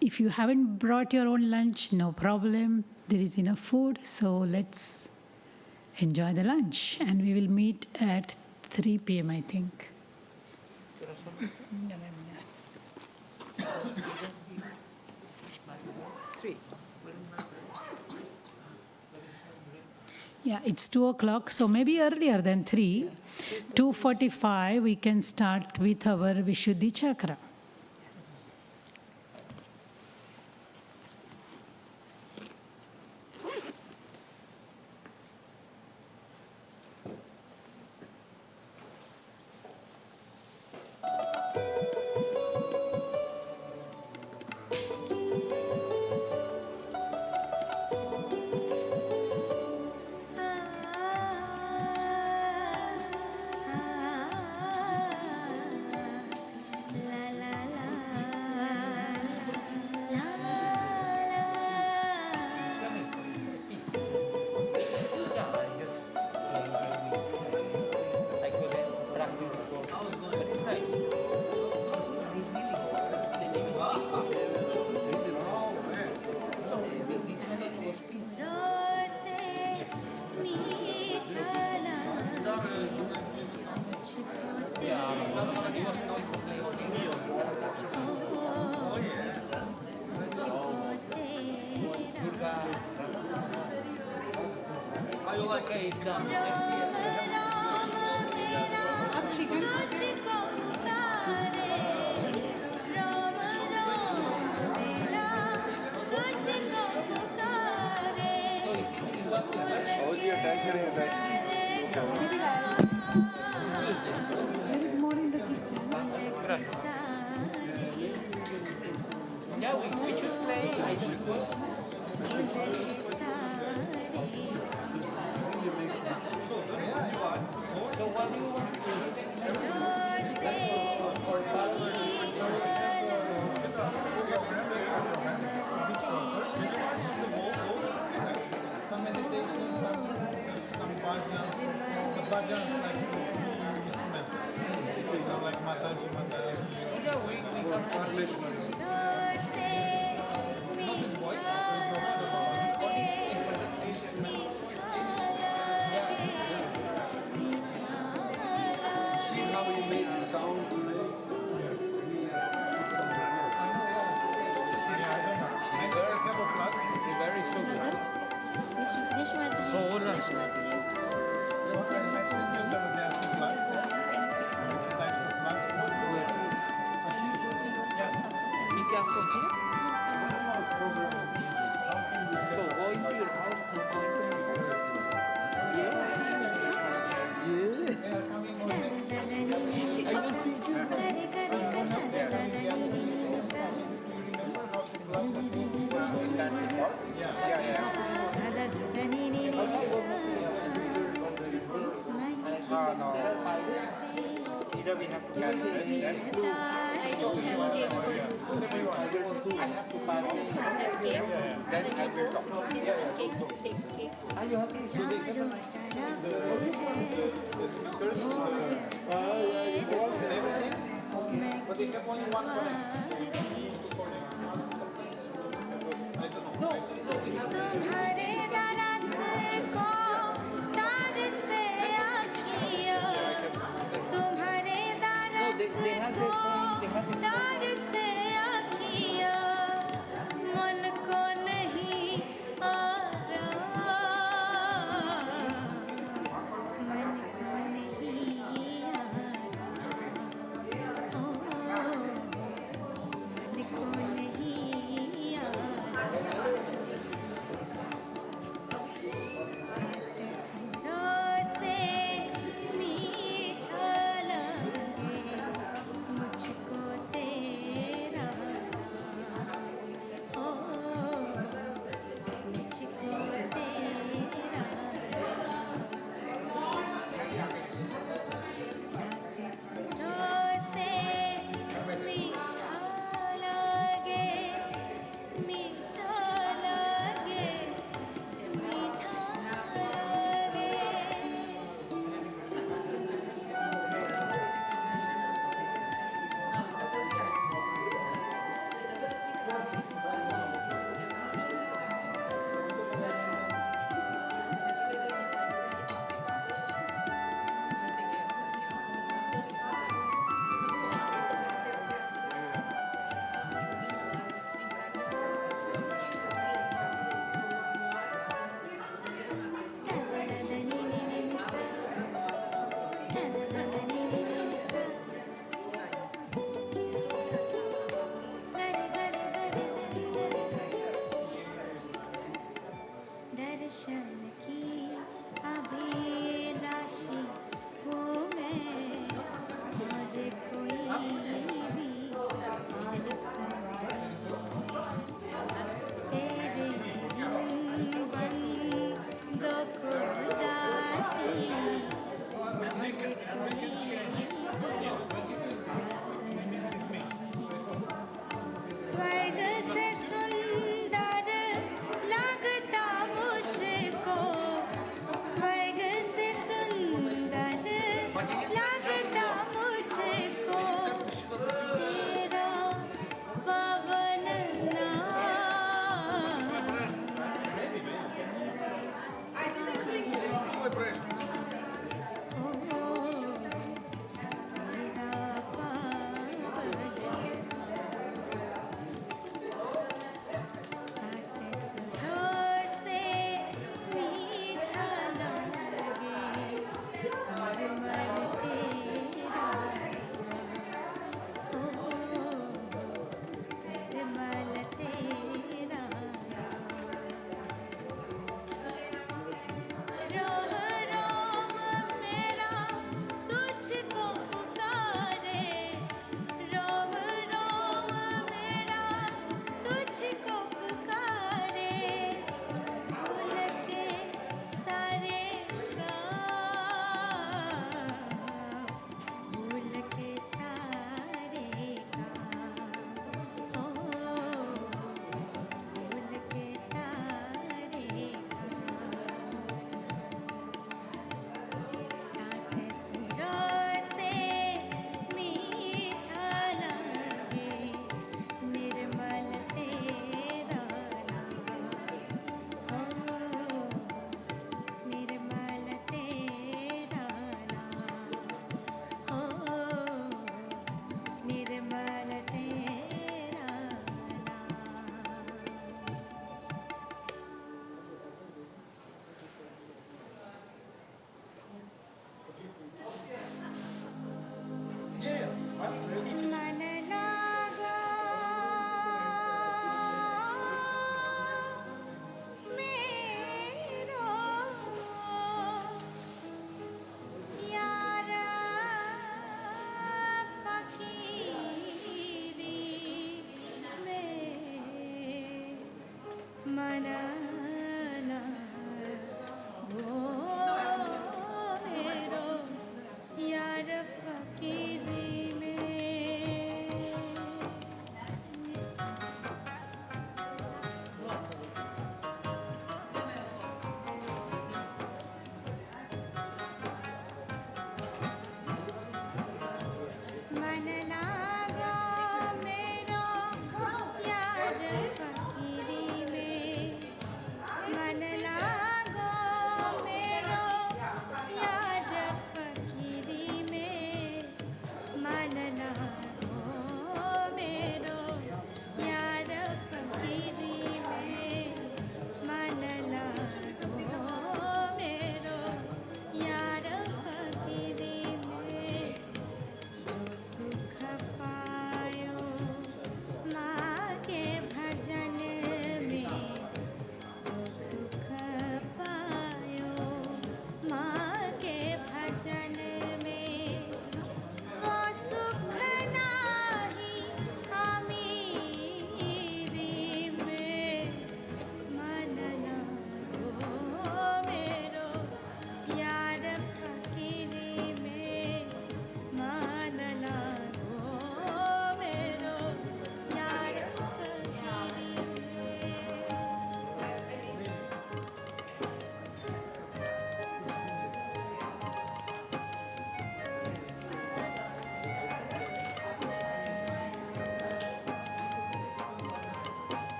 If you haven't brought your own lunch, no problem. There is enough food, so let's enjoy the lunch. And we will meet at 3 p.m., I think. Yeah, it's 2 o'clock, so maybe earlier than 3. 2:45, we can start with our Vishuddhi Chakra. just from here? So go into your house and point to my house. Yeah. I don't think Either we have to but they have only one they have their phone, they have their phone.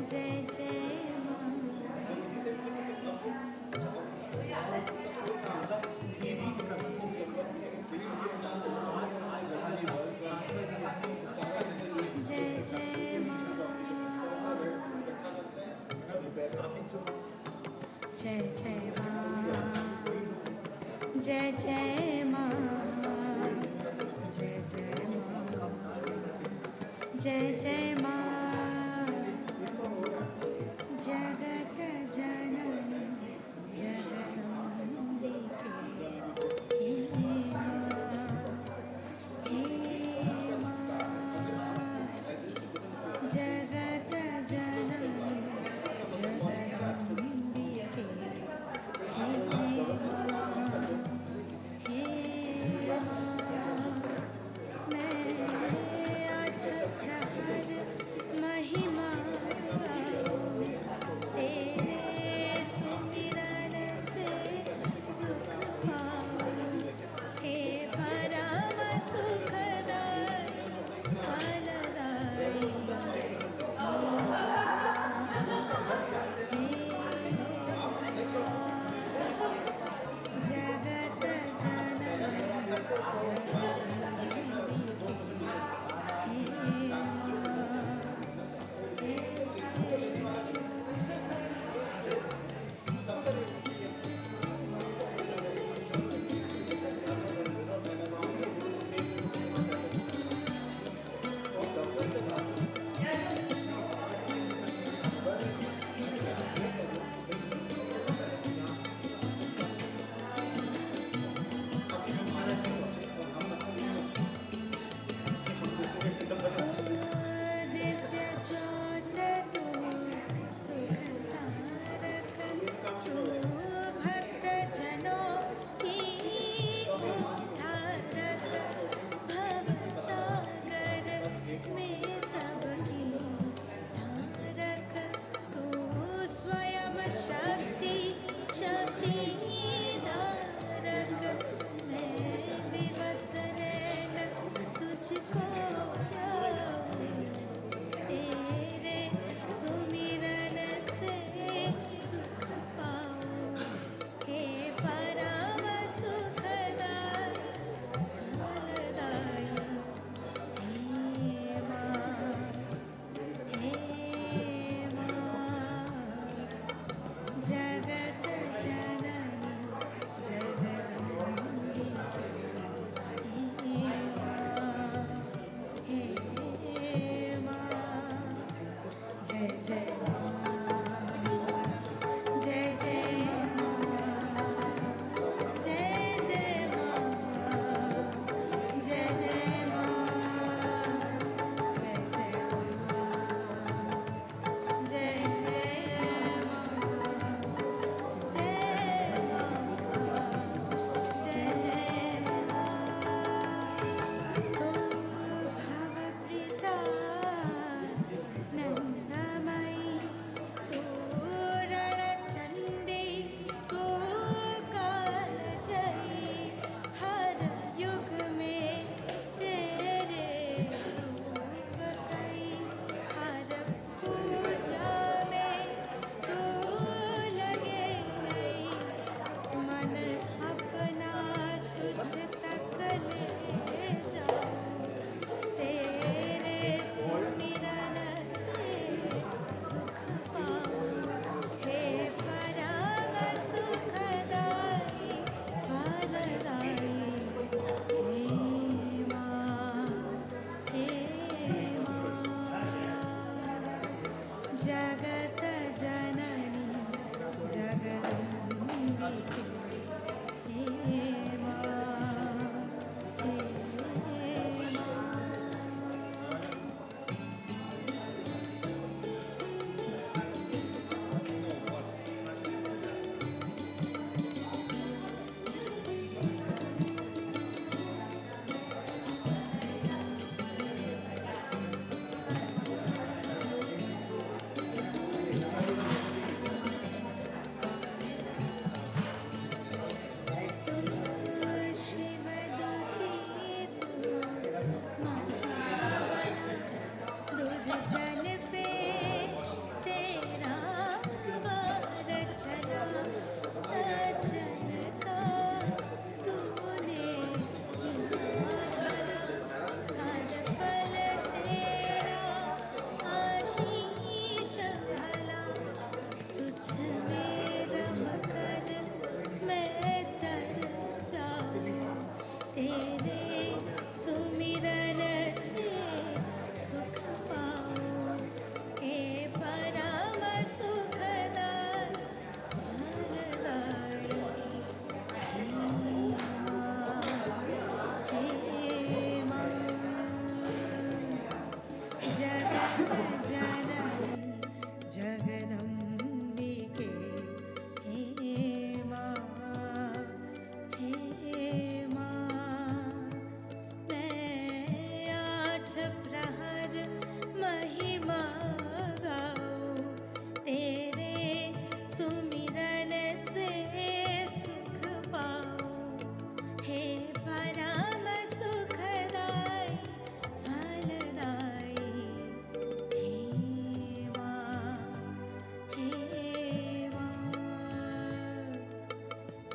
जय जय माँ जय जय माँ जय जय माँ जय जय माँ जय जय माँ जय जय माँ जगत जननी जगदम्बिके हे माँ जगत जननी जगदम्बिके हे माँ मैं 8 प्रहर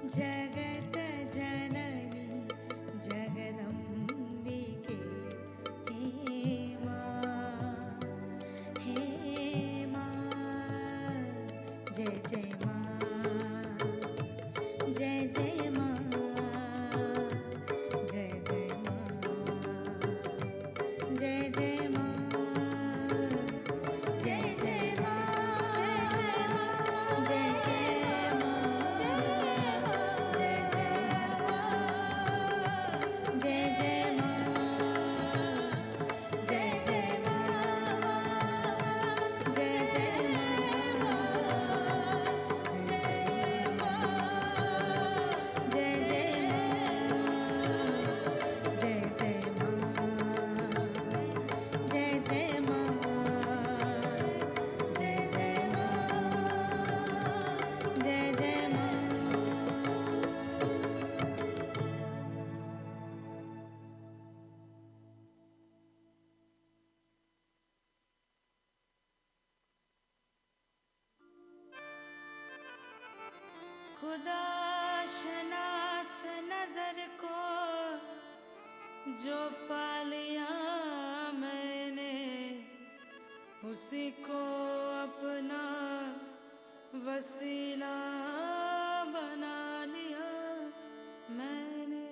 जगत जननी जगदम्बिके हे माँ जय जय माँ जय जय माँ जय जय माँ जय जय माँ जय जय माँ जय जय माँ जय जय जय जय माँ जय जय माँ जय जय खुदा शनास नजर को जो पा लिया मैंने उसी को अपना वसीला बना लिया मैंने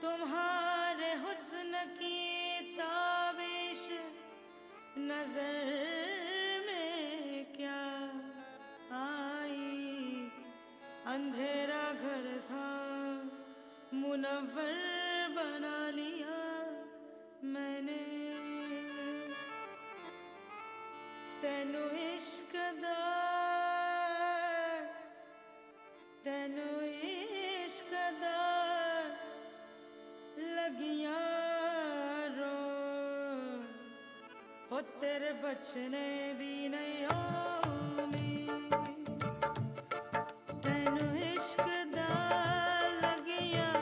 तुम्हारे हुस्न की ताबिश नजर में क्या आई अंधेरा घर था मुनव्वर बना लिया मैंने तेनु इश्क दा लगियां रो हो तेरे बचने दी नहीं तेनु इश्क दा लगियां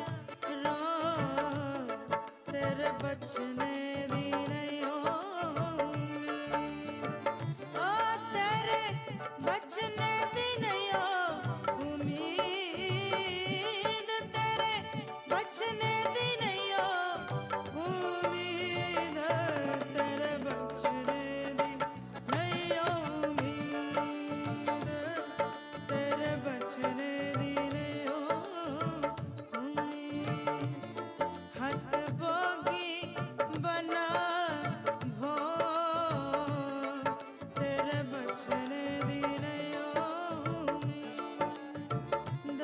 रो तेरे बचने दी नहीं ओ तेरे बचने दी नहीं उम्मीद तेरे बचने दी नहीं उम्मीद तेरे बचने दी नहीं उम्मीद तेरे बचने दी नहीं उम्मीद हथ बोगी बना भो तेरे बचने दी नहीं उम्मीद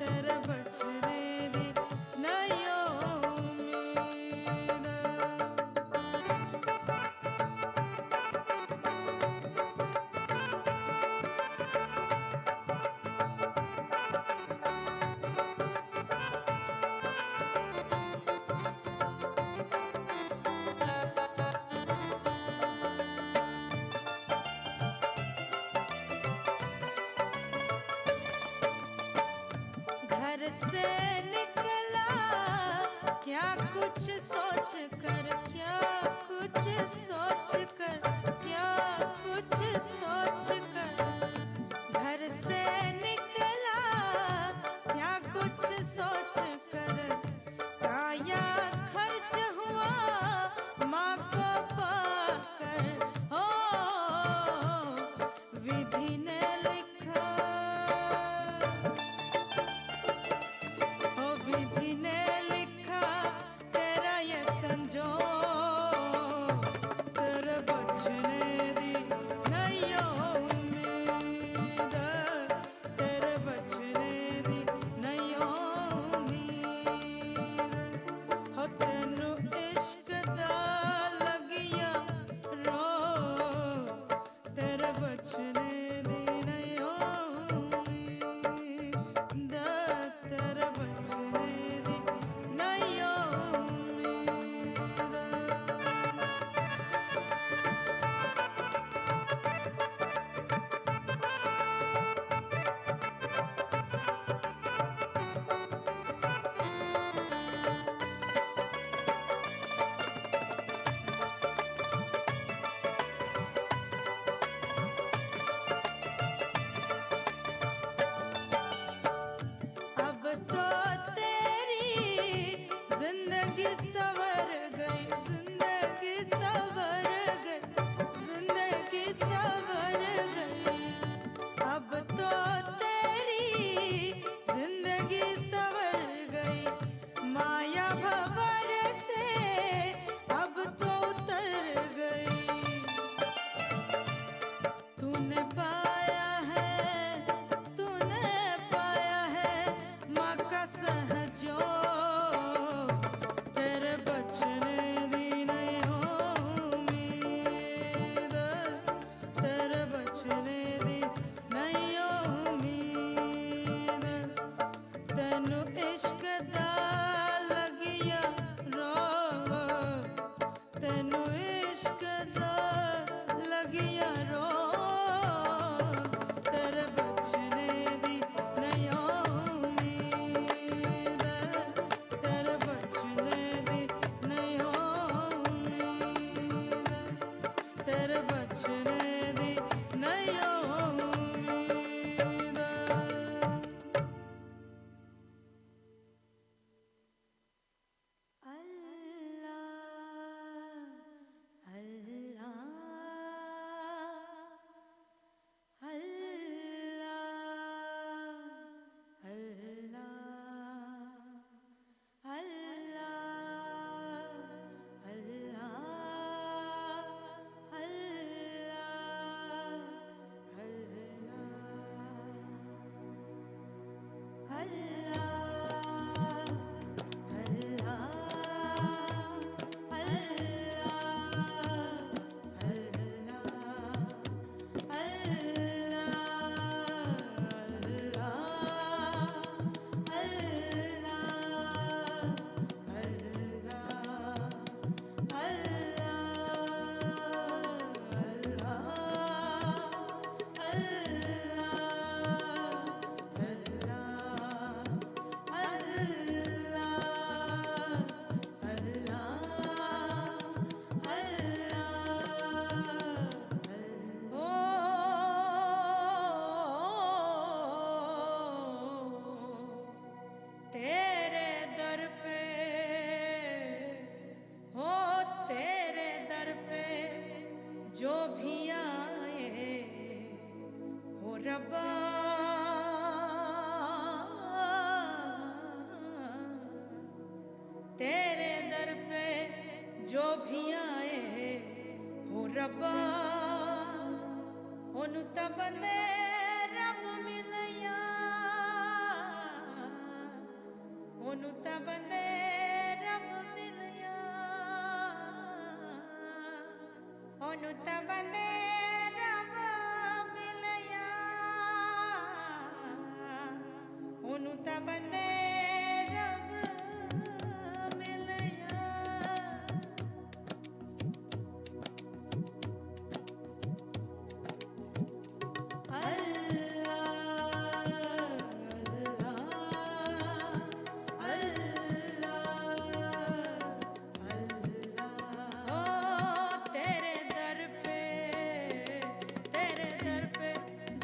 तेरे बचने दी नहीं उम्मीद घर से निकला क्या कुछ सोच कर क्या कुछ सोच कर क्या कुछ सोच कर घर से निकला क्या कुछ सोच कर काया खर्च हुआ माँ को पाकर ओ विधि ने लिखा ओ विधि ने लिखा तेरा ये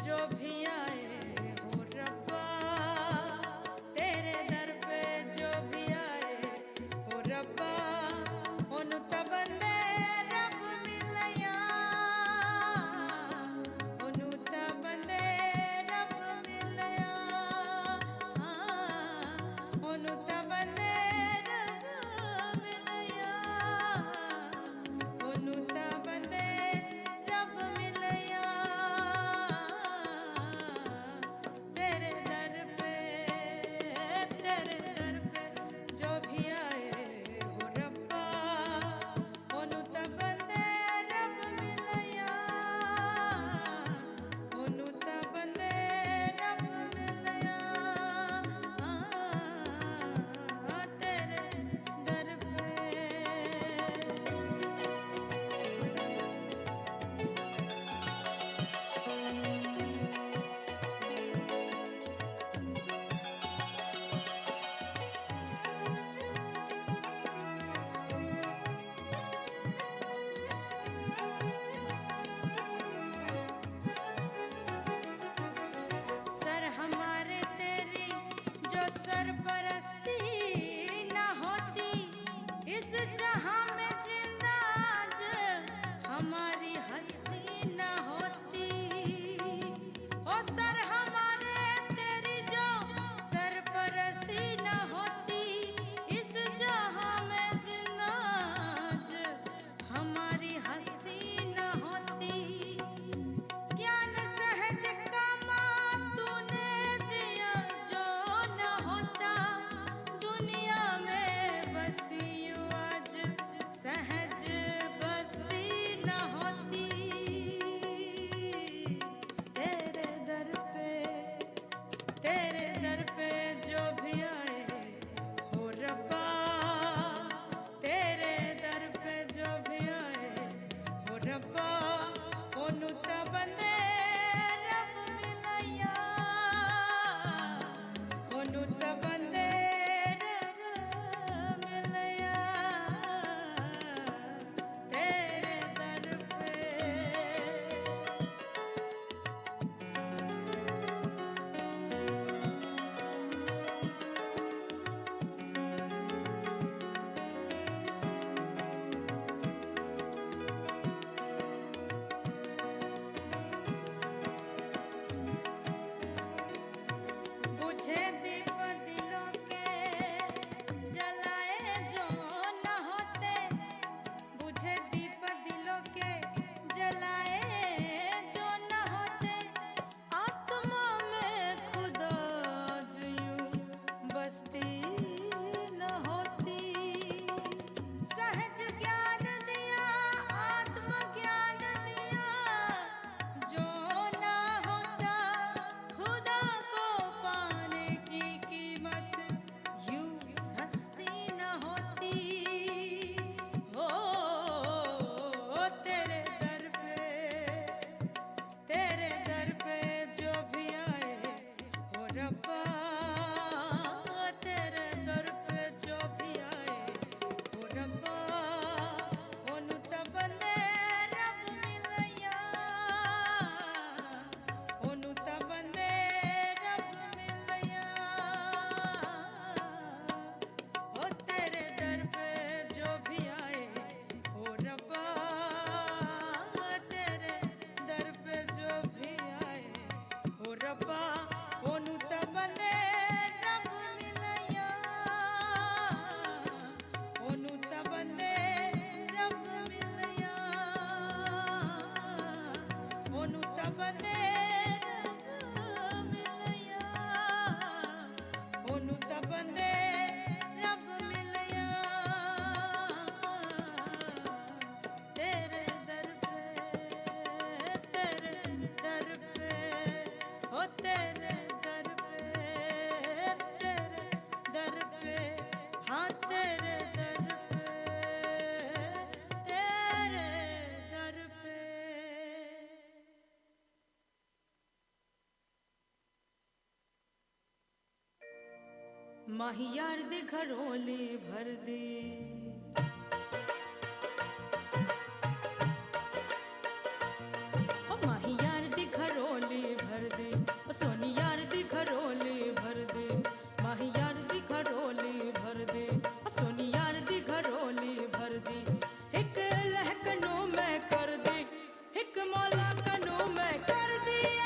जो भी आए हो रब्बा, तेरे दर पे माहियार दे घरोले भर दे ओ माहियार दे घरोले भर दे ओ सोनियार दे घरोले भर दे माहियार दे घरोले भर दे ओ सोनियार दे घरोले भर दे एक लहकनो मैं कर दे एक मौला कनो मैं कर दिया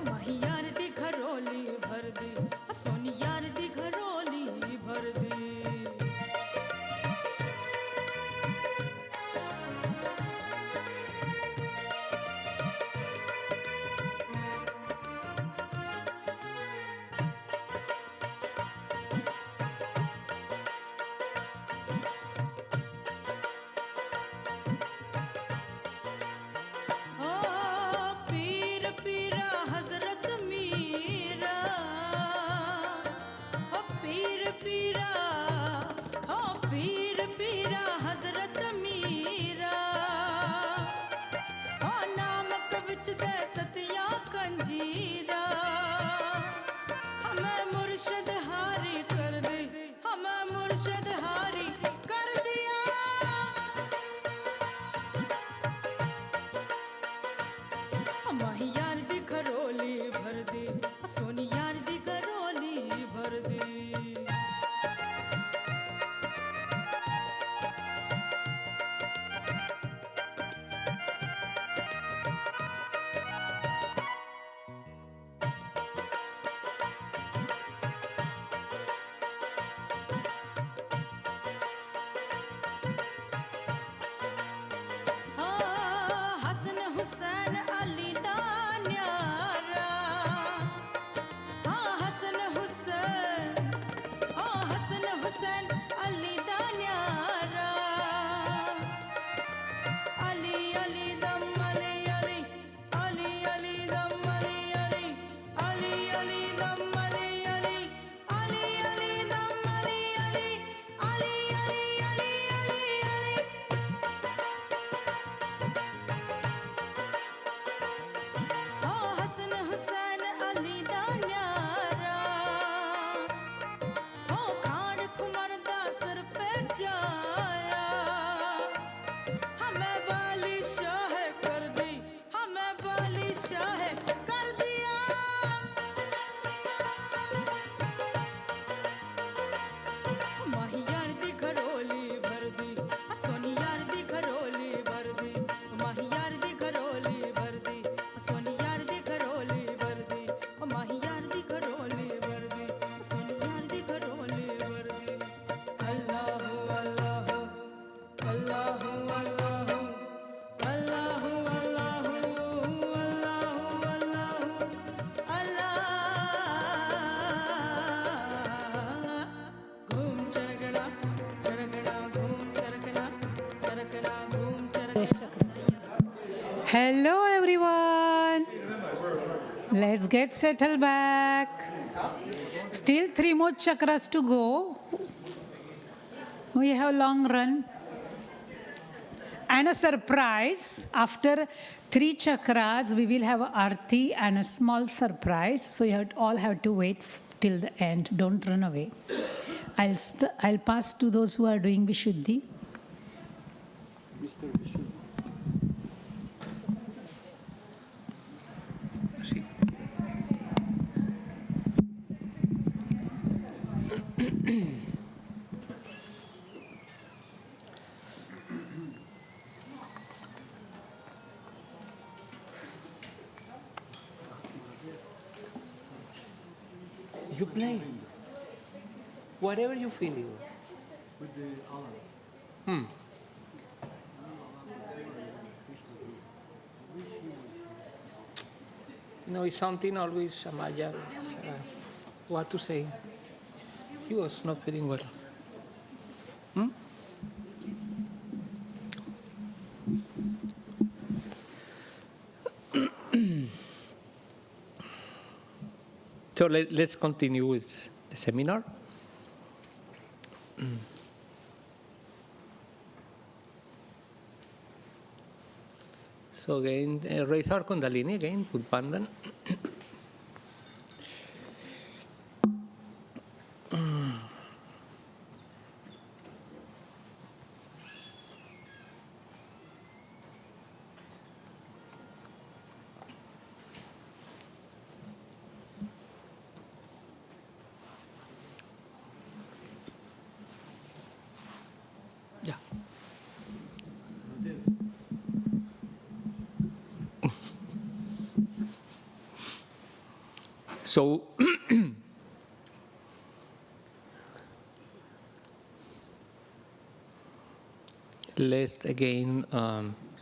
माहियार दी घरोली भर दे सोनियार दी घरोली भर दे पीर पीरा हजरत मीरा पीर पीरा पीर पीरा हजरत मीरा नामक विच दे सतिया कंजीरा हमें मुर्शद हारी कर दे हमें मुर्शद हारी कर दिया माहियार दी घरोली भर दे सोनियार दी घरोली भर दे हसन हुसैन अली दा न्यारा हसन हुसैन अली दा न्यारा अली अली दम अली अली अली अली दम अली अली अली अली दम अली अली अली अली दम अली अली अली अली अली अली अली हसन हुसैन अली दा न्यारा खान कुमार दा सर पे जाया हमें बाली शाह कर दी हमें बाली शाह कर दिया माहियार दी घरोली भर दी सोनियार दी घरोली भर दी माहियार दी घरोली भर दी सोनियार दी घरोली भर दी माहियार दी घरोली भर दी सोनियार दी घरोली भर दी अल्लाह अल्लाह अल्लाह अल्लाह अल्लाह अल्लाह अल्लाह अल्लाह घूम चरकड़ा चरकड़ा घूम चरकड़ा चरकड़ा घूम चरकड़ा Hello everyone. Let's get settled back. Still 3 more chakras to go. We have a long run. And a surprise. After 3 chakras, we will have a arti and a small surprise. So you all have to wait till the end. Don't run away. I'll pass to those who are doing Vishuddhi. Mr. Vishuddhi. You play whatever you feel. With the alarm. Hmm. No, it's something always Amaya. What to say? He was not feeling well. Hmm? So let's continue with the seminar. So again, raise our Kundalini again, Pulpandan. Yeah. So, let's again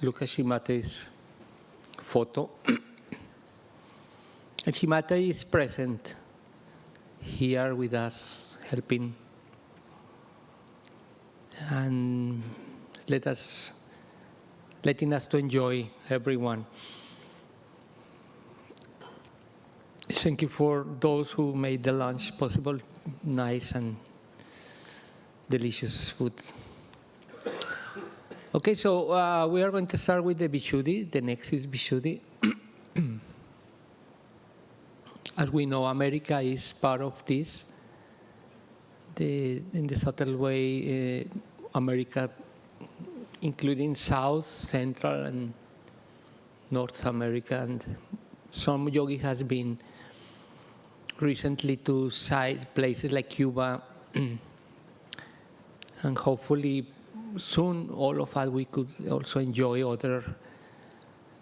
look at Shree Mataji's photo. And Shree Mataji is present here with us, helping. And letting us to enjoy everyone. Thank you for those who made the lunch possible, nice and delicious food. Okay, so we are going to start with the Vishuddhi. The next is Vishuddhi. As we know, America is part of this. In the subtle way, America, including South, Central, and North America, and some yogi has been recently to places like Cuba, and hopefully soon all of us we could also enjoy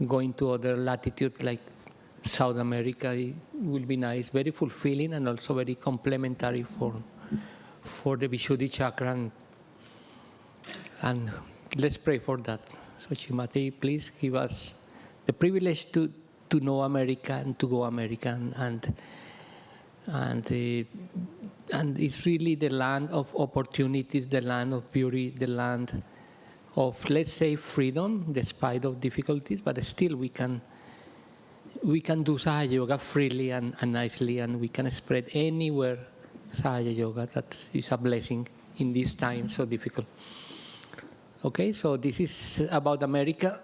going to other latitudes like South America. It will be nice, very fulfilling, and also very complementary for the Vishuddhi chakra. And let's pray for that. So Shree Mataji, please give us the privilege to know America and to go America, and it's really the land of opportunities, the land of beauty, the land of, let's say, freedom, despite of difficulties, but still we can do Sahaja Yoga freely and nicely, and we can spread anywhere Sahaja Yoga. That is a blessing in this time so difficult. Okay, so this is about America.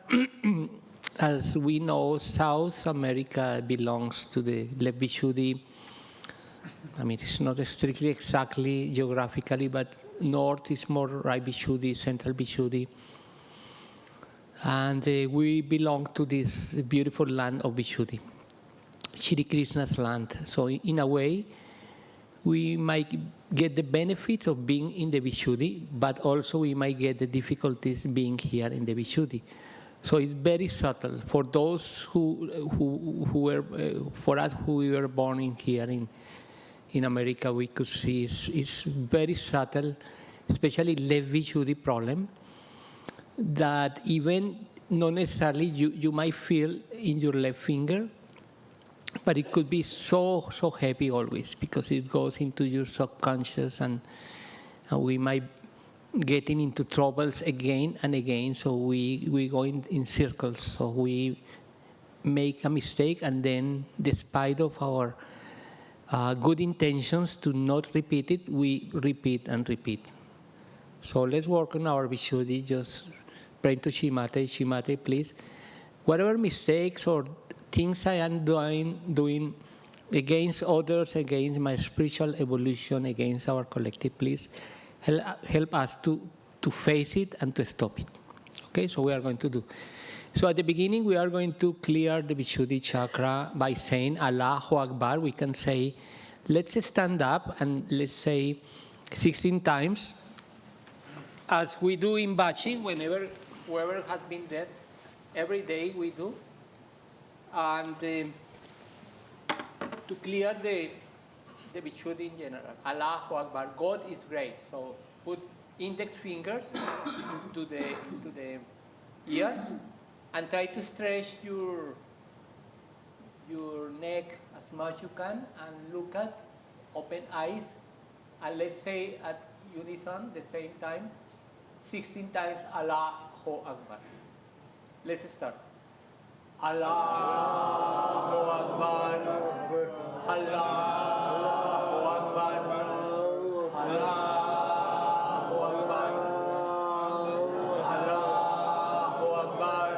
As we know, South America belongs to the Vishuddhi. I mean, it's not strictly exactly geographically, but North is more right Vishuddhi, Central Vishuddhi. And we belong to this beautiful land of Vishuddhi, Shri Krishna's land. So in a way, we might get the benefit of being in the Vishuddhi, but also we might get the difficulties being here in the Vishuddhi. So it's very subtle. For those who were, for us who we were born in here in America, we could see it's very subtle, especially left Vishuddhi problem, that even not necessarily you might feel in your left finger, but it could be so heavy always because it goes into your subconscious, and we might getting into troubles again and again. So we go in circles. So we make a mistake, and then despite of our good intentions to not repeat it, we repeat and repeat. So let's work on our Vishuddhi. Just pray to Shree Mataji. Shree Mataji, please. Whatever mistakes or things I am doing against others, against my spiritual evolution, against our collective, please help us to face it and to stop it. Okay, so we are going to do. So at the beginning, we are going to clear the Vishuddhi chakra by saying Allahu Akbar. We can say, let's stand up and let's say 16 times, as we do in Bachi, whoever has been dead, every day we do. And to clear the Vishuddhi in general, Allahu Akbar, God is great. So put index fingers to the ears and try to stretch your neck as much you can, and look at open eyes, and let's say at unison the same time 16 times Allahu Akbar. Let's start. Allahu Akbar, Allahu Akbar, Allahu Akbar, Allahu Akbar,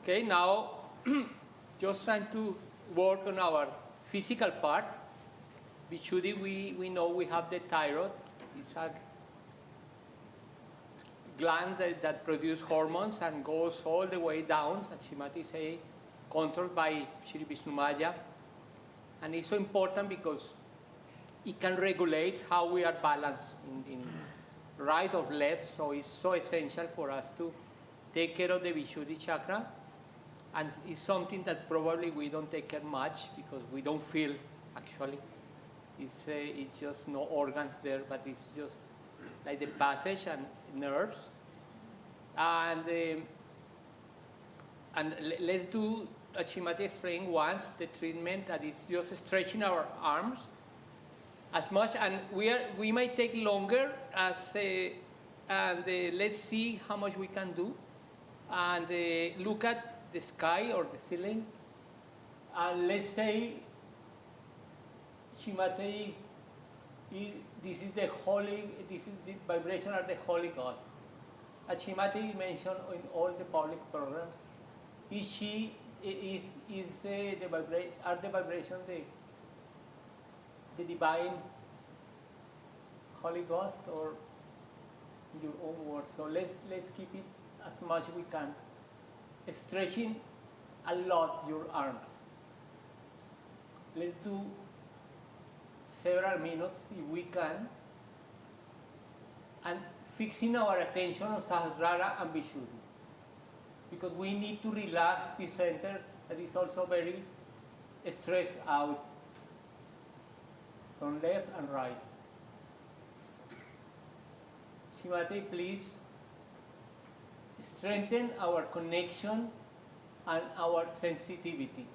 Okay, now just trying to work on our physical part. Vishuddhi, we know we have the thyroid. It's a gland that produces hormones and goes all the way down, as Srimati say, controlled by Sri Mataji. And it's so important because it can regulate how we are balanced in right or left. So it's so essential for us to take care of the Vishuddhi chakra. And it's something that probably we don't take care much because we don't feel, actually. It's just no organs there, but it's just like the passage and nerves. And let's do, as Srimati explained once, the treatment that is just stretching our arms as much, and we might take longer and let's see how much we can do. And look at the sky or the ceiling, and let's say, Srimati, this is the vibration of the Holy Ghost. As Srimati mentioned in all the public programs, are the vibration the divine Holy Ghost, or your own words? So let's keep it as much as we can, stretching a lot your arms. Let's do several minutes if we can, and fixing our attention on Sahasrara and Vishuddhi, because we need to relax the center that is also very stressed out from left and right. Srimati, please strengthen our connection and our sensitivity.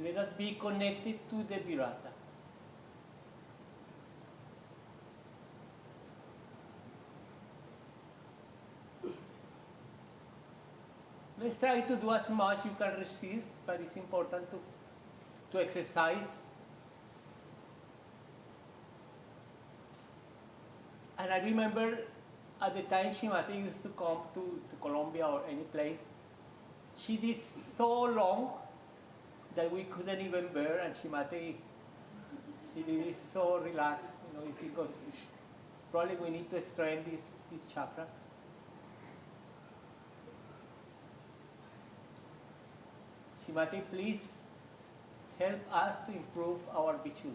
Let us be connected to the Virata. Let's try to do as much you can resist, but it's important to exercise. And I remember at the time Srimati used to come to Colombia or any place, she did so long that we couldn't even bear, and Srimati, she did it so relaxed, because probably we need to strengthen this chakra. Srimati, please help us to improve our Vishuddhi.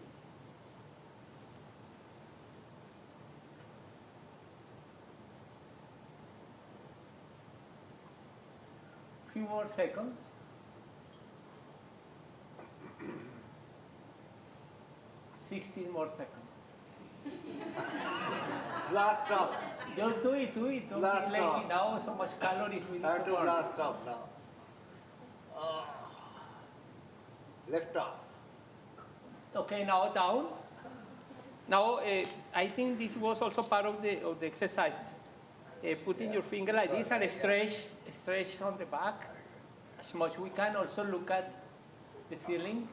Few more seconds. $16 more seconds. Blast off. Just do it. Don't be Blast lazy off. now. So much calories we need I have to to burn. blast off now. Lift off. Okay, now down. Now I think this was also part of the exercises. Putting your finger like this and stretch on the back as much we can. Also look at the ceiling,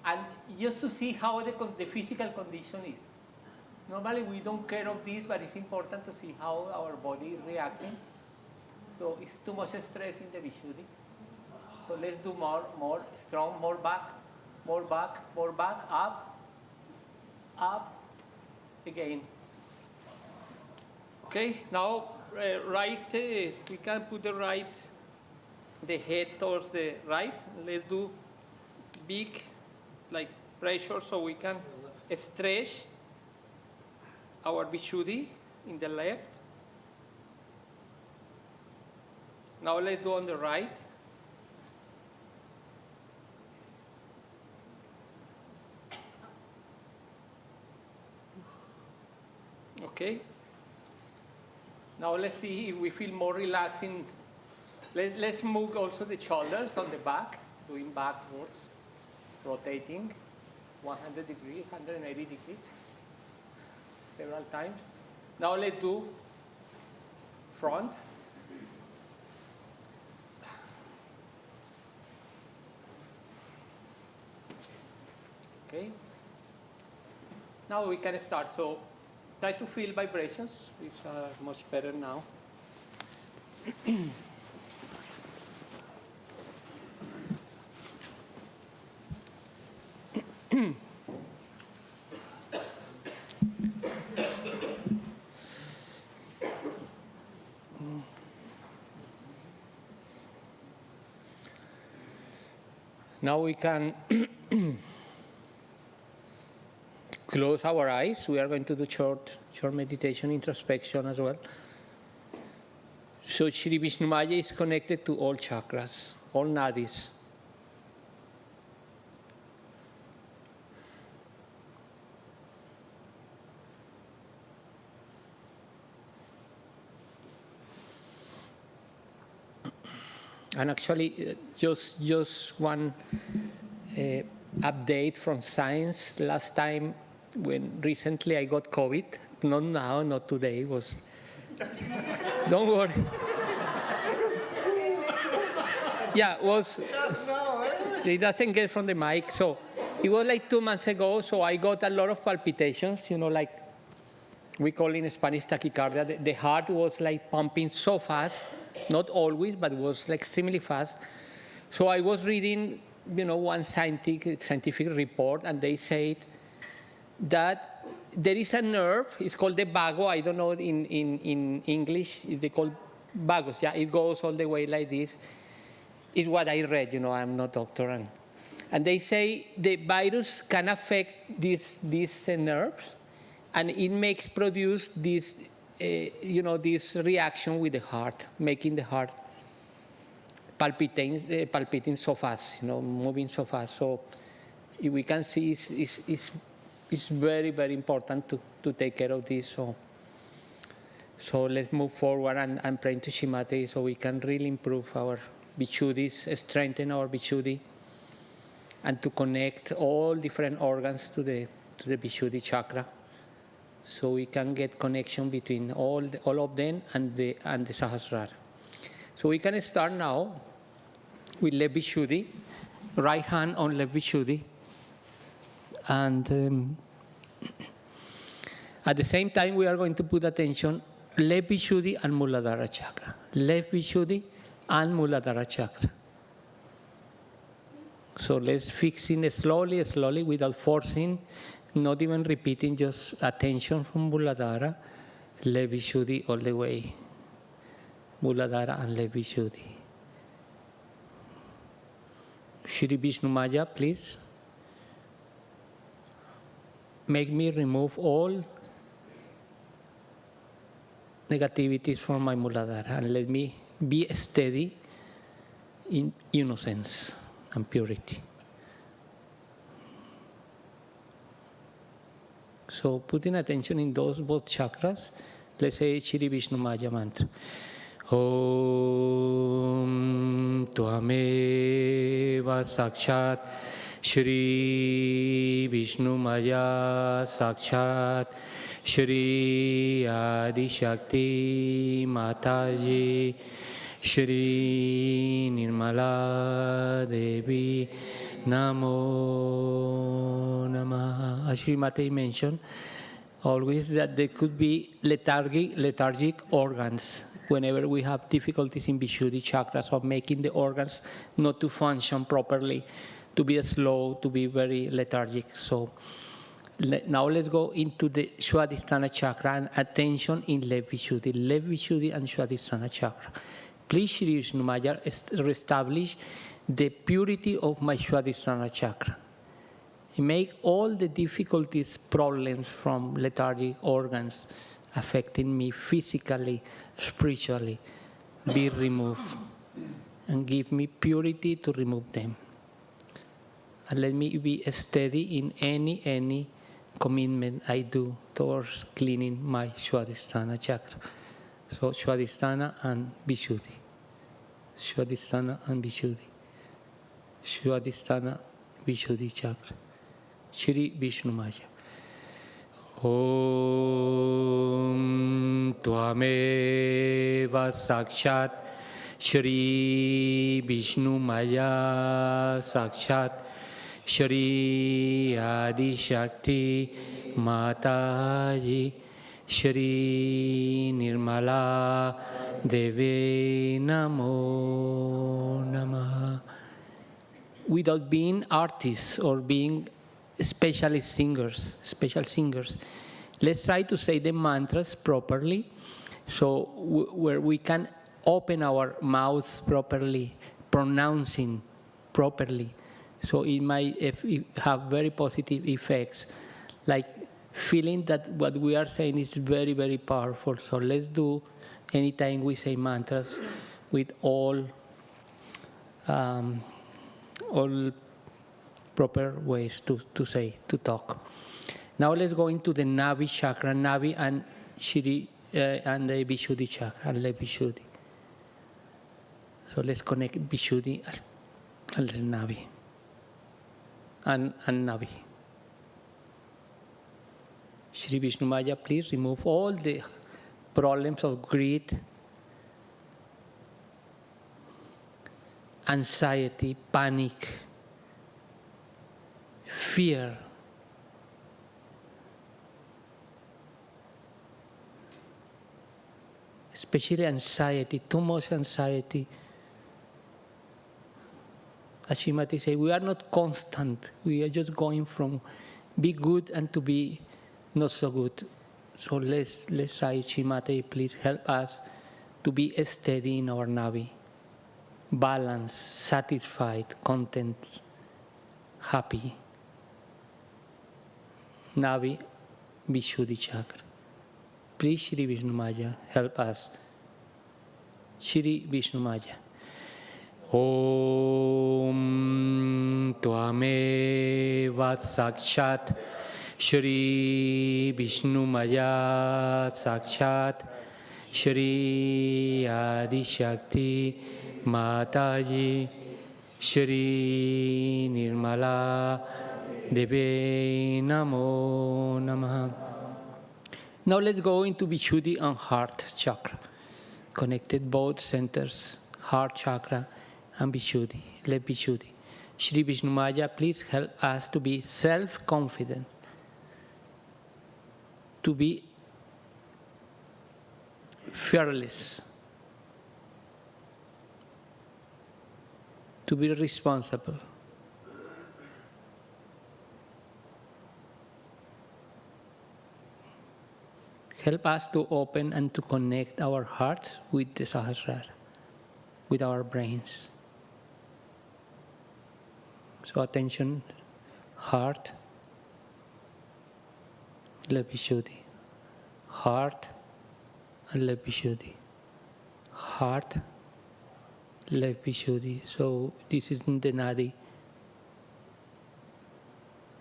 and just to see how the physical condition is. Normally we don't care of this, but it's important to see how our body is reacting. So it's too much stress in the Vishuddhi. So let's do more strong, more back, up, again. Okay, now we can put the head towards the right. Let's do big, like pressure, so we can stretch our Vishuddhi in the left. Now let's do on the right. Okay. Now let's see if we feel more relaxing. Let's move also the shoulders on the back, doing backwards, rotating 100 degrees, 180 degrees, several times. Now let's do front. Okay. Now we can start. So Try to feel vibrations. These are much better now. Now we can close our eyes. We are going to do short meditation, introspection as well. So Shree Vishnu Maya is connected to all chakras, all nadis. And actually, just one update from science. Last time, recently I got COVID, not now, not today, was, don't worry. Yeah, was, it doesn't get from the mic. So it was like 2 months ago, so I got a lot of palpitations, like we call in Spanish tachycardia. The heart was like pumping so fast. Not always, but it was like extremely fast. So I was reading, one scientific report, and they said that there is a nerve. It's called the vago. I don't know in English. They call vagos. Yeah, it goes all the way like this. It's what I read. I'm not a doctor, and they say the virus can affect these nerves, and it produce this. This reaction with the heart, making the heart palpitating so fast, moving so fast. So we can see it's very, very important to take care of this. So let's move forward and pray to Shree Mataji so we can really improve our Vishuddhis, strengthen our Vishuddhi, and to connect all different organs to the Vishuddhi chakra. So we can get connection between all of them and the Sahasrara. So we can start now with left Vishuddhi, right hand on left Vishuddhi, and at the same time we are going to put attention left Vishuddhi and Muladhara chakra, left Vishuddhi and Muladhara chakra. So let's fix in slowly without forcing. Not even repeating, just attention from Muladhara, left Vishuddhi all the way. Muladhara and left Vishuddhi. Shree Vishnu Maya, please. Make me remove all negativities from my Muladhara and let me be steady in innocence and purity. So putting attention in those both chakras, let's say Shree Vishnu Maya mantra. Om Tvameva Sakshat Shree Vishnu Maya Sakshat Shree Adi Shakti Mataji Shree Nirmala Devi Namo Namah. As Shree Mataji mentioned, always that there could be lethargic organs whenever we have difficulties in Vishuddhi chakras of making the organs not to function properly, to be slow, to be very lethargic. So now let's go into the Swadisthana chakra and attention in left Vishuddhi and Swadhisthana chakra. Please, Shree Vishnu Maya, reestablish the purity of my Swadhisthana chakra. Make all the difficulties, problems from lethargic organs affecting me physically, spiritually, be removed. And give me purity to remove them. And let me be steady in any commitment I do towards cleaning my Swadhisthana chakra. So Swadhisthana and Vishuddhi. Swadhisthana and Vishuddhi. Swadhisthana, Vishuddhi chakra. Shree Vishnu Maya. Om Tvameva Sakshat Shree Vishnu Maya Sakshat Shree Adi Shakti Mataji Shri Nirmala Deve Namo Namaha. Without being artists or being special singers, let's try to say the mantras properly, so where we can open our mouths properly, pronouncing properly. So it might have very positive effects, like feeling that what we are saying is very, very powerful. So let's do, anytime we say mantras, with all proper ways to say, to talk. Now let's go into the Navi chakra, Navi and Shri and the Vishuddhi chakra, and the Vishuddhi. So let's connect Vishuddhi and the Navi. And Navi. Shri Vishnu Maya, please remove all the problems of greed, anxiety, panic, fear, especially anxiety, too much anxiety. As Srimati said, we are not constant. We are just going from be good and to be not so good. So let's try, Srimati, please help us to be steady in our Navi. Balanced, satisfied, content, happy. Navi, Vishuddhi chakra. Please, Shri Vishnu Maya, help us. Shri Vishnu Maya. Om Tvameva Sakshat Shri Vishnu Maya Sakshat Shri Adi Shakti Mataji Shri Nirmala Deve Namo Namaha. Now let's go into Vishuddhi and heart chakra. Connected both centers, heart chakra and Vishuddhi. Let Vishuddhi. Shri Vishnu Maya, please help us to be self-confident, to be fearless, to be responsible. Help us to open and to connect our hearts with the Sahasrara, with our brains. So attention, heart, let Vishuddhi. Heart and let Vishuddhi. Heart, let Vishuddhi. So this is the Nadi.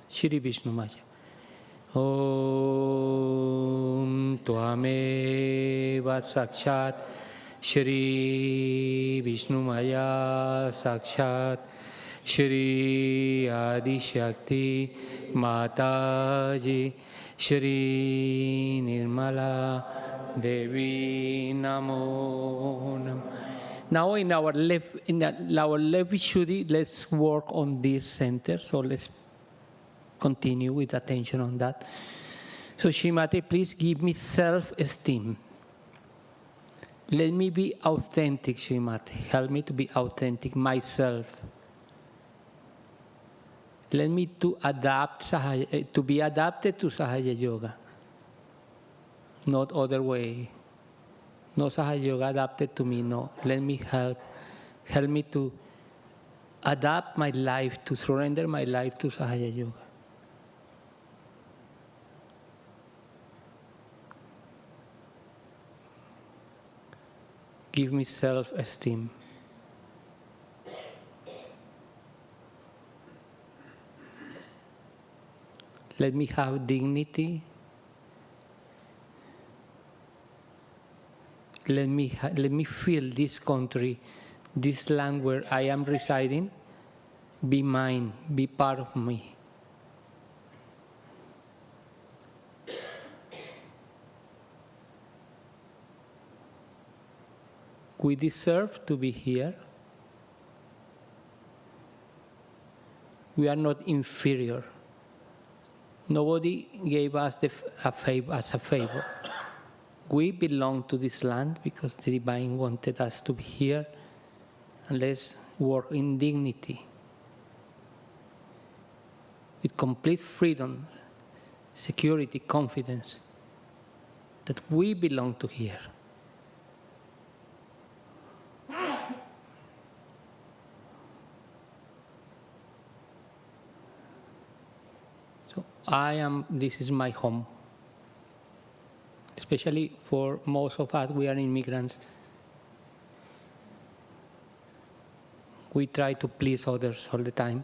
Shri Vishnu Maya. Om Tvameva Sakshat Shri Vishnu Maya Sakshat Shri Adi Shakti Mataji Shri Nirmala Devi Namo Namo. Now in our left Vishuddhi, let's work on this center. So let's continue with attention on that. So Srimati, please give me self-esteem. Let me be authentic, Srimati. Help me to be authentic, myself. Let me to adapt, to be adapted to Sahaja Yoga. Not other way. No Sahaja Yoga adapted to me, no. Let me help me to adapt my life, to surrender my life to Sahaja Yoga. Give me self-esteem. Let me have dignity. Let me feel this country, this land where I am residing, be mine, be part of me. We deserve to be here. We are not inferior. Nobody gave us a favor. we belong to this land because the Divine wanted us to be here, and let's work in dignity, with complete freedom, security, confidence, that we belong to here. So this is my home. Especially for most of us, we are immigrants. We try to please others all the time.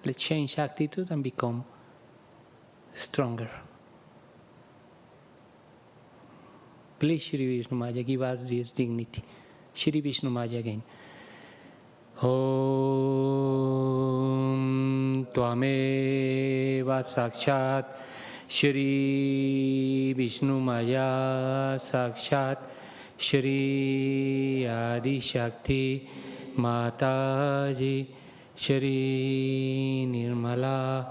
Let's change attitude and become stronger. Please, Shri Vishnu Maya, give us this dignity. Shri Vishnu Maya again. Om Tvameva Sakshat Shri Vishnu Maya Sakshat Shri Adi Shakti Mataji Shri Nirmala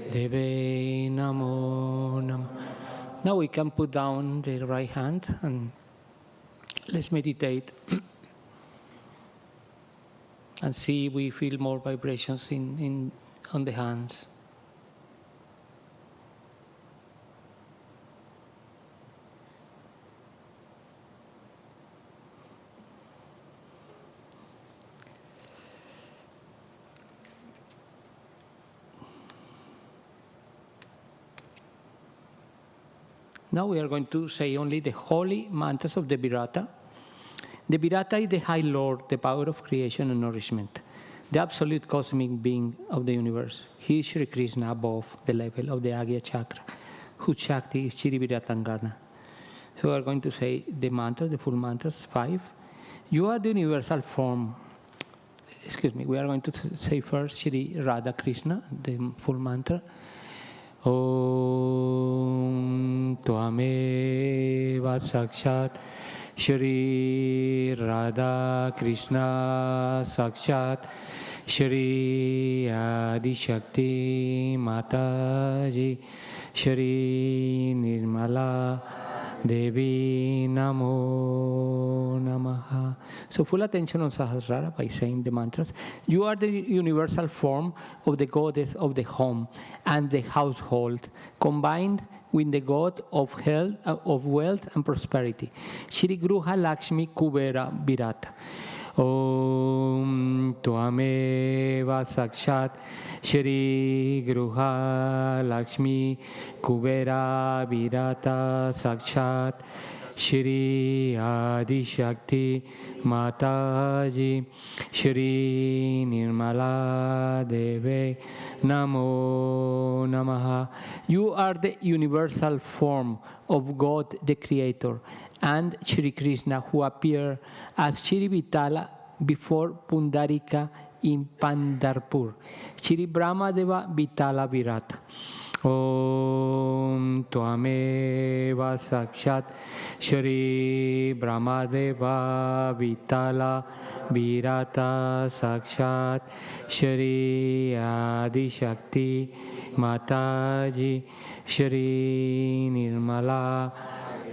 Deve Namo Namo. Now we can put down the right hand and let's meditate and see if we feel more vibrations on the hands. Now we are going to say only the holy mantras of the Virata. The Virata is the High Lord, the power of creation and nourishment, the absolute cosmic being of the universe. He is Sri Krishna above the level of the Agya Chakra, whose Shakti is Shri Viratangana. So we are going to say the mantras, the full mantras, 5. You are the universal form. We are going to say first Shri Radha Krishna, the full mantra. Om Tvameva Sakshat Shri Radha Krishna Sakshat Shri Adi Shakti Mataji Shri Nirmala Devi Namo Namaha. So full attention on Sahasrara by saying the mantras. You are the universal form of the goddess of the home and the household, combined with the god of health, of wealth and prosperity. Shri Gruha Lakshmi Kubera Virata. Om Tvameva Sakshat Shri Gruha Lakshmi Kubera Virata Sakshat Shri Adi Shakti Mataji Shri Nirmala Deve Namo Namaha. You are the universal form of God the Creator and Shri Krishna, who appeared as Shri Vitala before Pundarika in Pandarpur. Shri Brahmadeva Vitala Virata. Om Tvameva Sakshat Shri Brahmadeva Vitala Virata Sakshat Shri Adi Shakti Mataji Shri Nirmala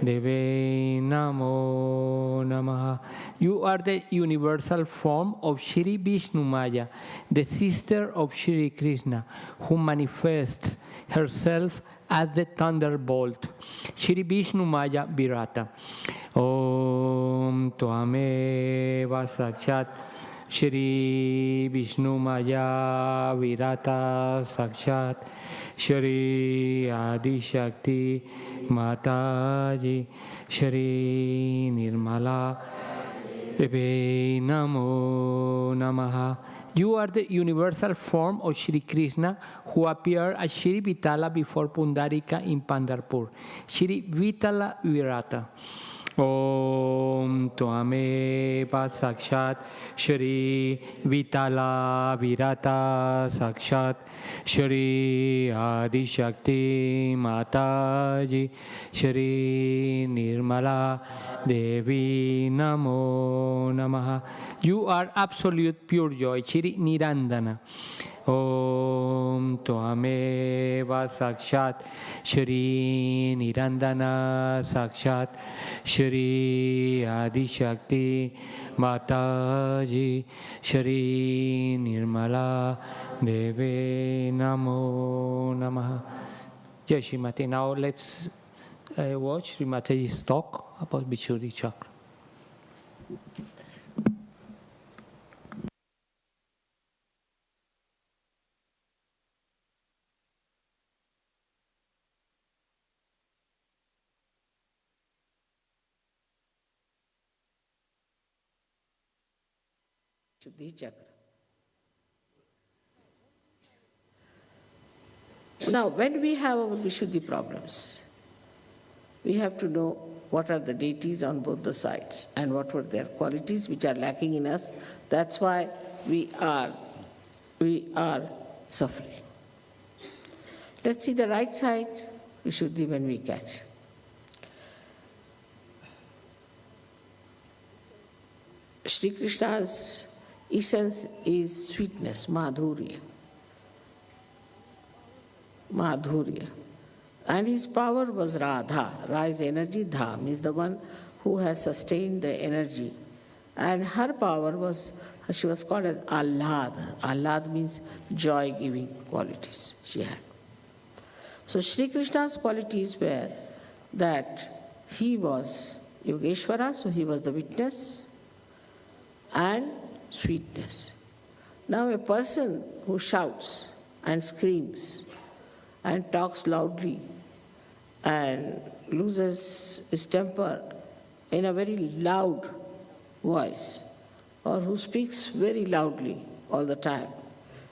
Deve Namo Namaha. You are the universal form of Shri Vishnu Maya, the sister of Shri Krishna, who manifests herself as the thunderbolt. Shri Vishnu Maya Virata. Om Tvameva Sakshat Shri Vishnu Maya Virata Sakshat Shri Adi Shakti Mataji Shri Nirmala Deve Namo Namaha. You are the universal form of Shri Krishna, who appeared as Shri Vitala before Pundarika in Pandarpur. Shri Vitala Virata. Om Tvameva Sakshat Shri Vitala Virata Sakshat Shri Adi Shakti Mataji Shri Nirmala Devi Namo Namaha. You are absolute pure joy, Shri Nirandana. Om Tvameva Sakshat Shri Nirandana Sakshat Shri Adi Shakti Mataji Shri Nirmala Deve Namo Namaha. Jai Shri Mataji. Now let's watch Shree Mataji's talk about Vishuddhi Chakra. Vishuddhi Chakra. Now, when we have our Vishuddhi problems, we have to know what are the deities on both the sides and what were their qualities which are lacking in us. That's why we are suffering. Let's see the right side, Vishuddhi, when we catch. Sri Krishna's essence is sweetness, madhurya. Madhurya. And his power was Radha. Ra is energy, Dham is the one who has sustained the energy. And her power was, she was called as Ahlad. Ahlad means joy-giving qualities she had. So Sri Krishna's qualities were that he was Yogeshwara, so he was the witness, and sweetness. Now a person who shouts and screams and talks loudly and loses his temper in a very loud voice, or who speaks very loudly all the time,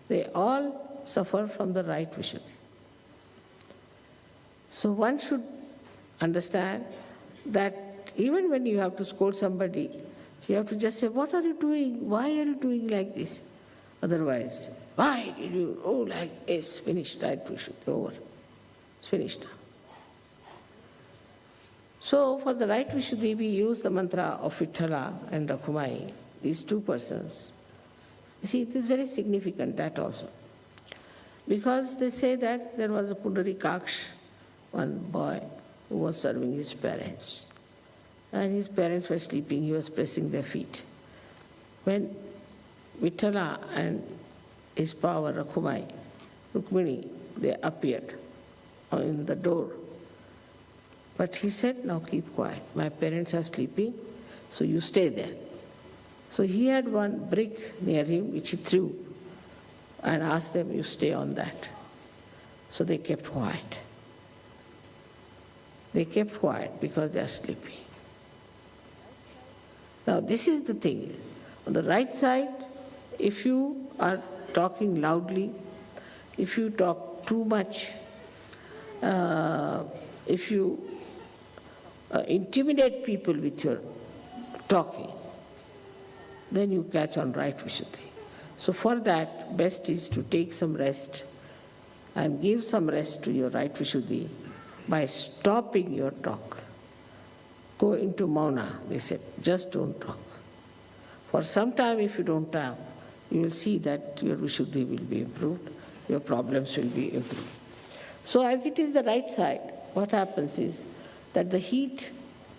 they all suffer from the right Vishuddhi. So one should understand that even when you have to scold somebody, you have to just say, what are you doing? Why are you doing like this? Otherwise, why did you, like this? Finished, right Vishuddhi, over. It's finished now. So for the right Vishuddhi, we use the mantra of Vithala and Rakhumai, these two persons. You see, it is very significant, that also. Because they say that there was a Pundarikaksh, one boy, who was serving his parents. And his parents were sleeping, he was pressing their feet. When Vithala and his power, Rakhumai, Rukmini, they appeared in the door. But he said, now keep quiet. My parents are sleeping, so you stay there. So he had one brick near him, which he threw, and asked them, you stay on that. So they kept quiet. They kept quiet because they are sleepy. Now this is the thing. On the right side, if you are talking loudly, if you talk too much, if you intimidate people with your talking, then you catch on right Vishuddhi. So for that, best is to take some rest and give some rest to your right Vishuddhi by stopping your talk. Go into mauna, they said, just don't talk. For some time if you don't talk, you will see that your Vishuddhi will be improved, your problems will be improved. So as it is the right side, what happens is that the heat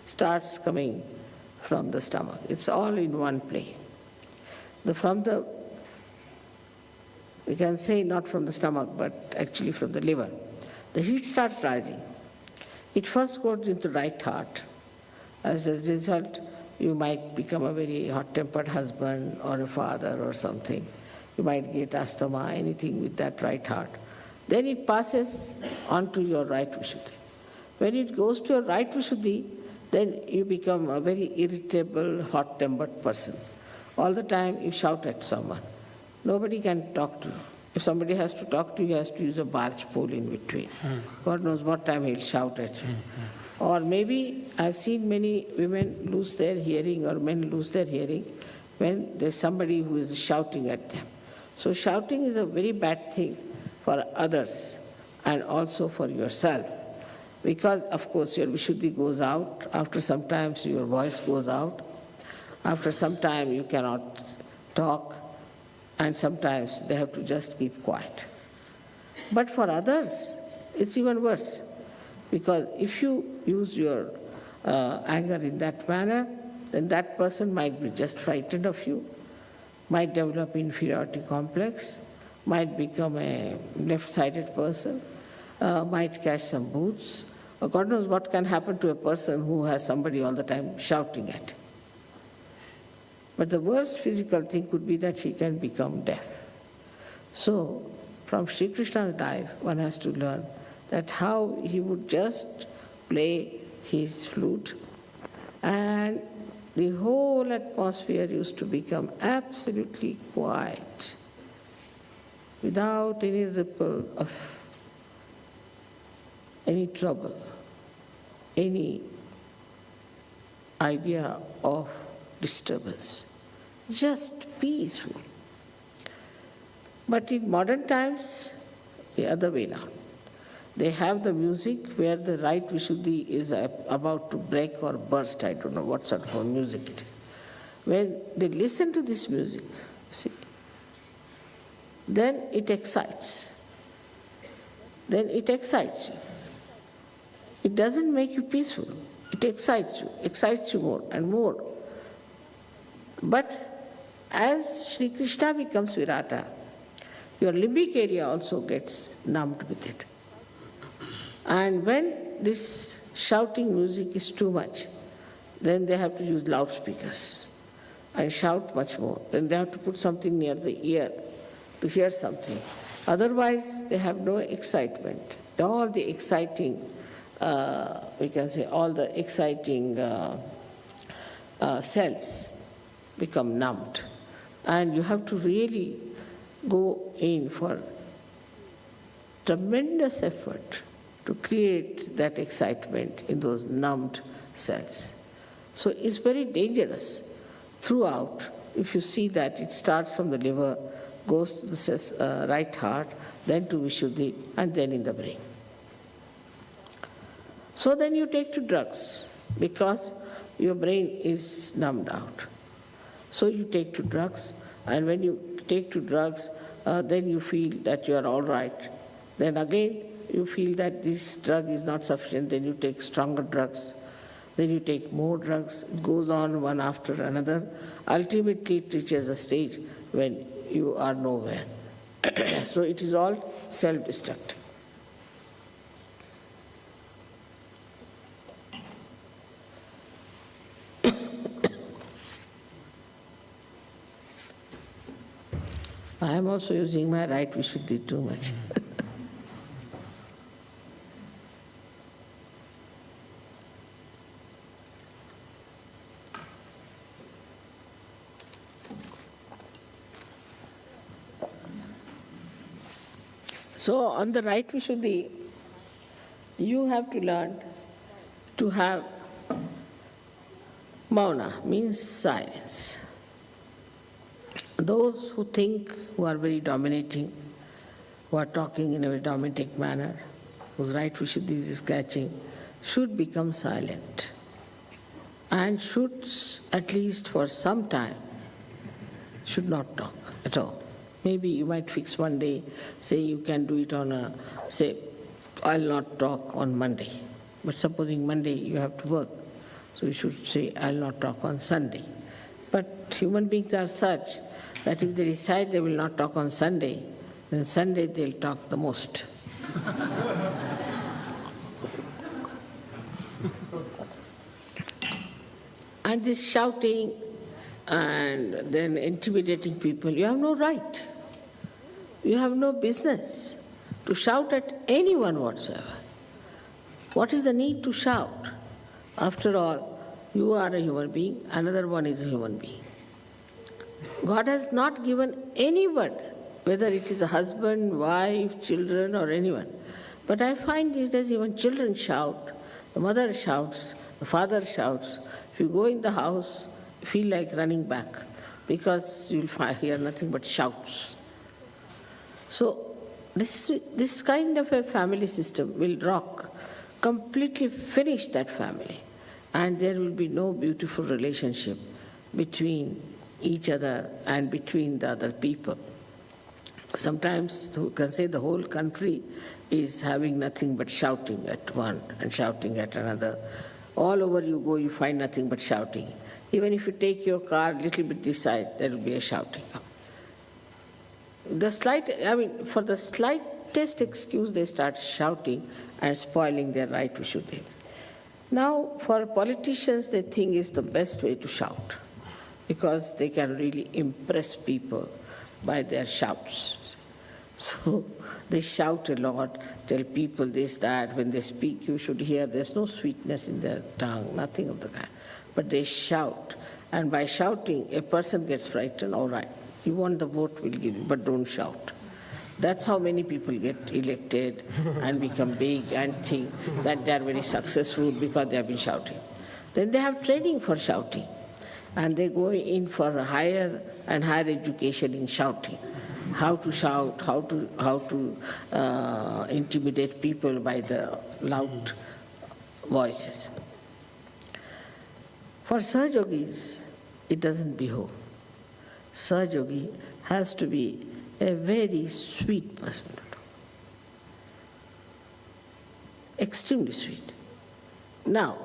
starts coming from the stomach. It's all in one play. We can say not from the stomach, but actually from the liver. The heat starts rising. It first goes into the right heart. As a result, you might become a very hot-tempered husband or a father or something. You might get asthma, anything with that right heart. Then it passes on to your right Vishuddhi. When it goes to your right Vishuddhi, then you become a very irritable, hot-tempered person. All the time you shout at someone. Nobody can talk to you. If somebody has to talk to you, he has to use a barge pole in between. God knows what time he'll shout at you. Or maybe I've seen many women lose their hearing or men lose their hearing when there's somebody who is shouting at them. So shouting is a very bad thing for others and also for yourself. Because, of course, your Vishuddhi goes out. After some time, your voice goes out. After some time, you cannot talk. And sometimes they have to just keep quiet. But for others, it's even worse. Because if you use your anger in that manner, then that person might be just frightened of you, might develop inferiority complex, might become a left-sided person, might catch some boots, or God knows what can happen to a person who has somebody all the time shouting at him. But the worst physical thing could be that he can become deaf. So, from Sri Krishna's life, one has to learn that how he would just play his flute, and the whole atmosphere used to become absolutely quiet, without any ripple of any trouble, any idea of disturbance, just peaceful. But in modern times, the other way now. They have the music where the right Vishuddhi is about to break or burst, I don't know what sort of music it is. When they listen to this music, see, then it excites. Then it excites you. It doesn't make you peaceful. It excites you more and more. But as Sri Krishna becomes Virata, your limbic area also gets numbed with it. And when this shouting music is too much, then they have to use loudspeakers and shout much more. Then they have to put something near the ear to hear something. Otherwise, they have no excitement. All the exciting, we can say, all the exciting cells become numbed. And you have to really go in for tremendous effort to create that excitement in those numbed cells. So it's very dangerous throughout. If you see that it starts from the liver, goes to the right heart, then to Vishuddhi, and then in the brain. So then you take to drugs, because your brain is numbed out. So you take to drugs, and when you take to drugs, then you feel that you are all right. Then again, you feel that this drug is not sufficient, then you take stronger drugs. Then you take more drugs. It goes on one after another. Ultimately, it reaches a stage when you are nowhere. So it is all self-destructive. I am also using my right Vishuddhi too much. So on the right Vishuddhi, you have to learn to have mauna, means silence. Those who think, who are very dominating, who are talking in a very dominating manner, whose right Vishuddhi is catching, should become silent and should, at least for some time, should not talk at all. Maybe you might fix one day, say you can do it on say, I'll not talk on Monday. But supposing Monday you have to work, so you should say, I'll not talk on Sunday. But human beings are such that if they decide they will not talk on Sunday, then Sunday they'll talk the most. And this shouting and then intimidating people, you have no right. You have no business to shout at anyone whatsoever. What is the need to shout? After all, you are a human being, another one is a human being. God has not given anyone, whether it is a husband, wife, children, or anyone. But I find these days even children shout, the mother shouts, the father shouts. If you go in the house, you feel like running back, because you'll hear nothing but shouts. So this kind of a family system will completely finish that family, and there will be no beautiful relationship between each other and between the other people. Sometimes you can say the whole country is having nothing but shouting at one and shouting at another. All over you go, you find nothing but shouting. Even if you take your car a little bit this side, there will be a shouting. For the slightest excuse, they start shouting and spoiling their right Vishuddhi. Now, for politicians, they think it's the best way to shout, because they can really impress people by their shouts. So they shout a lot, tell people this, that. When they speak, you should hear there's no sweetness in their tongue, nothing of the kind. But they shout, and by shouting, a person gets frightened. All right, you want the vote, we'll give you, but don't shout. That's how many people get elected and become big and think that they are very successful because they have been shouting. Then they have training for shouting, and they go in for higher and higher education in shouting. How to shout, how to intimidate people by the loud voices. For Sahajogis, it doesn't behove. Sahajogi has to be a very sweet person, extremely sweet. Now,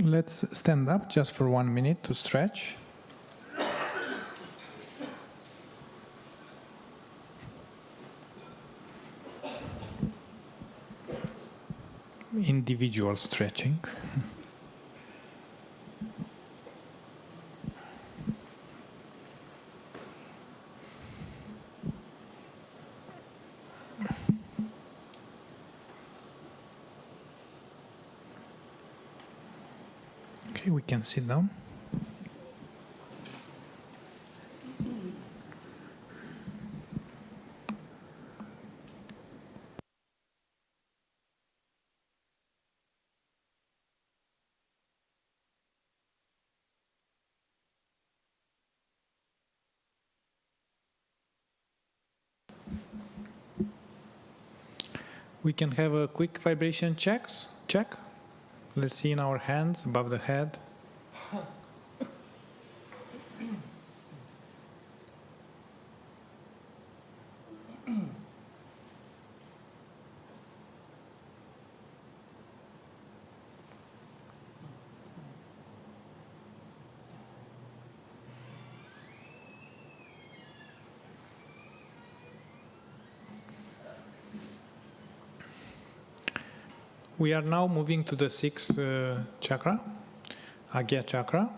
Let's stand up just for 1 minute to stretch. Individual stretching. Okay, we can sit down. We can have a quick vibration check. Let's see in our hands above the head. We are now moving to the sixth chakra, Agya chakra.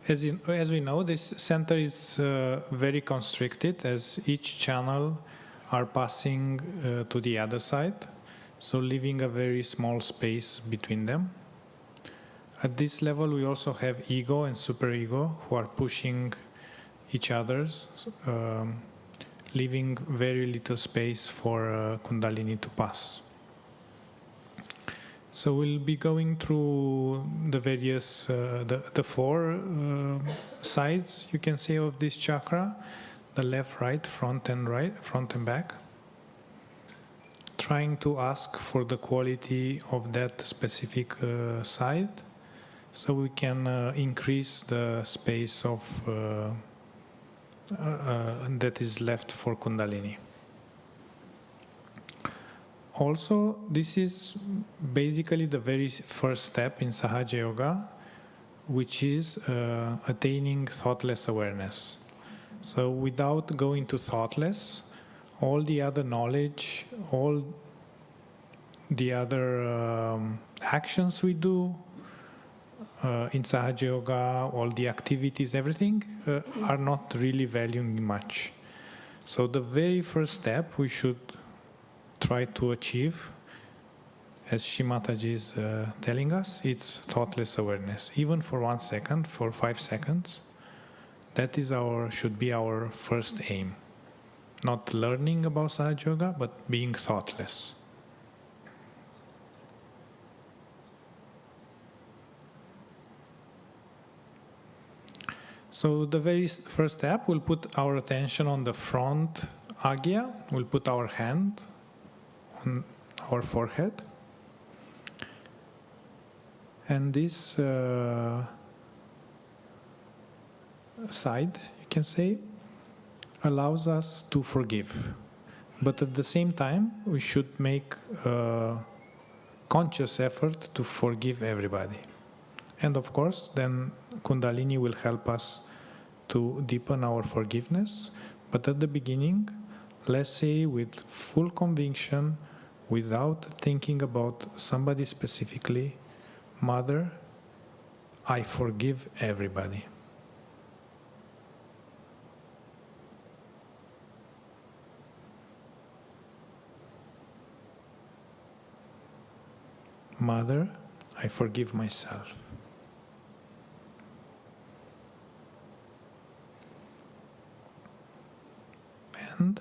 As we know, this center is very constricted, as each channel are passing to the other side, so leaving a very small space between them. At this level, we also have ego and superego who are pushing each other's, leaving very little space for Kundalini to pass. So we'll be going through the various, the four sides, you can say, of this chakra: the left, right, front and back. Trying to ask for the quality of that specific side, so we can increase the space of that is left for Kundalini. Also, this is basically the very first step in Sahaja Yoga, which is attaining thoughtless awareness. So without going to thoughtless, all the other knowledge, all the other actions we do in Sahaja Yoga, all the activities, everything, are not really valuing much. So the very first step we should try to achieve, as Shree Mataji is telling us, it's thoughtless awareness. Even for 1 second, for 5 seconds, that is should be our first aim. Not learning about Sahaja Yoga, but being thoughtless. So the very first step, we'll put our attention on the front Agya. We'll put our hand on our forehead. And this side, you can say, allows us to forgive. But at the same time, we should make a conscious effort to forgive everybody. And of course, then Kundalini will help us to deepen our forgiveness. But at the beginning, let's say with full conviction, without thinking about somebody specifically, Mother, I forgive everybody. Mother, I forgive myself. And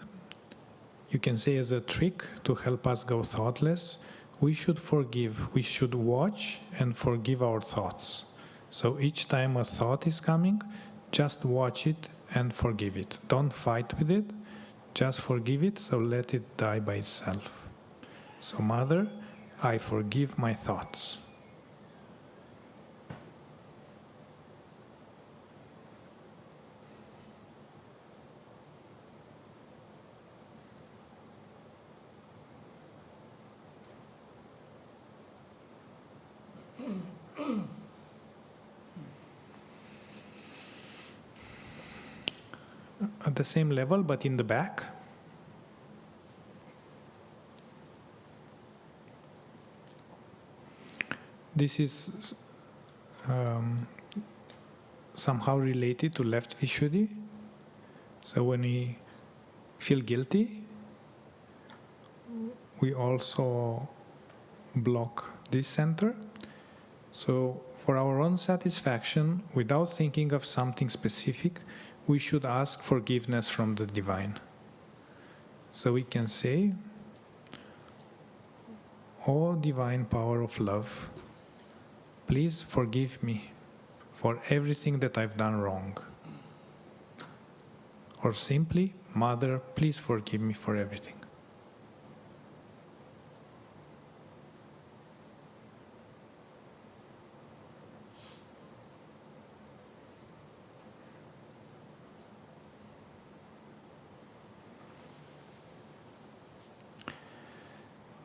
you can say, as a trick to help us go thoughtless, we should forgive, we should watch and forgive our thoughts. So each time a thought is coming, just watch it and forgive it. Don't fight with it, just forgive it, so let it die by itself. So Mother, I forgive my thoughts. at the same level but in the back. This is somehow related to left Vishuddhi. So when we feel guilty, we also block this center. So for our own satisfaction, without thinking of something specific, we should ask forgiveness from the divine. So we can say, "O divine power of love, please forgive me for everything that I've done wrong." Or simply, "Mother, please forgive me for everything."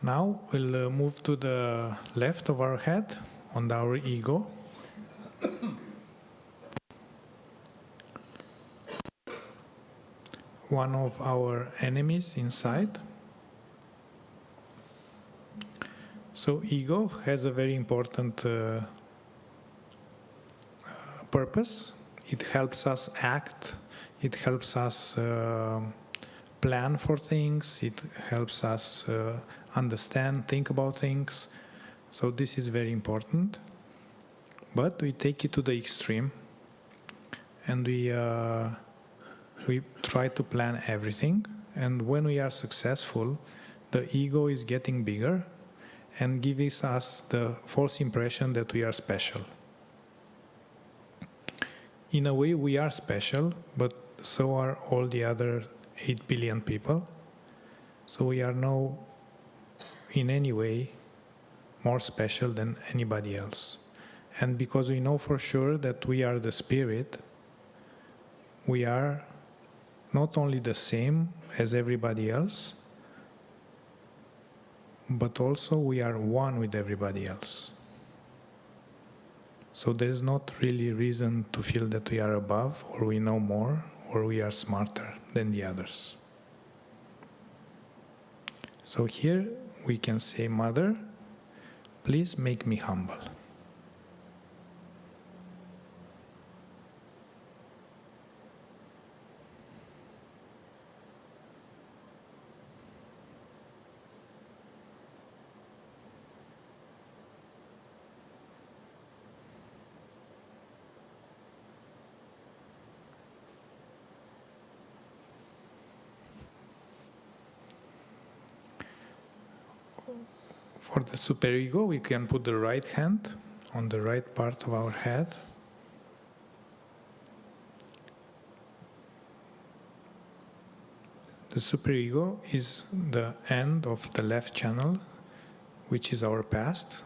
Now we'll move to the left of our head, on our ego. One of our enemies inside. So ego has a very important purpose. It helps us act, it helps us plan for things, it helps us understand, think about things. So this is very important. But we take it to the extreme and we try to plan everything, and when we are successful, the ego is getting bigger and gives us the false impression that we are special. In a way, we are special, but so are all the other 8 billion people. So we are no, in any way, more special than anybody else. And because we know for sure that we are the spirit, we are not only the same as everybody else, but also we are one with everybody else. So there is not really reason to feel that we are above, or we know more, or we are smarter than the others. So here we can say, "Mother, please make me humble." For the superego, we can put the right hand on the right part of our head. The superego is the end of the left channel, which is our past.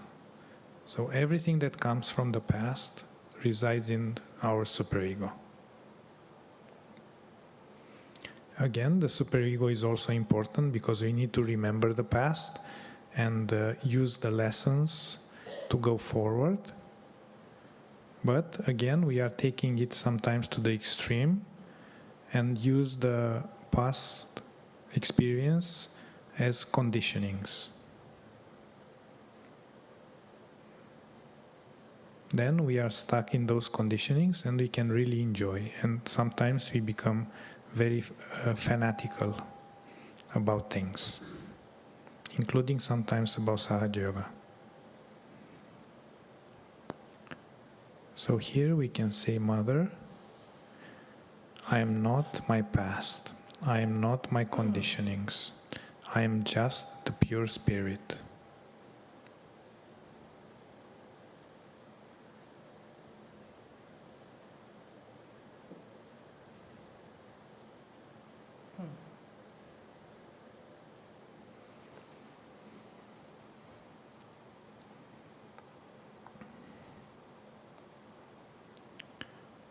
So everything that comes from the past resides in our superego. Again, the superego is also important because we need to remember the past and use the lessons to go forward. But again, we are taking it sometimes to the extreme and use the past experience as conditionings. Then we are stuck in those conditionings and we can really enjoy. And sometimes we become very fanatical about things, including sometimes about Sahaja Yoga. So here we can say, "Mother, I am not my past, I am not my conditionings, I am just the pure spirit."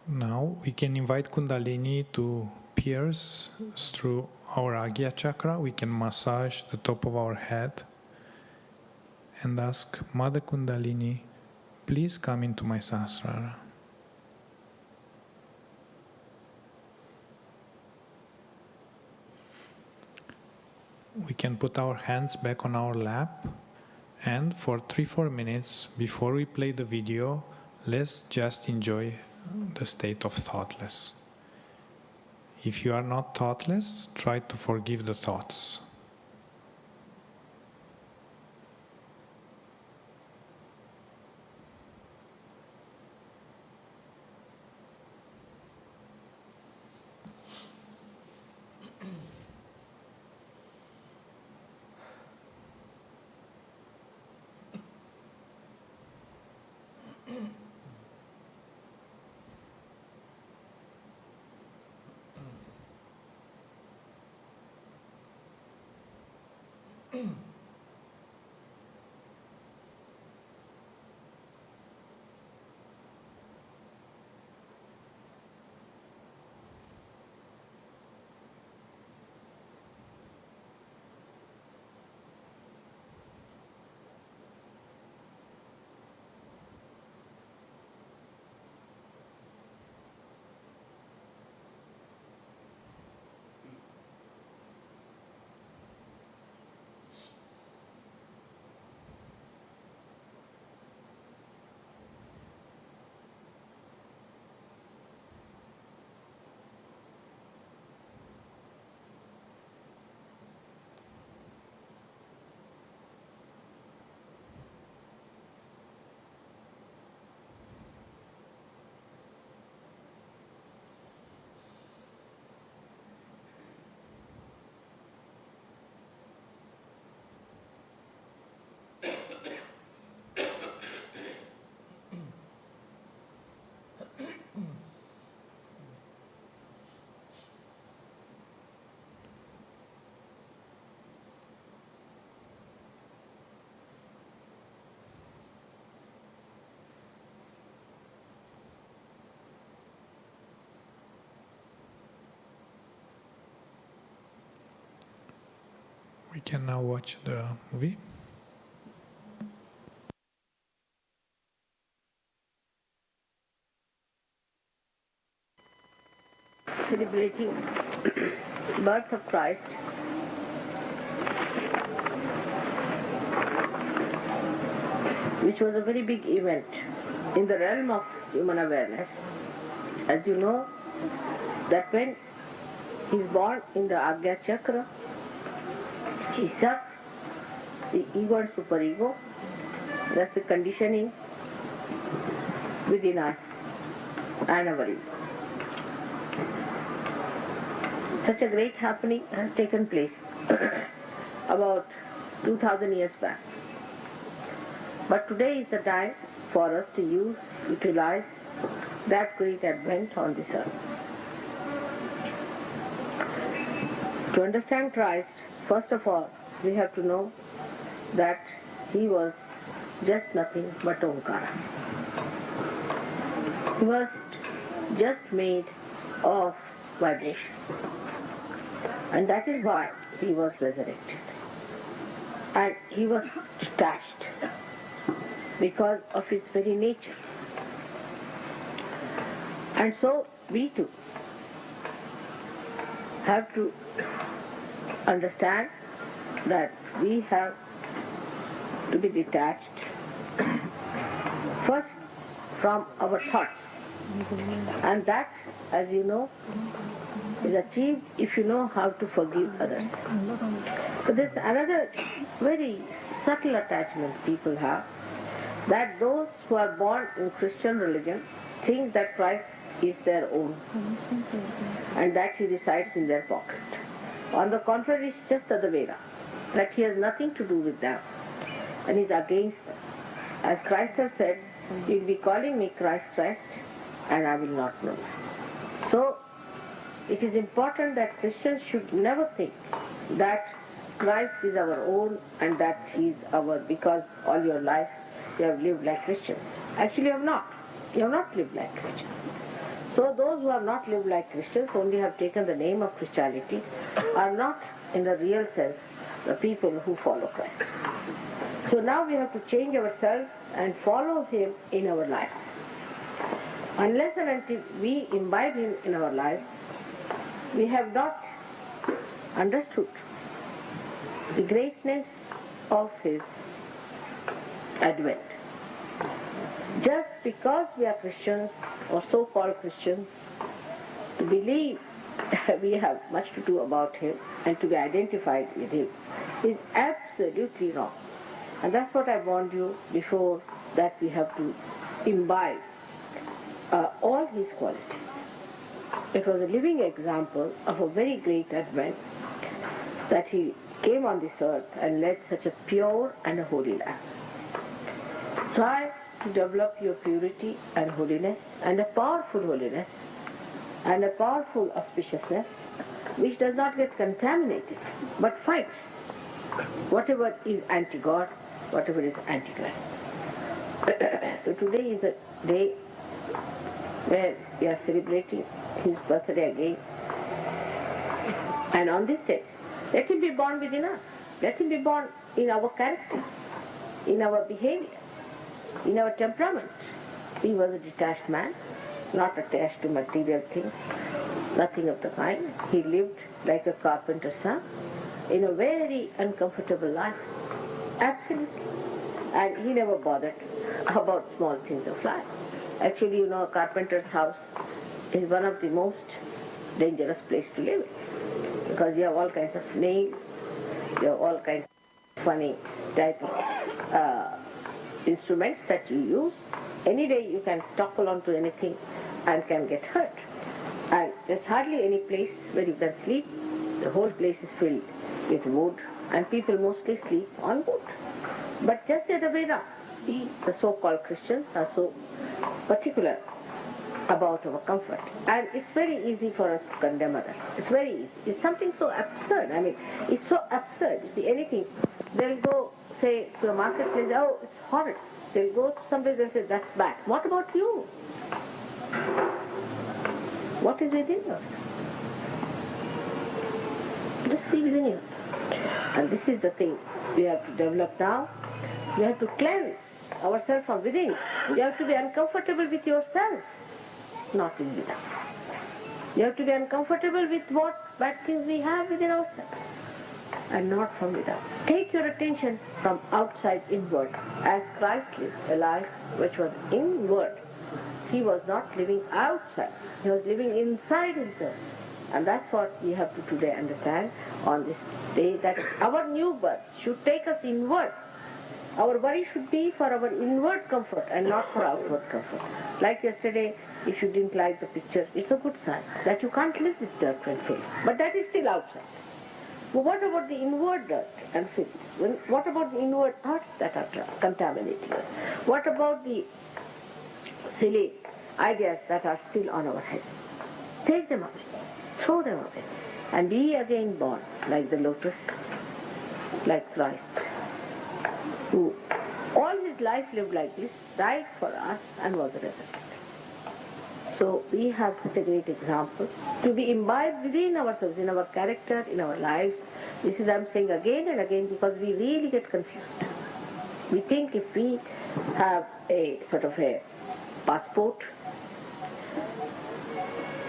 Now we can invite Kundalini to pierce through our Agya chakra. We can massage the top of our head and ask, "Mother Kundalini, please come into my Sahasrara." We can put our hands back on our lap, and for 3-4 minutes before we play the video, let's just enjoy the state of thoughtless. If you are not thoughtless, try to forgive the thoughts. We can now watch the movie. Celebrating birth of Christ, which was a very big event in the realm of human awareness. As you know, that when he is born in the Agya Chakra, he sucks the ego and superego. That's the conditioning within us and our ego. Such a great happening has taken place about 2000 years back. But today is the time for us to utilize that great advent on this earth. To understand Christ, first of all, we have to know that he was just nothing but Omkara. He was just made of vibration. And that is why he was resurrected. And he was detached because of his very nature. And so we too have to understand that we have to be detached first from our thoughts. And that, as you know, is achieved if you know how to forgive others. So there's another very subtle attachment people have, that those who are born in Christian religion think that Christ is their own and that he resides in their pocket. On the contrary, it's just the other way around, that he has nothing to do with them and is against them. As Christ has said, you will be calling me Christ, Christ, and I will not know you. So it is important that Christians should never think that Christ is our own and that he is our, because all your life you have lived like Christians. Actually you have not. You have not lived like Christians. So those who have not lived like Christians, only have taken the name of Christianity, are not in the real sense the people who follow Christ. So now we have to change ourselves and follow him in our lives. Unless and until we imbibe him in our lives, we have not understood the greatness of his advent. Just because we are Christians or so-called Christians, to believe we have much to do about him and to be identified with him is absolutely wrong. And that's what I warned you before, that we have to imbibe all his qualities. It was a living example of a very great advent, that he came on this earth and led such a pure and a holy life. Try to develop your purity and holiness and a powerful holiness and a powerful auspiciousness which does not get contaminated but fights whatever is anti-God, whatever is anti-Christ. So today is a day where we are celebrating his birthday again, and on this day let him be born within us. Let him be born in our character, in our behavior, in our temperament. He was a detached man, not attached to material things, nothing of the kind. He lived like a carpenter's son in a very uncomfortable life, absolutely. And he never bothered about small things of life. Actually, you know, a carpenter's house is one of the most dangerous places to live in, because you have all kinds of nails, you have all kinds of funny type of instruments that you use. Any day you can topple onto anything and can get hurt. And there's hardly any place where you can sleep. The whole place is filled with wood, and people mostly sleep on wood. But just the other way around, we, the so-called Christians, are so particular about our comfort. And it's very easy for us to condemn others. It's very easy. It's something so absurd. I mean, it's so absurd. You see, anything, they'll go, say, to a marketplace, oh, it's horrid. They'll go to somebody, they'll say, that's bad. What about you? What is within us? Just see within us. And this is the thing we have to develop now. We have to cleanse ourselves from within. You have to be uncomfortable with yourself, not in without. You have to be uncomfortable with what bad things we have within ourselves, and not from without. Take your attention from outside inward, as Christ lived a life which was inward. He was not living outside. He was living inside himself. And that's what we have to today understand on this day, that our new birth should take us inward. Our worry should be for our inward comfort and not for outward comfort. Like yesterday, if you didn't like the picture, it's a good sign that you can't live with dirt and filth. But that is still outside. But what about the inward dirt and filth? What about the inward thoughts that are contaminating us? What about the silly ideas that are still on our heads? Take them away. Throw them away. And be again born like the lotus, like Christ, who all his life lived like this, died for us and was resurrected. So we have such a great example to be imbibed within ourselves, in our character, in our lives. This is, I'm saying again and again, because we really get confused. We think if we have a sort of a passport,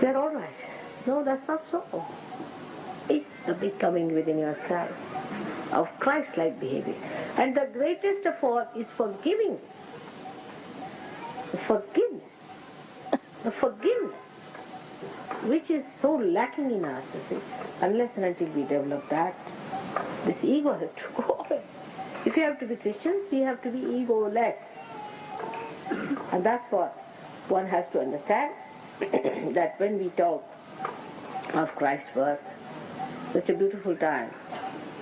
we are all right. No, that's not so. It's the becoming within yourself of Christ-like behavior. And the greatest of all is forgiving. The forgiveness. The forgiveness, which is so lacking in us, you see. Unless and until we develop that, this ego has to go away. If you have to be Christians, we have to be ego-less. And that's what one has to understand, that when we talk of Christ's birth, such a beautiful time,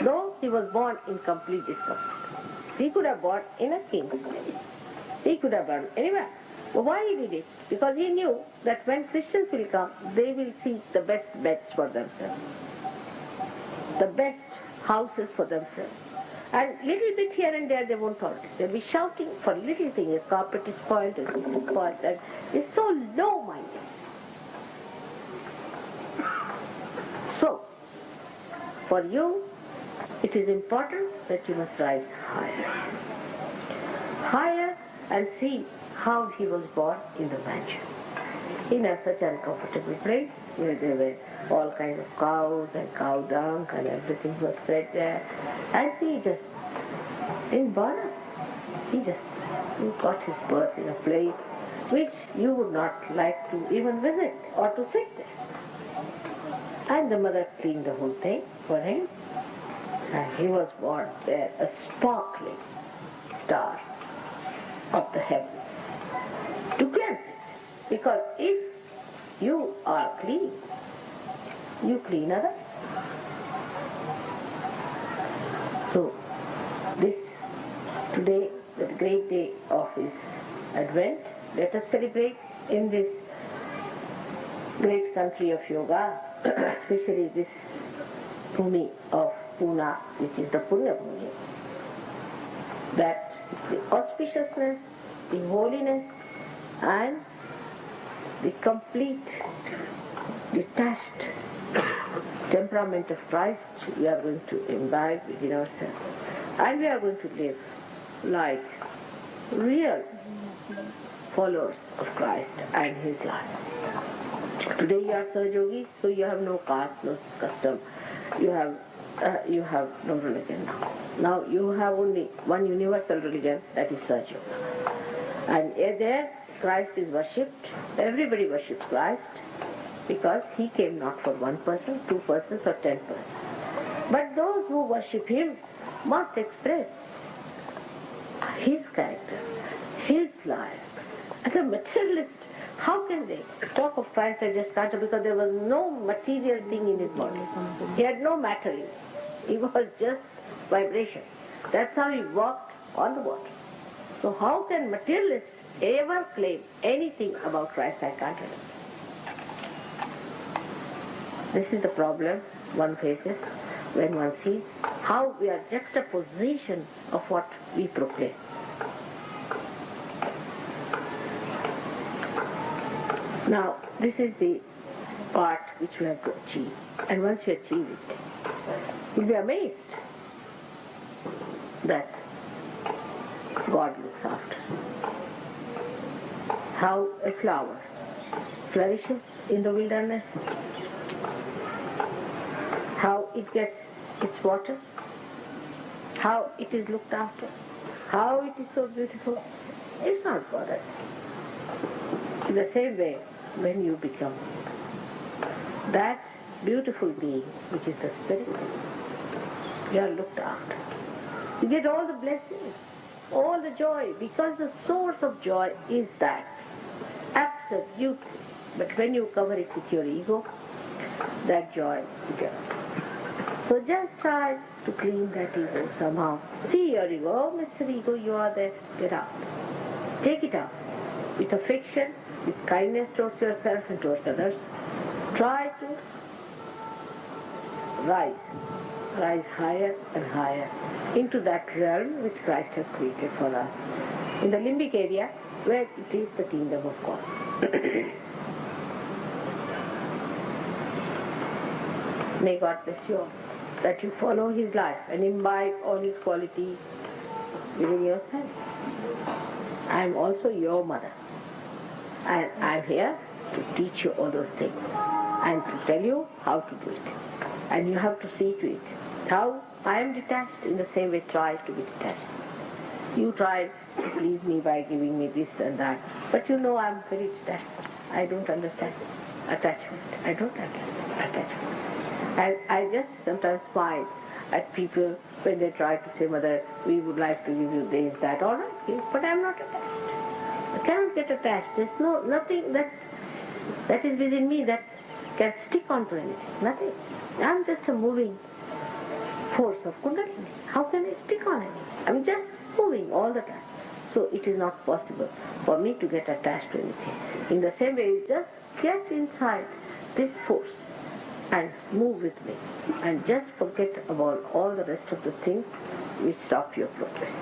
though he was born in complete discomfort. He could have born in a king's place. He could have born anywhere. But why he did it? Because he knew that when Christians will come, they will seek the best beds for themselves, the best houses for themselves. And little bit here and there they won't tolerate. They'll be shouting for little things. A carpet is spoiled, a this is spoiled, and it's so low-minded. So, for you, it is important that you must rise higher. Higher, and see how he was born in the mansion. in such an uncomfortable place where there were all kinds of cows and cow dung and everything was spread there. And he just didn't bother. He got his birth in a place which you would not like to even visit or to sit there. And the mother cleaned the whole thing for him. And he was born there, a sparkling star of the heavens, to cleanse it. Because if you are clean, you clean others. So this today, the great day of his advent, let us celebrate in this great country of yoga, especially this Bhumi of Pune, which is the Punya Bhumi, that the auspiciousness, the holiness, and the complete detached temperament of Christ we are going to imbibe within ourselves. And we are going to live like real followers of Christ and His life. Today you are Sahajogi, so you have no caste, no custom. You have no religion now. Now you have only one universal religion, that is Sahajoga. And there Christ is worshipped. Everybody worships Christ because He came not for one person, 2 persons or 10 persons. But those who worship Him must express His character, His life. As a materialist, how can they talk of Christ as just character, because there was no material thing in His body. He had no matter in it. He was just vibration. That's how He walked on the water. So how can materialists ever claim anything about Christ as character? This is the problem one faces when one sees how we are juxtaposition of what we proclaim. Now, this is the part which we have to achieve. And once you achieve it, you'll be amazed that God looks after. How a flower flourishes in the wilderness, how it gets its water, how it is looked after, how it is so beautiful. It's not bothered. In the same way, when you become that beautiful being, which is the Spirit, you are looked after. You get all the blessings, all the joy, because the source of joy is that. Absolutely. But when you cover it with your ego, that joy you get. So just try to clean that ego somehow. See your ego. Oh, Mr. Ego, you are there. Get out. Take it out. With affection, with kindness towards yourself and towards others. Try to rise higher and higher into that realm which Christ has created for us. In the limbic area, where it is the kingdom of God. May God bless you all, that you follow His life and imbibe all His qualities within yourself. I am also your mother, and I am here to teach you all those things and to tell you how to do it. And you have to see to it. How I am detached, in the same way try to be detached. You try to please me by giving me this and that, but you know I am very detached. I don't understand attachment. I don't understand attachment. And I just sometimes smile at people when they try to say, Mother, we would like to give you this, that, all right, give, but I am not attached. I cannot get attached. There's nothing that is within me that can stick onto anything. Nothing. I'm just a moving force of Kundalini. How can I stick on anything? I'm just moving all the time. So it is not possible for me to get attached to anything. In the same way, just get inside this force and move with me. And just forget about all the rest of the things which stop your progress.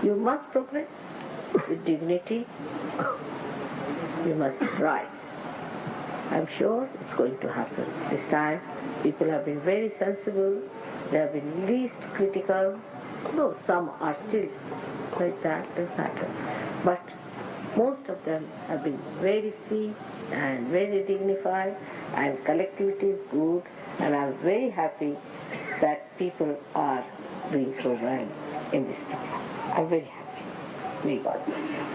You must progress with dignity. You must rise. I'm sure it's going to happen. This time, people have been very sensible. They have been least critical. Though some are still like that, doesn't matter. But Most of them have been very sweet and very dignified, and collectivity is good, and I'm very happy that people are doing so well in this program. I'm very happy. May God bless you.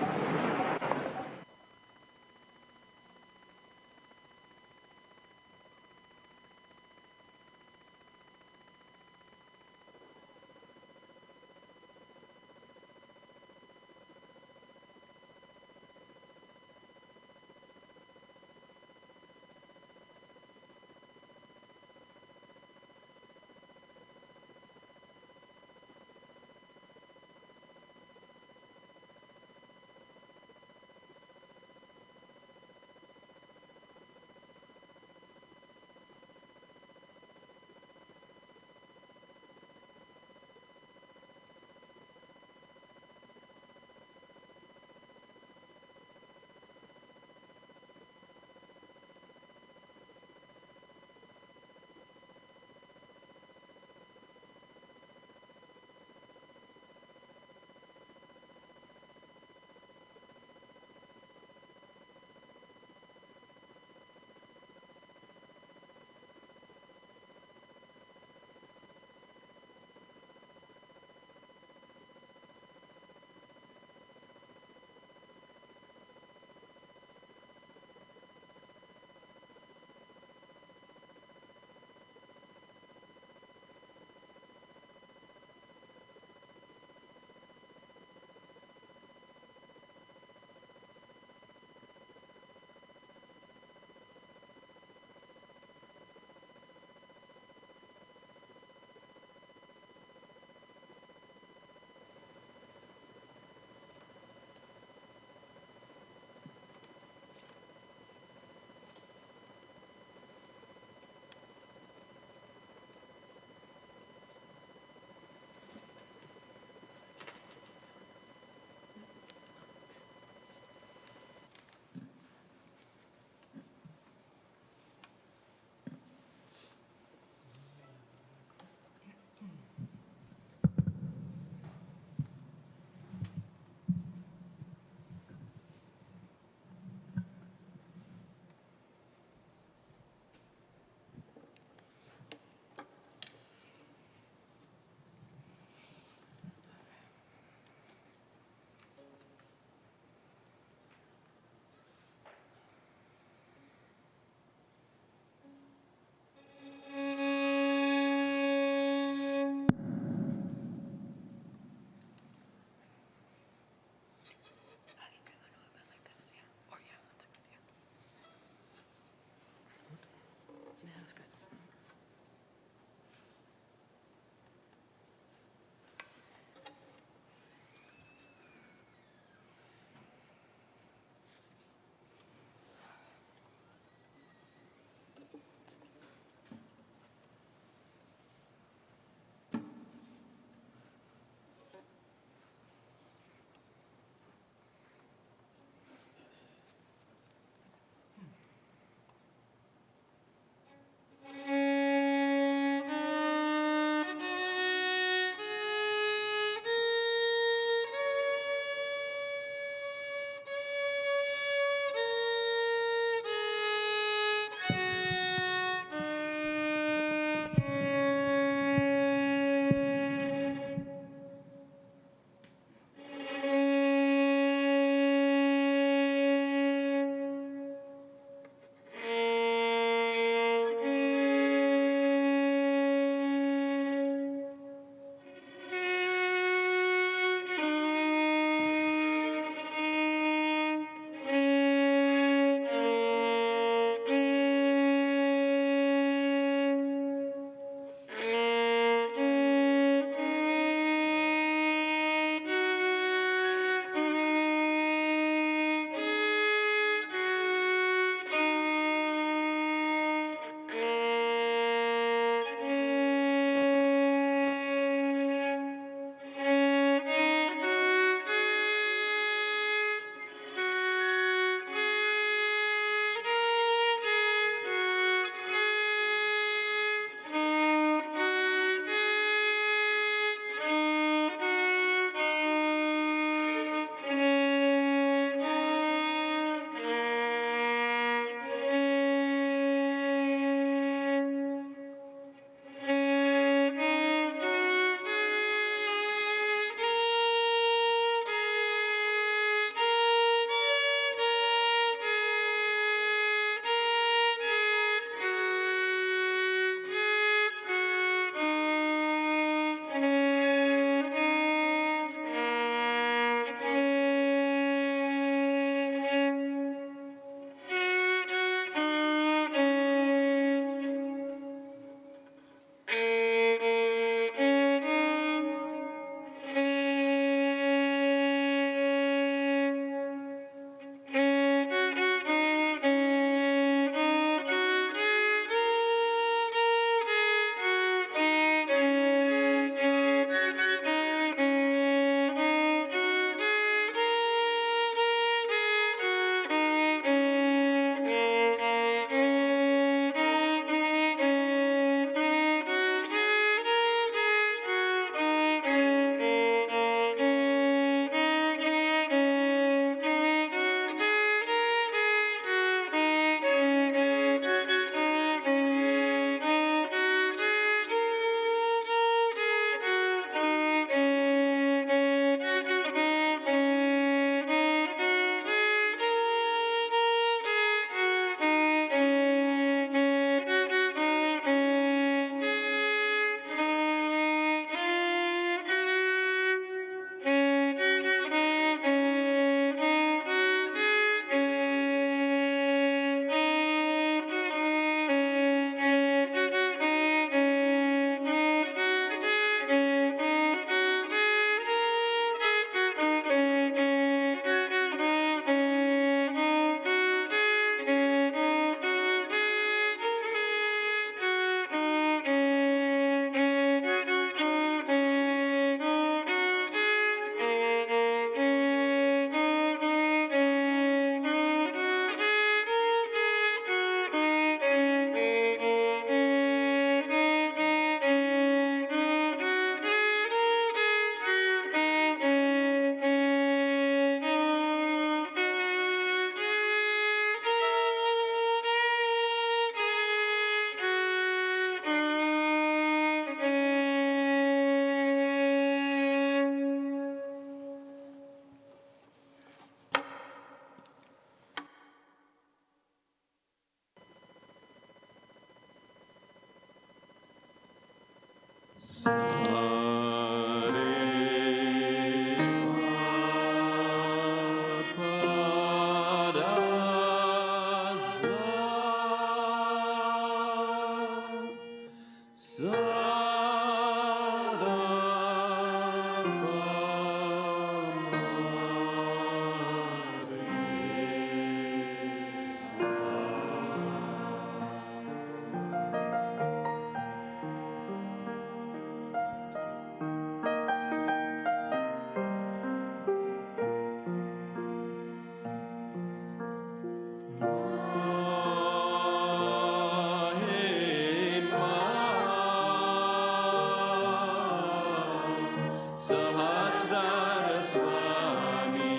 Sahasrara Swami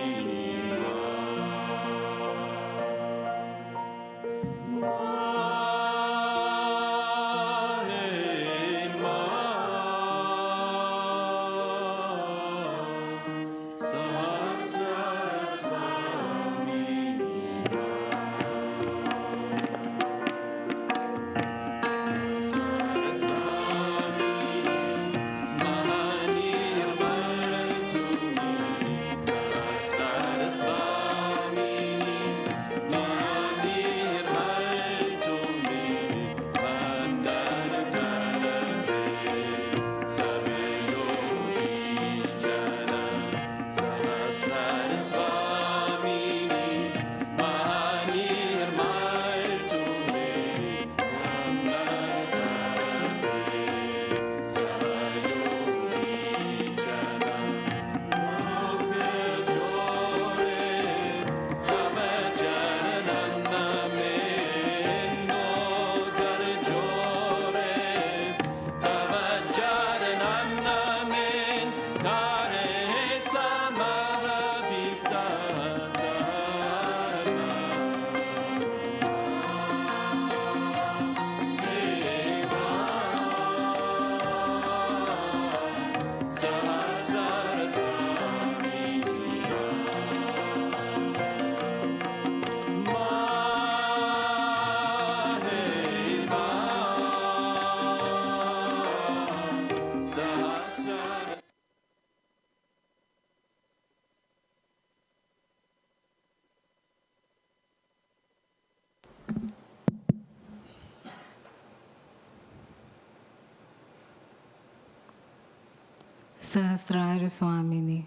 Sahasrara Swamini,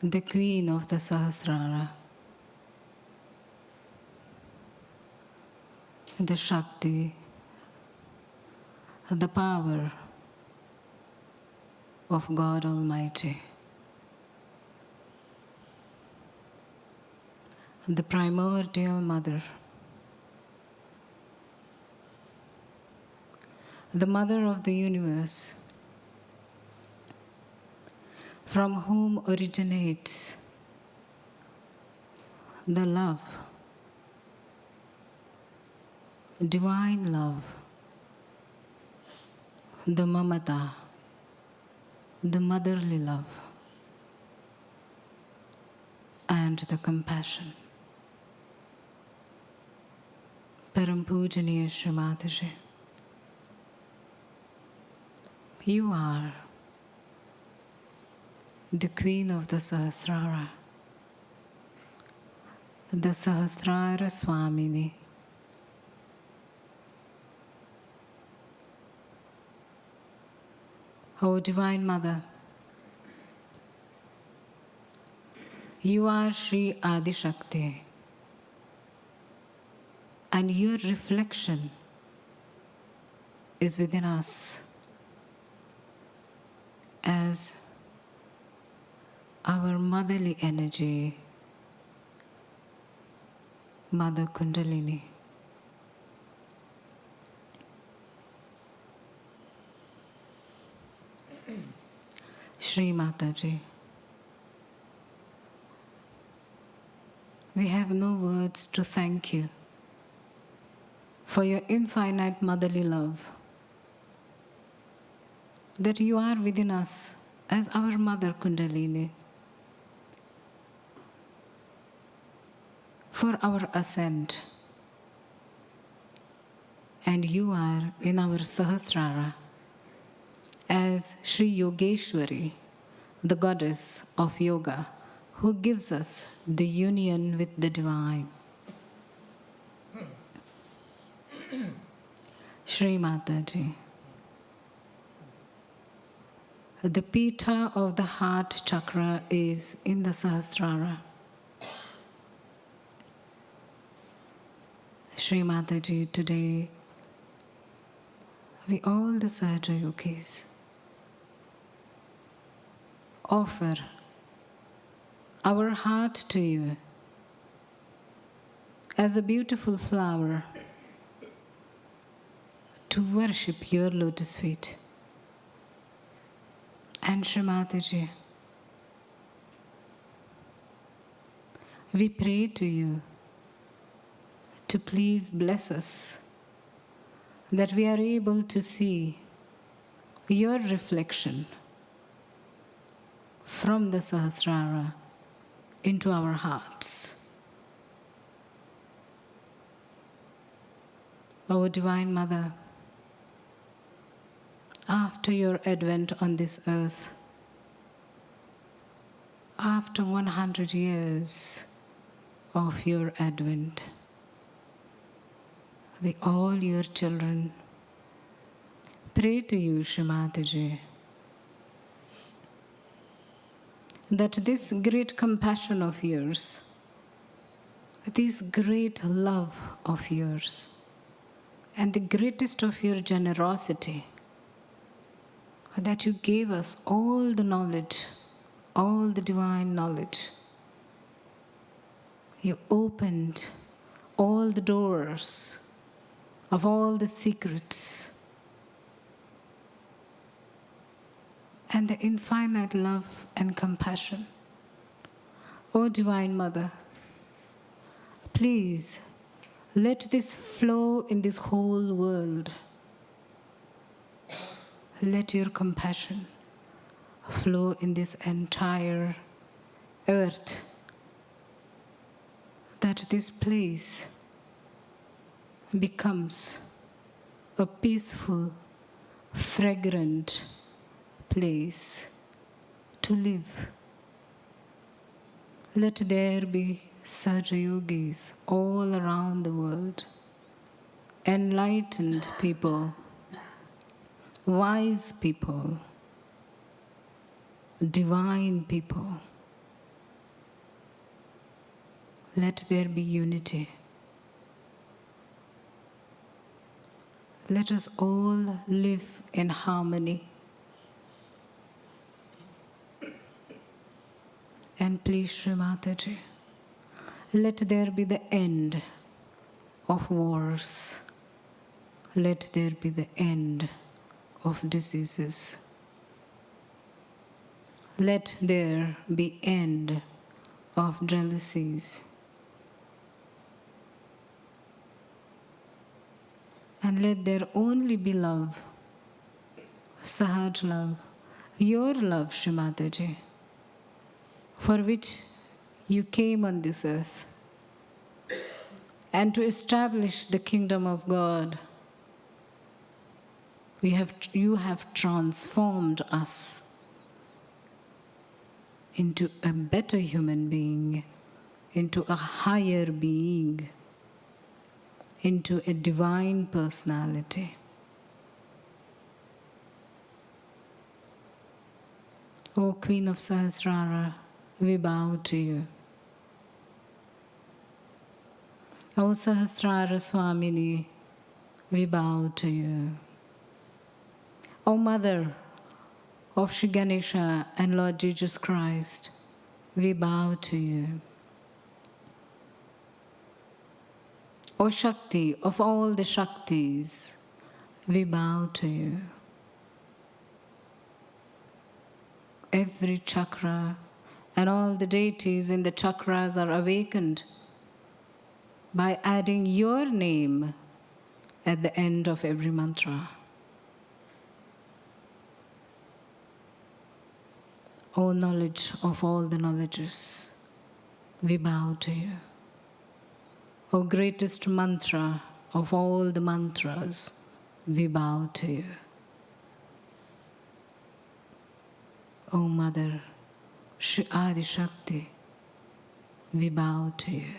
the queen of the Sahasrara, the Shakti, the power of God Almighty, the primordial mother, the mother of the universe, from whom originates the love, divine love, the mamata, the motherly love, and the compassion. Param Pujaniya Shree Mataji, you are the queen of the Sahasrara, the Sahasrara Swamini. O Divine Mother, you are Sri Adi Shakti, and your reflection is within us as our motherly energy, Mother Kundalini. Shree Mataji, we have no words to thank you for your infinite motherly love, that you are within us as our Mother Kundalini, for our ascent and you are in our Sahasrara as Shree Yogeshwari, the goddess of yoga, who gives us the union with the divine. Shree Mataji. The pita of the heart chakra is in the Sahasrara. Shree Mataji, today we all the Sahaja Yogis offer our heart to you as a beautiful flower to worship your lotus feet. And Shree Mataji, we pray to you to please bless us, that we are able to see your reflection from the Sahasrara into our hearts. Our Divine Mother, after your advent on this earth, after 100 years of your advent, we all your children pray to you, Shree Mataji, that this great compassion of yours, this great love of yours, and the greatest of your generosity, that you gave us all the knowledge, all the divine knowledge. You opened all the doors of all the secrets, and the infinite love and compassion. O Divine Mother, please let this flow in this whole world. Let your compassion flow in this entire earth, that this place becomes a peaceful, fragrant place to live. Let there be Sahaja Yogis all around the world, enlightened people, wise people, divine people. Let there be unity. Let us all live in harmony. And please, Shree Mataji, let there be the end of wars. Let there be the end of diseases. Let there be end of jealousies. And let there only be love, Sahaj love, your love, Shree Mataji, for which you came on this earth, and to establish the kingdom of God. You have transformed us into a better human being, into a higher being, into a divine personality. O Queen of Sahasrara, we bow to you. O Sahasrara Swamini, we bow to you. O Mother of Shri Ganesha and Lord Jesus Christ, we bow to you. O Shakti of all the Shaktis, we bow to you. Every chakra and all the deities in the chakras are awakened by adding your name at the end of every mantra. O knowledge of all the knowledges, we bow to you. O greatest mantra of all the mantras, we bow to you. O Mother, Shree Adi Shakti, we bow to you.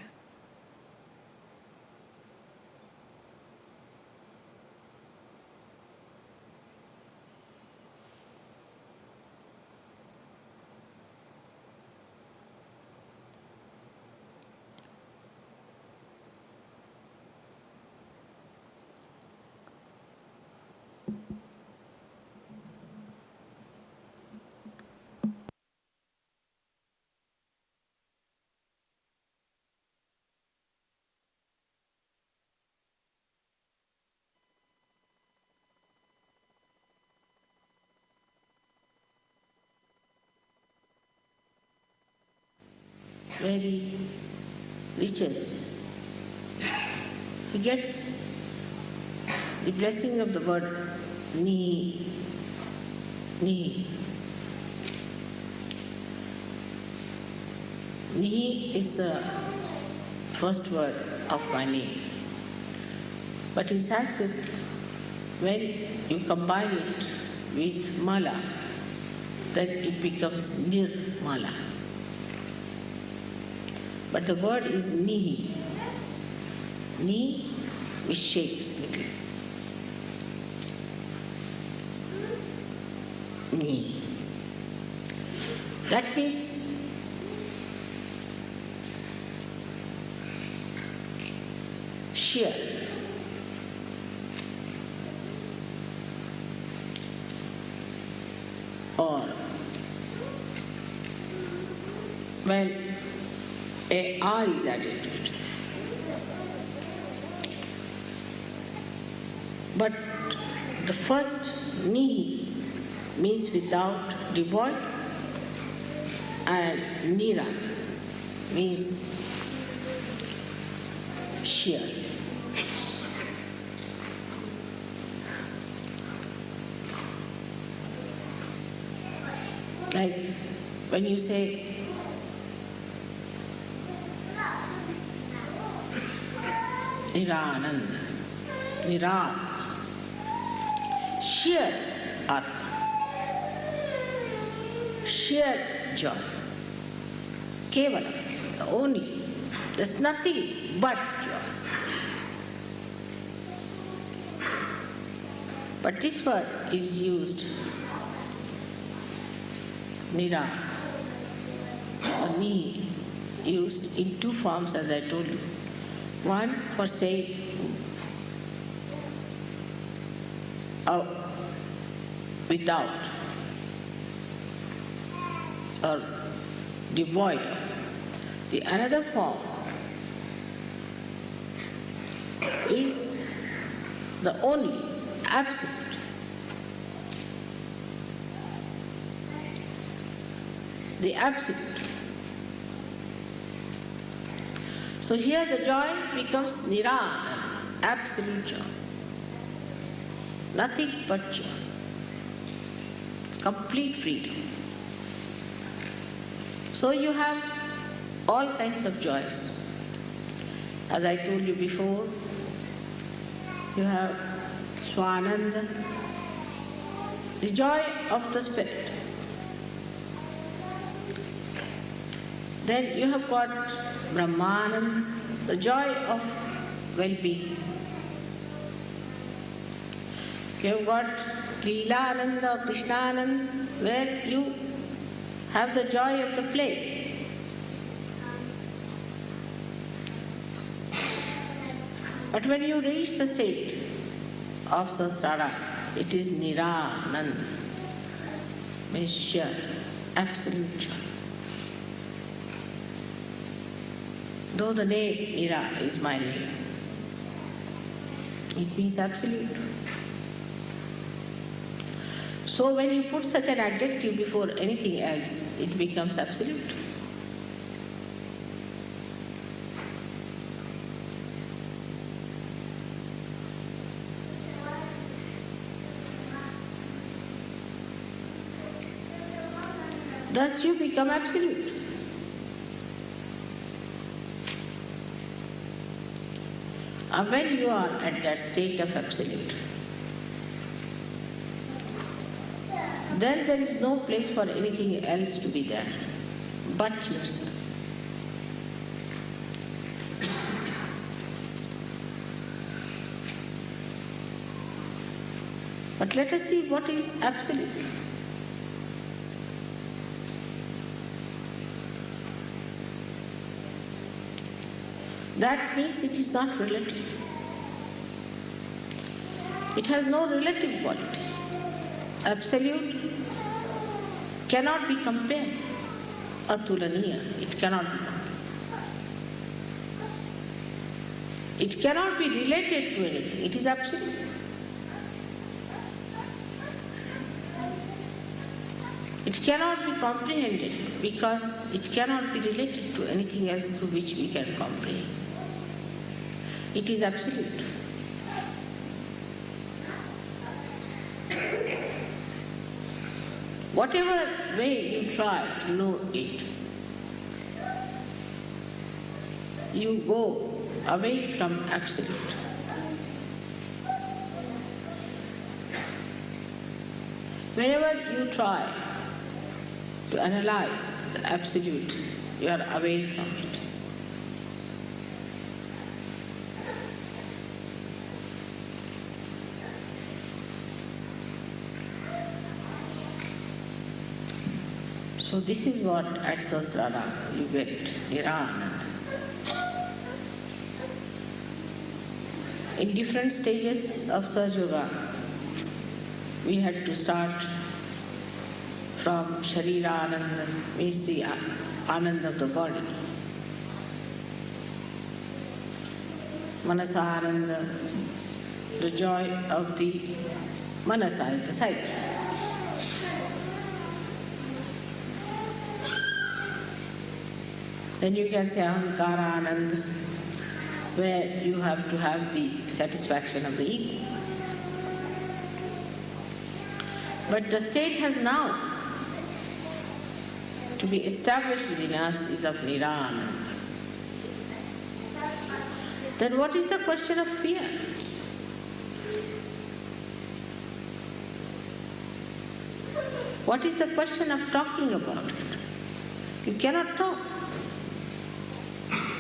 Where he reaches, he gets the blessing of the word ni, ni. Ni is the first word of my name. But in Sanskrit, when you combine it with mala, then it becomes nirmala. But the word is ni. Ni which shakes little. Ni. That means sheer. Or when a R is added to it. But the first ni means without, devoid, and nira means sheer. Like when you say Nirananda, Niran, sheer Atma, sheer joy, Kevala, the only, there's nothing but joy. But this word is used, Niran, or ni, used in two forms as I told you. One for saying without or devoid of. The another form is the only, absolute. The absolute. So here the joy becomes nirana, absolute joy. Nothing but joy. Complete freedom. So you have all kinds of joys. As I told you before, you have Swananda, the joy of the spirit. Then you have got Brahmananda, the joy of well-being. You have got Leelananda, Krishnananda, where you have the joy of the play. But when you reach the state of Sahasrara, it is Nirananda, means sheer, absolute joy. Though the name Nira is my name, it means absolute. So when you put such an adjective before anything else, it becomes absolute. Thus you become absolute. And when you are at that state of absolute, then there is no place for anything else to be there but yourself. But let us see what is absolute. That means it is not relative. It has no relative quality. Absolute cannot be compared. Atulaniya, it cannot be compared. It cannot be related to anything. It is absolute. It cannot be comprehended because it cannot be related to anything else through which we can comprehend. It is absolute. Whatever way you try to know it, you go away from absolute. Whenever you try to analyze the absolute, you are away from it. So this is what at Sahasrara you get, Nirānanda. In different stages of Sahaja, we had to start from Sharira Ananda, means the Ananda of the body. Manasa Ananda, the joy of the Manasa, the sight. Then you can say Ahankara Ananda, where you have to have the satisfaction of the ego. But the state has now to be established within us is of Nirānanda. Then what is the question of fear? What is the question of talking about it? You cannot talk.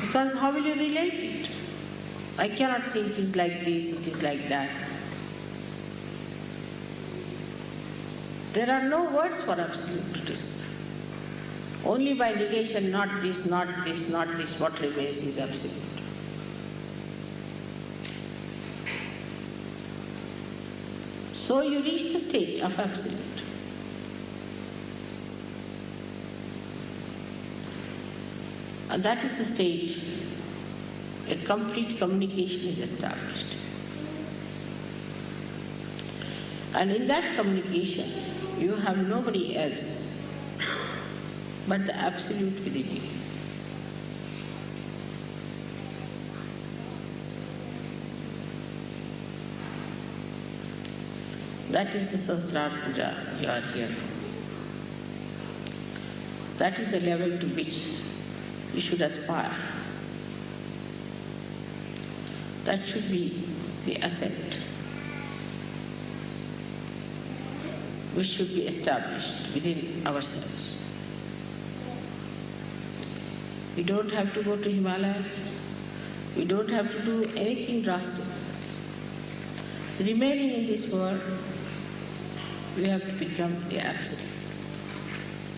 Because how will you relate it? I cannot say it is like this, it is like that. There are no words for absolute to discover. Only by negation, not this, not this, not this, what remains is absolute. So you reach the state of absolute. And that is the stage where complete communication is established. And in that communication, you have nobody else but the absolute within you. That is the Sahasrara puja you are here for. That is the level to which you should aspire. That should be the ascent which should be established within ourselves. We don't have to go to Himalayas. We don't have to do anything drastic. Remaining in this world, we have to become the absolute,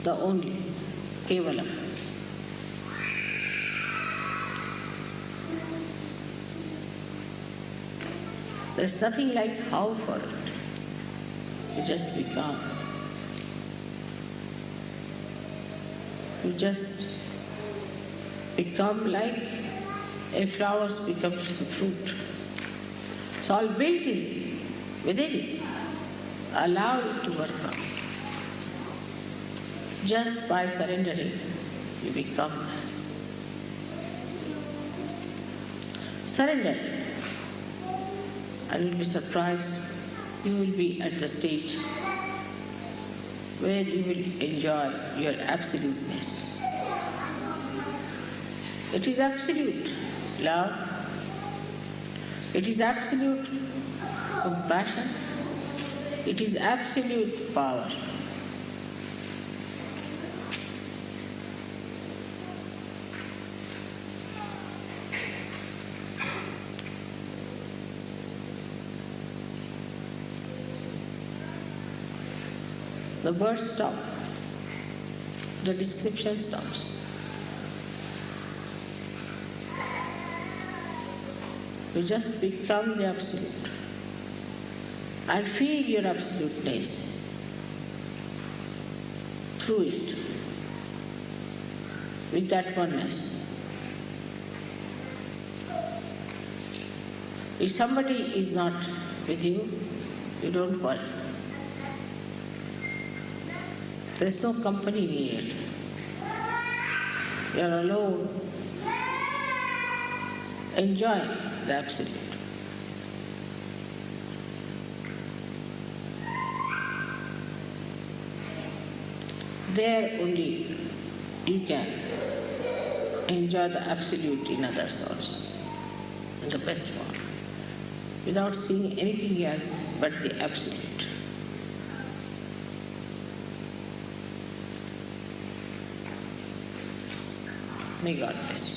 the only, Kevalam. There's nothing like how for it. You just become. You just become like a flower becomes a fruit. It's all built in, within it. Allow it to work out. Just by surrendering, you become. Surrender. And you'll be surprised, you will be at the stage where you will enjoy your absoluteness. It is absolute love, It is absolute compassion. It is absolute power. The words stop. The description stops. You just become the Absolute and feel your absoluteness through it, with that oneness. If somebody is not with you, you don't worry. There is no company needed. You are alone. Enjoy the Absolute. There only you can enjoy the Absolute in others also, in the best form, without seeing anything else but the Absolute. May God bless you.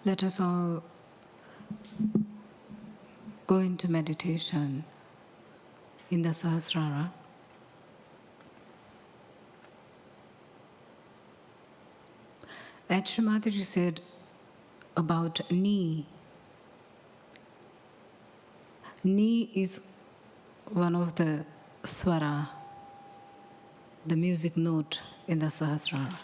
Let us all go into meditation in the Sahasrara. As Shree Mataji said about Ni, Ni is one of the swara, the music note in the Sahasrara.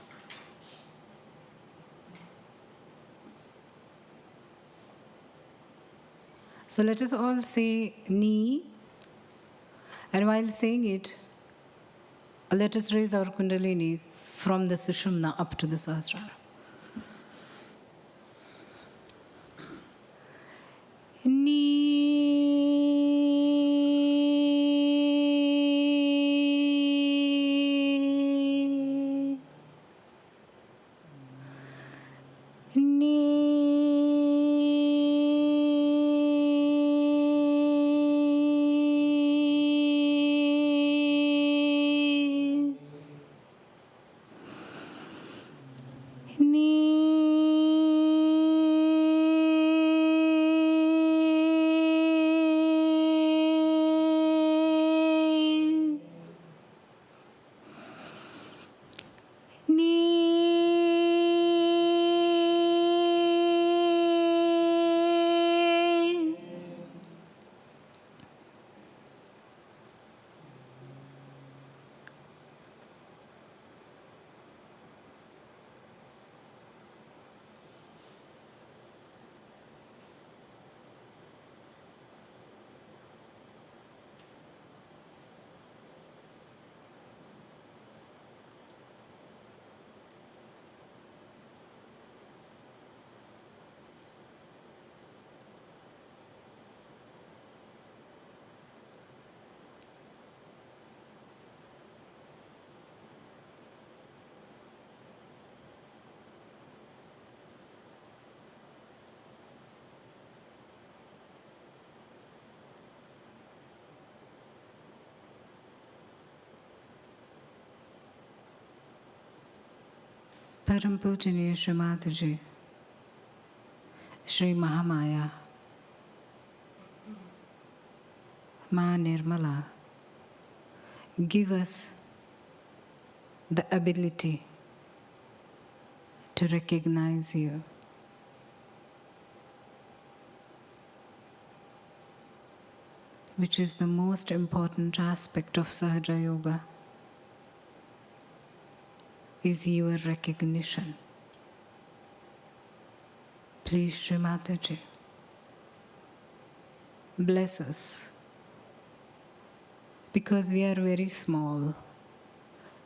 So let us all say Ni, and while saying it, let us raise our Kundalini from the Sushumna up to the Sahasrara. Param Pujaniya Shree Mataji, Shree Mahamaya, Ma Nirmala, give us the ability to recognize you. Which is the most important aspect of Sahaja Yoga, is your recognition. Please, Shree Mataji, bless us. Because we are very small,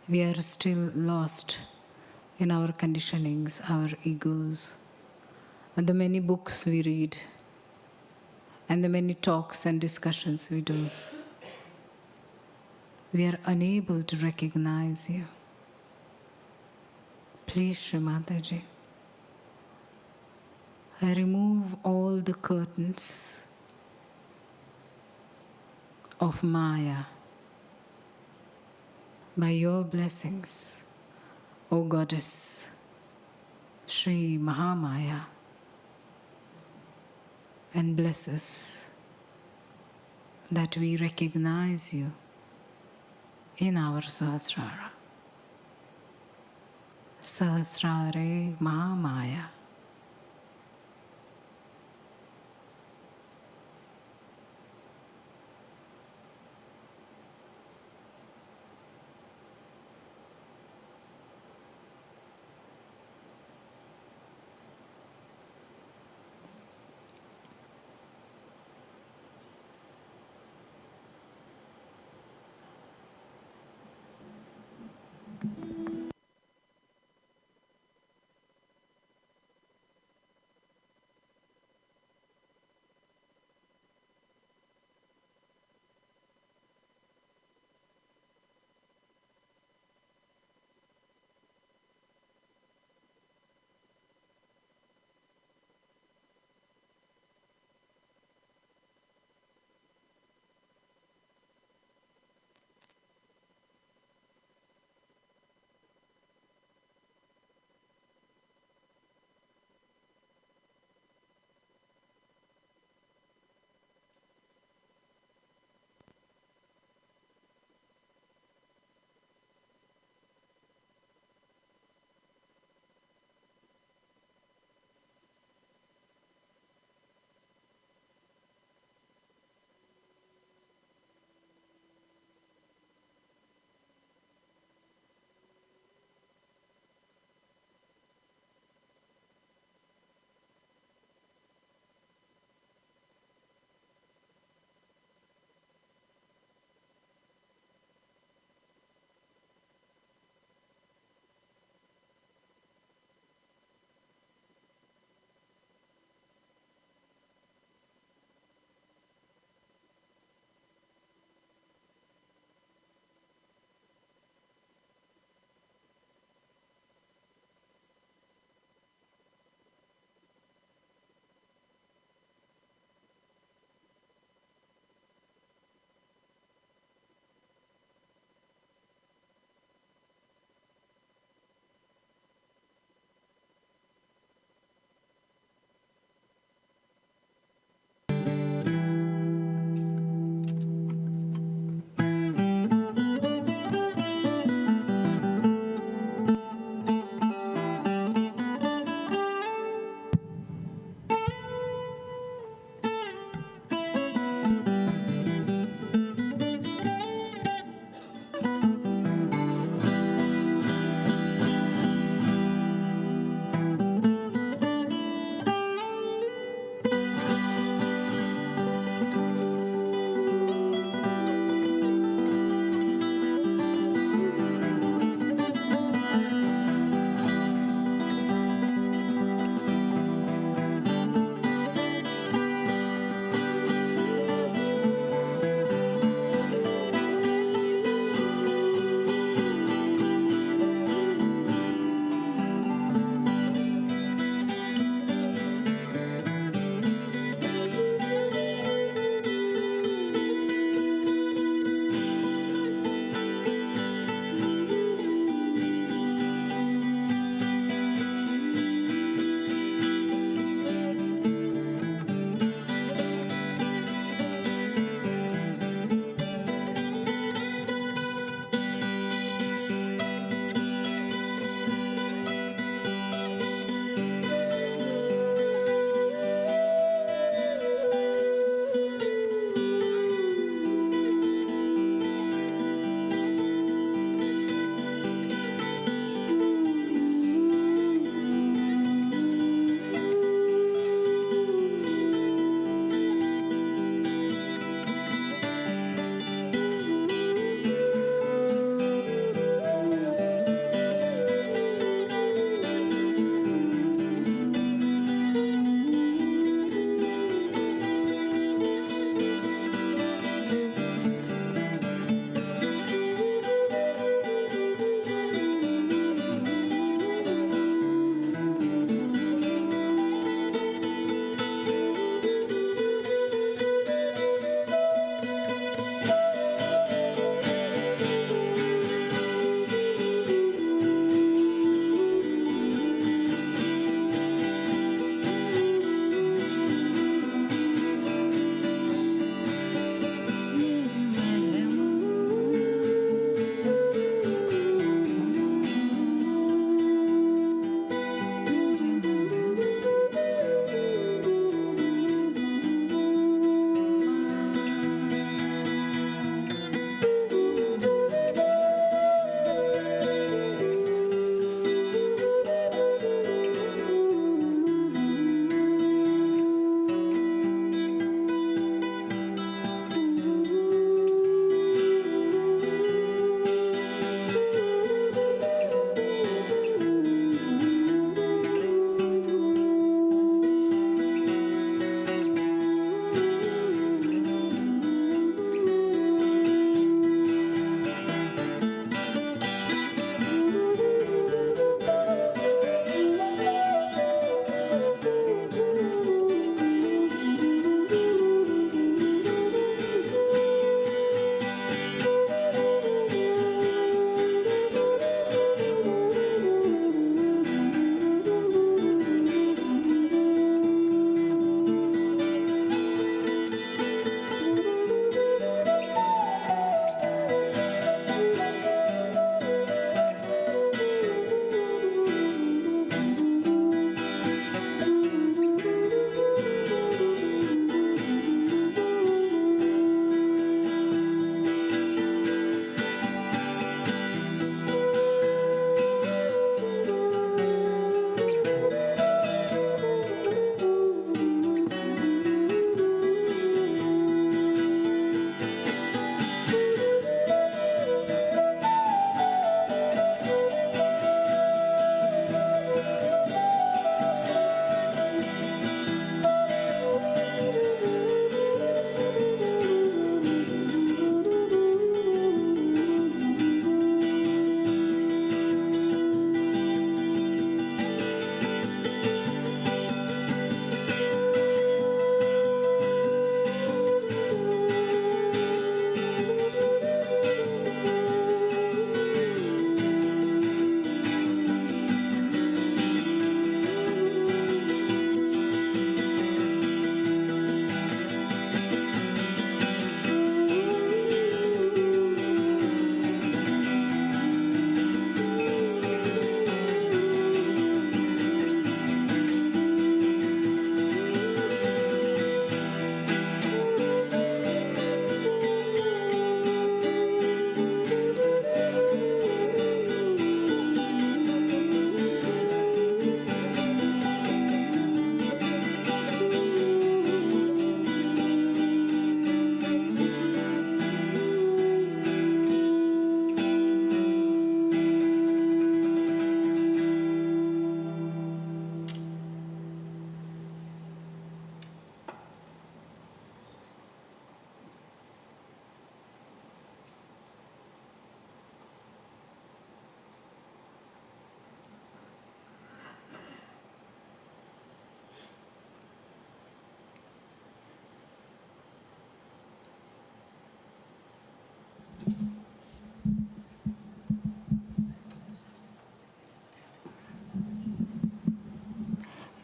we are still lost in our conditionings, our egos, and the many books we read, and the many talks and discussions we do. We are unable to recognize you. Please, Shree Mataji, I remove all the curtains of Maya by your blessings, O Goddess Shree Mahamaya, and bless us that we recognize you in our Sahasrara. Sahasrare Mahamaya.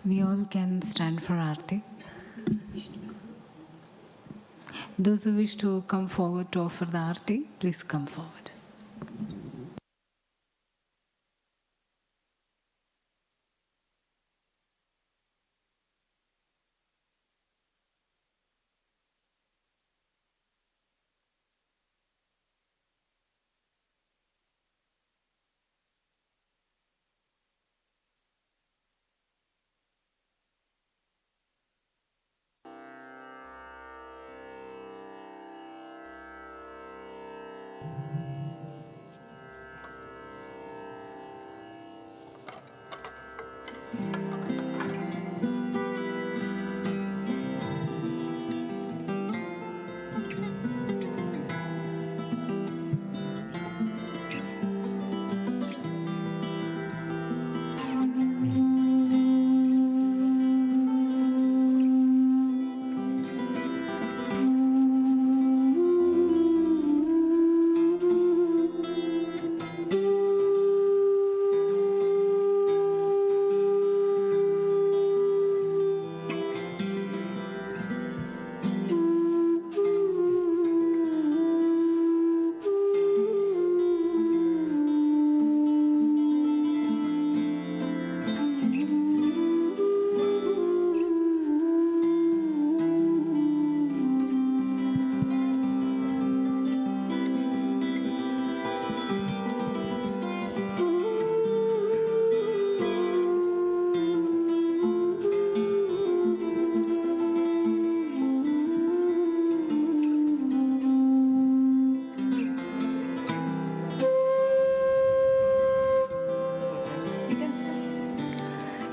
We all can stand for Aarti. Those who wish to come forward to offer the Aarti, please come forward.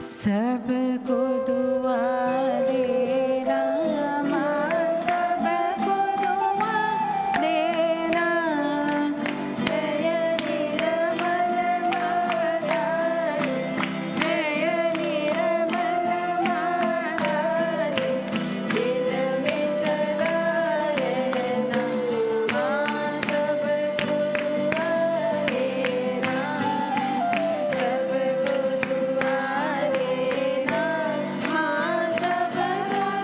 सबको दुआ देना माँ, सबको दुआ देना। जय निर्मल माता जी, जय निर्मल माता जी, दिल में सदा रहना माँ, सबको दुआ देना, सबको दुआ देना माँ, सबको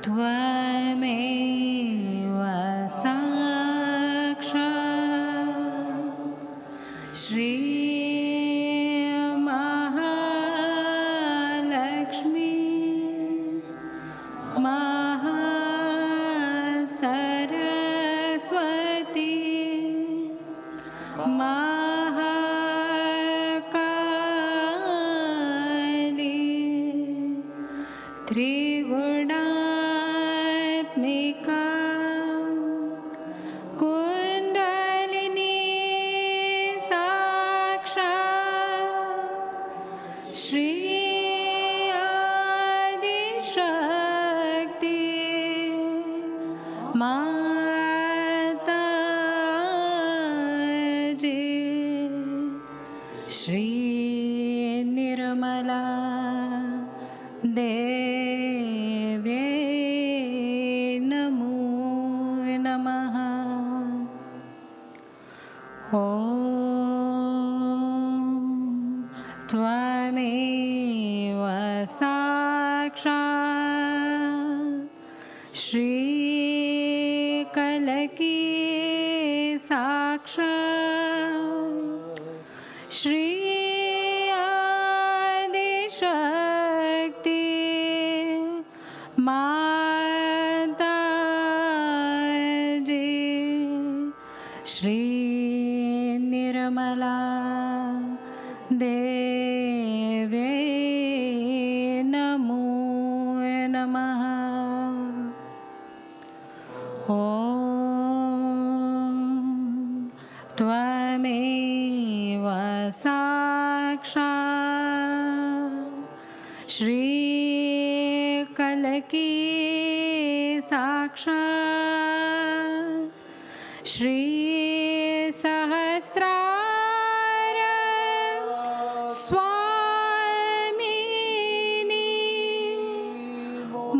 त्वमेव साक्षात् श्री महालक्ष्मी महासरस्वती महाकाली त्रिगुणात्मिका कुण्डलिनी साक्षात् श्री आदिशक्ति माताजी श्री निर्मला देव्यै नमो नमः। ॐ त्वमेव साक्षात् श्रीकलकी साक्षात् श्री आदिशक्ति माताजी श्री निर्मला देव्यै नमो नमः। ॐ त्वमेव साक्षात् श्रीकलकी साक्षात् श्री सहस्रार स्वामिनी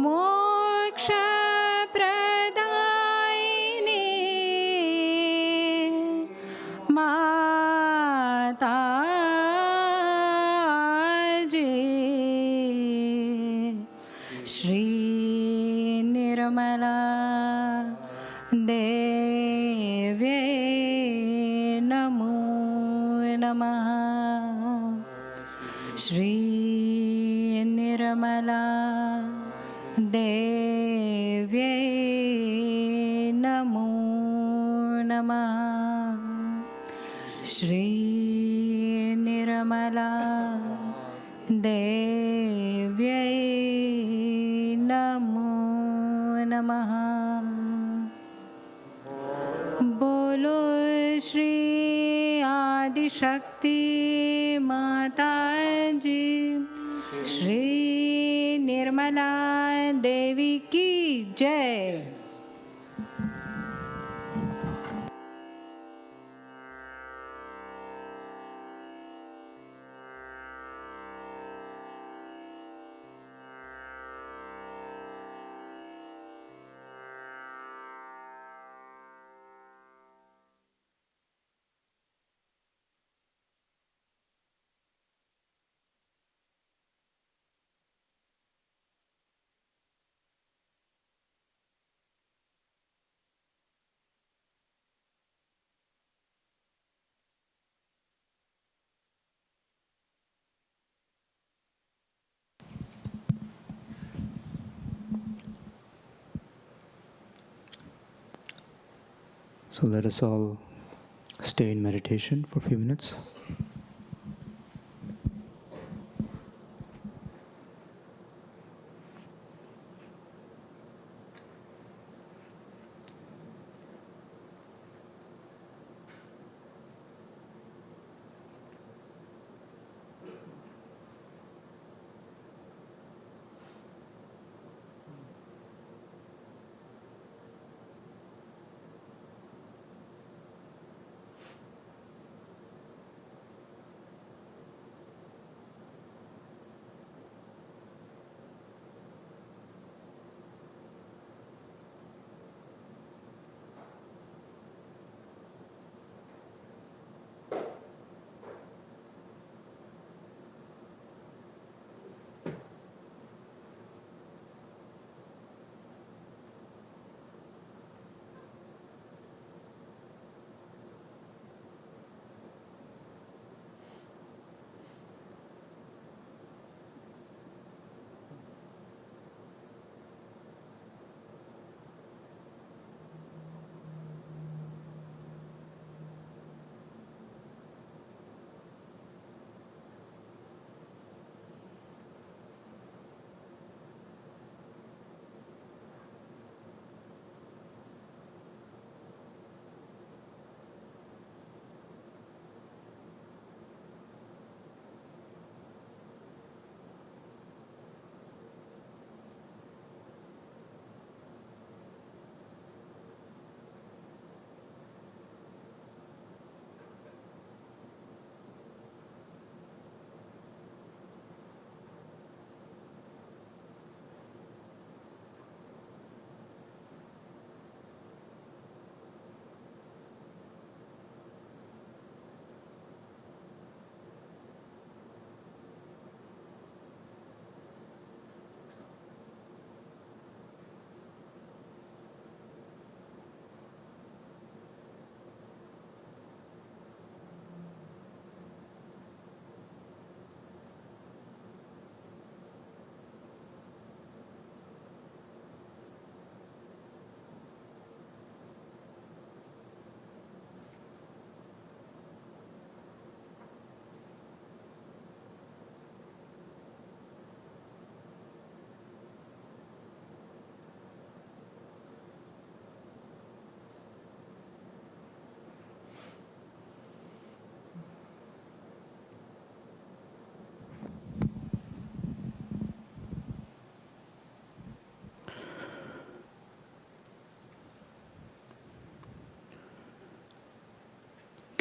मोक्षप्रदायिनी माताजी श्री निर्मला देव्यै नमो नमः। श्री निर्मला देव्यै नमो नमः। श्री निर्मला देव्यै नमो नमः। बोलो श्री आदिशक्ति माताजी श्री निर्मला देवी की जय। So let us all stay in meditation for a few minutes.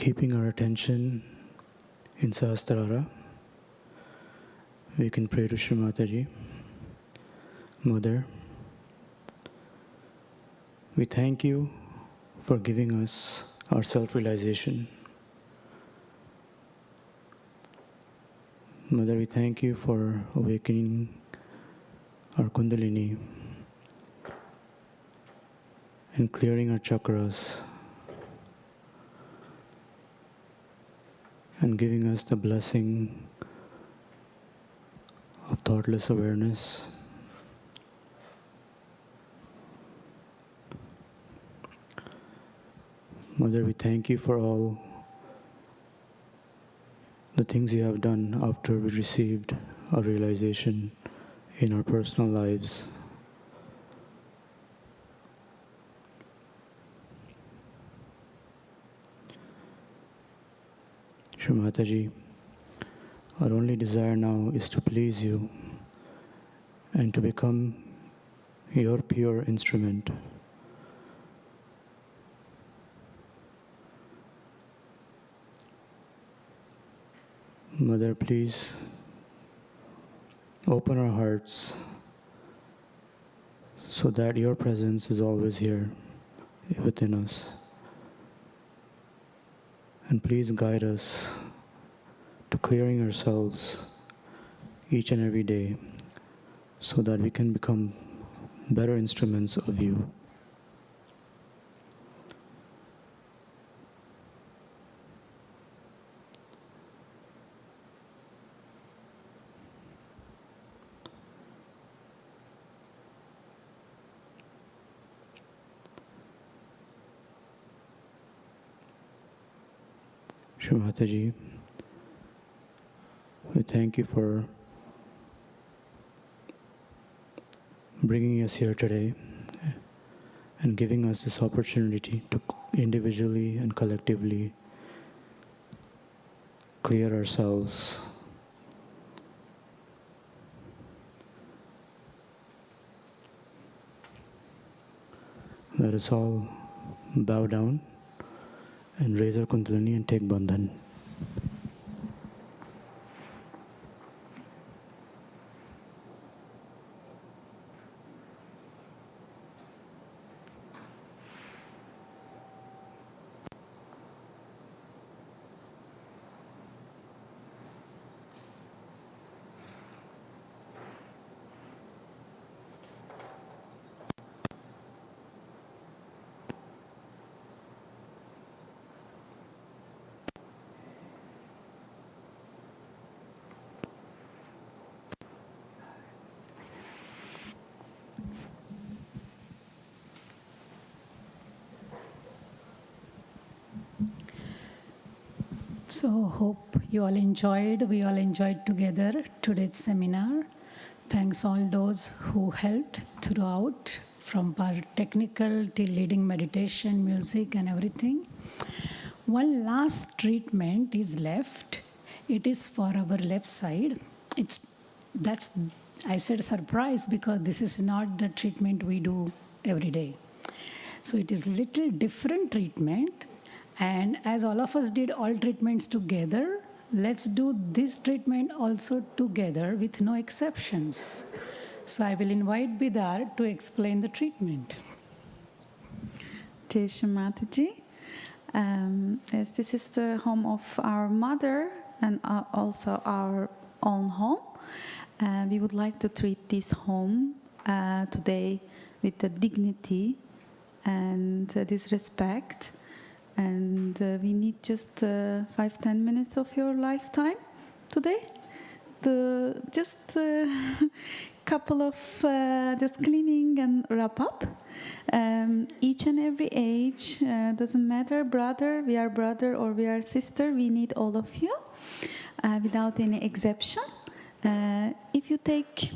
keeping our attention in Sahasrara, we can pray to Shree Mataji. Mother, we thank you for giving us our self-realization. Mother, we thank you for awakening our Kundalini and clearing our chakras and giving us the blessing of thoughtless awareness. Mother, we thank you for all the things you have done after we received our realization in our personal lives. Shree Mataji, our only desire now is to please you and to become your pure instrument. Mother, please open our hearts so that your presence is always here within us. And please guide us to clearing ourselves each and every day so that we can become better instruments of you. Shree Mataji, we thank you for bringing us here today and giving us this opportunity to individually and collectively clear ourselves. Let us all bow down and raise our Kundalini and take Bandhan. So hope you all enjoyed, we all enjoyed together today's seminar. Thanks all those who helped throughout, from our technical till leading meditation, music and everything. One last treatment is left. It is for our left side. I said surprise because this is not the treatment we do every day. So it is little different treatment. And as all of us did all treatments together, let's do this treatment also together with no exceptions. So I will invite Bidar to explain the treatment. Jai Shree Mataji. As this is the home of our mother and also our own home, we would like to treat this home today with the dignity and this respect. And we need just 5-10 minutes of your lifetime today. Just a couple of just cleaning and wrap up. Each and every age, doesn't matter, brother, we are brother or we are sister, we need all of you without any exception. If you take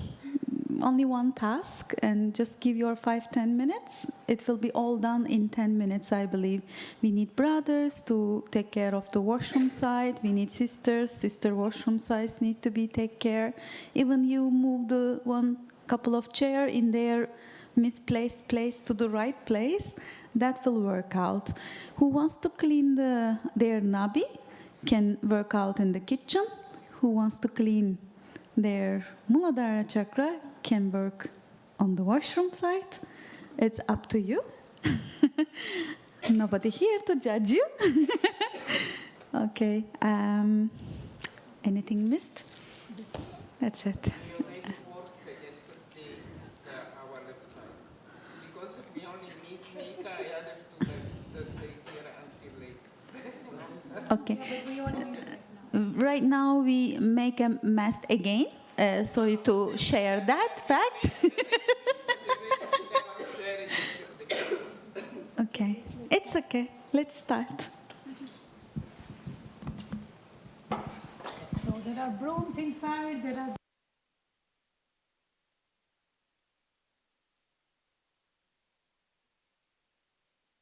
only one task and just give your 5-10 minutes, it will be all done in 10 minutes, I believe. We need brothers to take care of the washroom side. We need sisters. Sister washroom side needs to be take care. Even you move the one couple of chair in their misplaced place to the right place. That will work out. Who wants to clean their Navi can work out in the kitchen. Who wants to clean their Muladhara chakra can work on the washroom side. It's up to you. Nobody here to judge you. Okay. Anything missed? That's it. Okay. Right now we make a mess again. Sorry to share that fact. Okay. It's okay. Let's start. So there are brooms inside. There are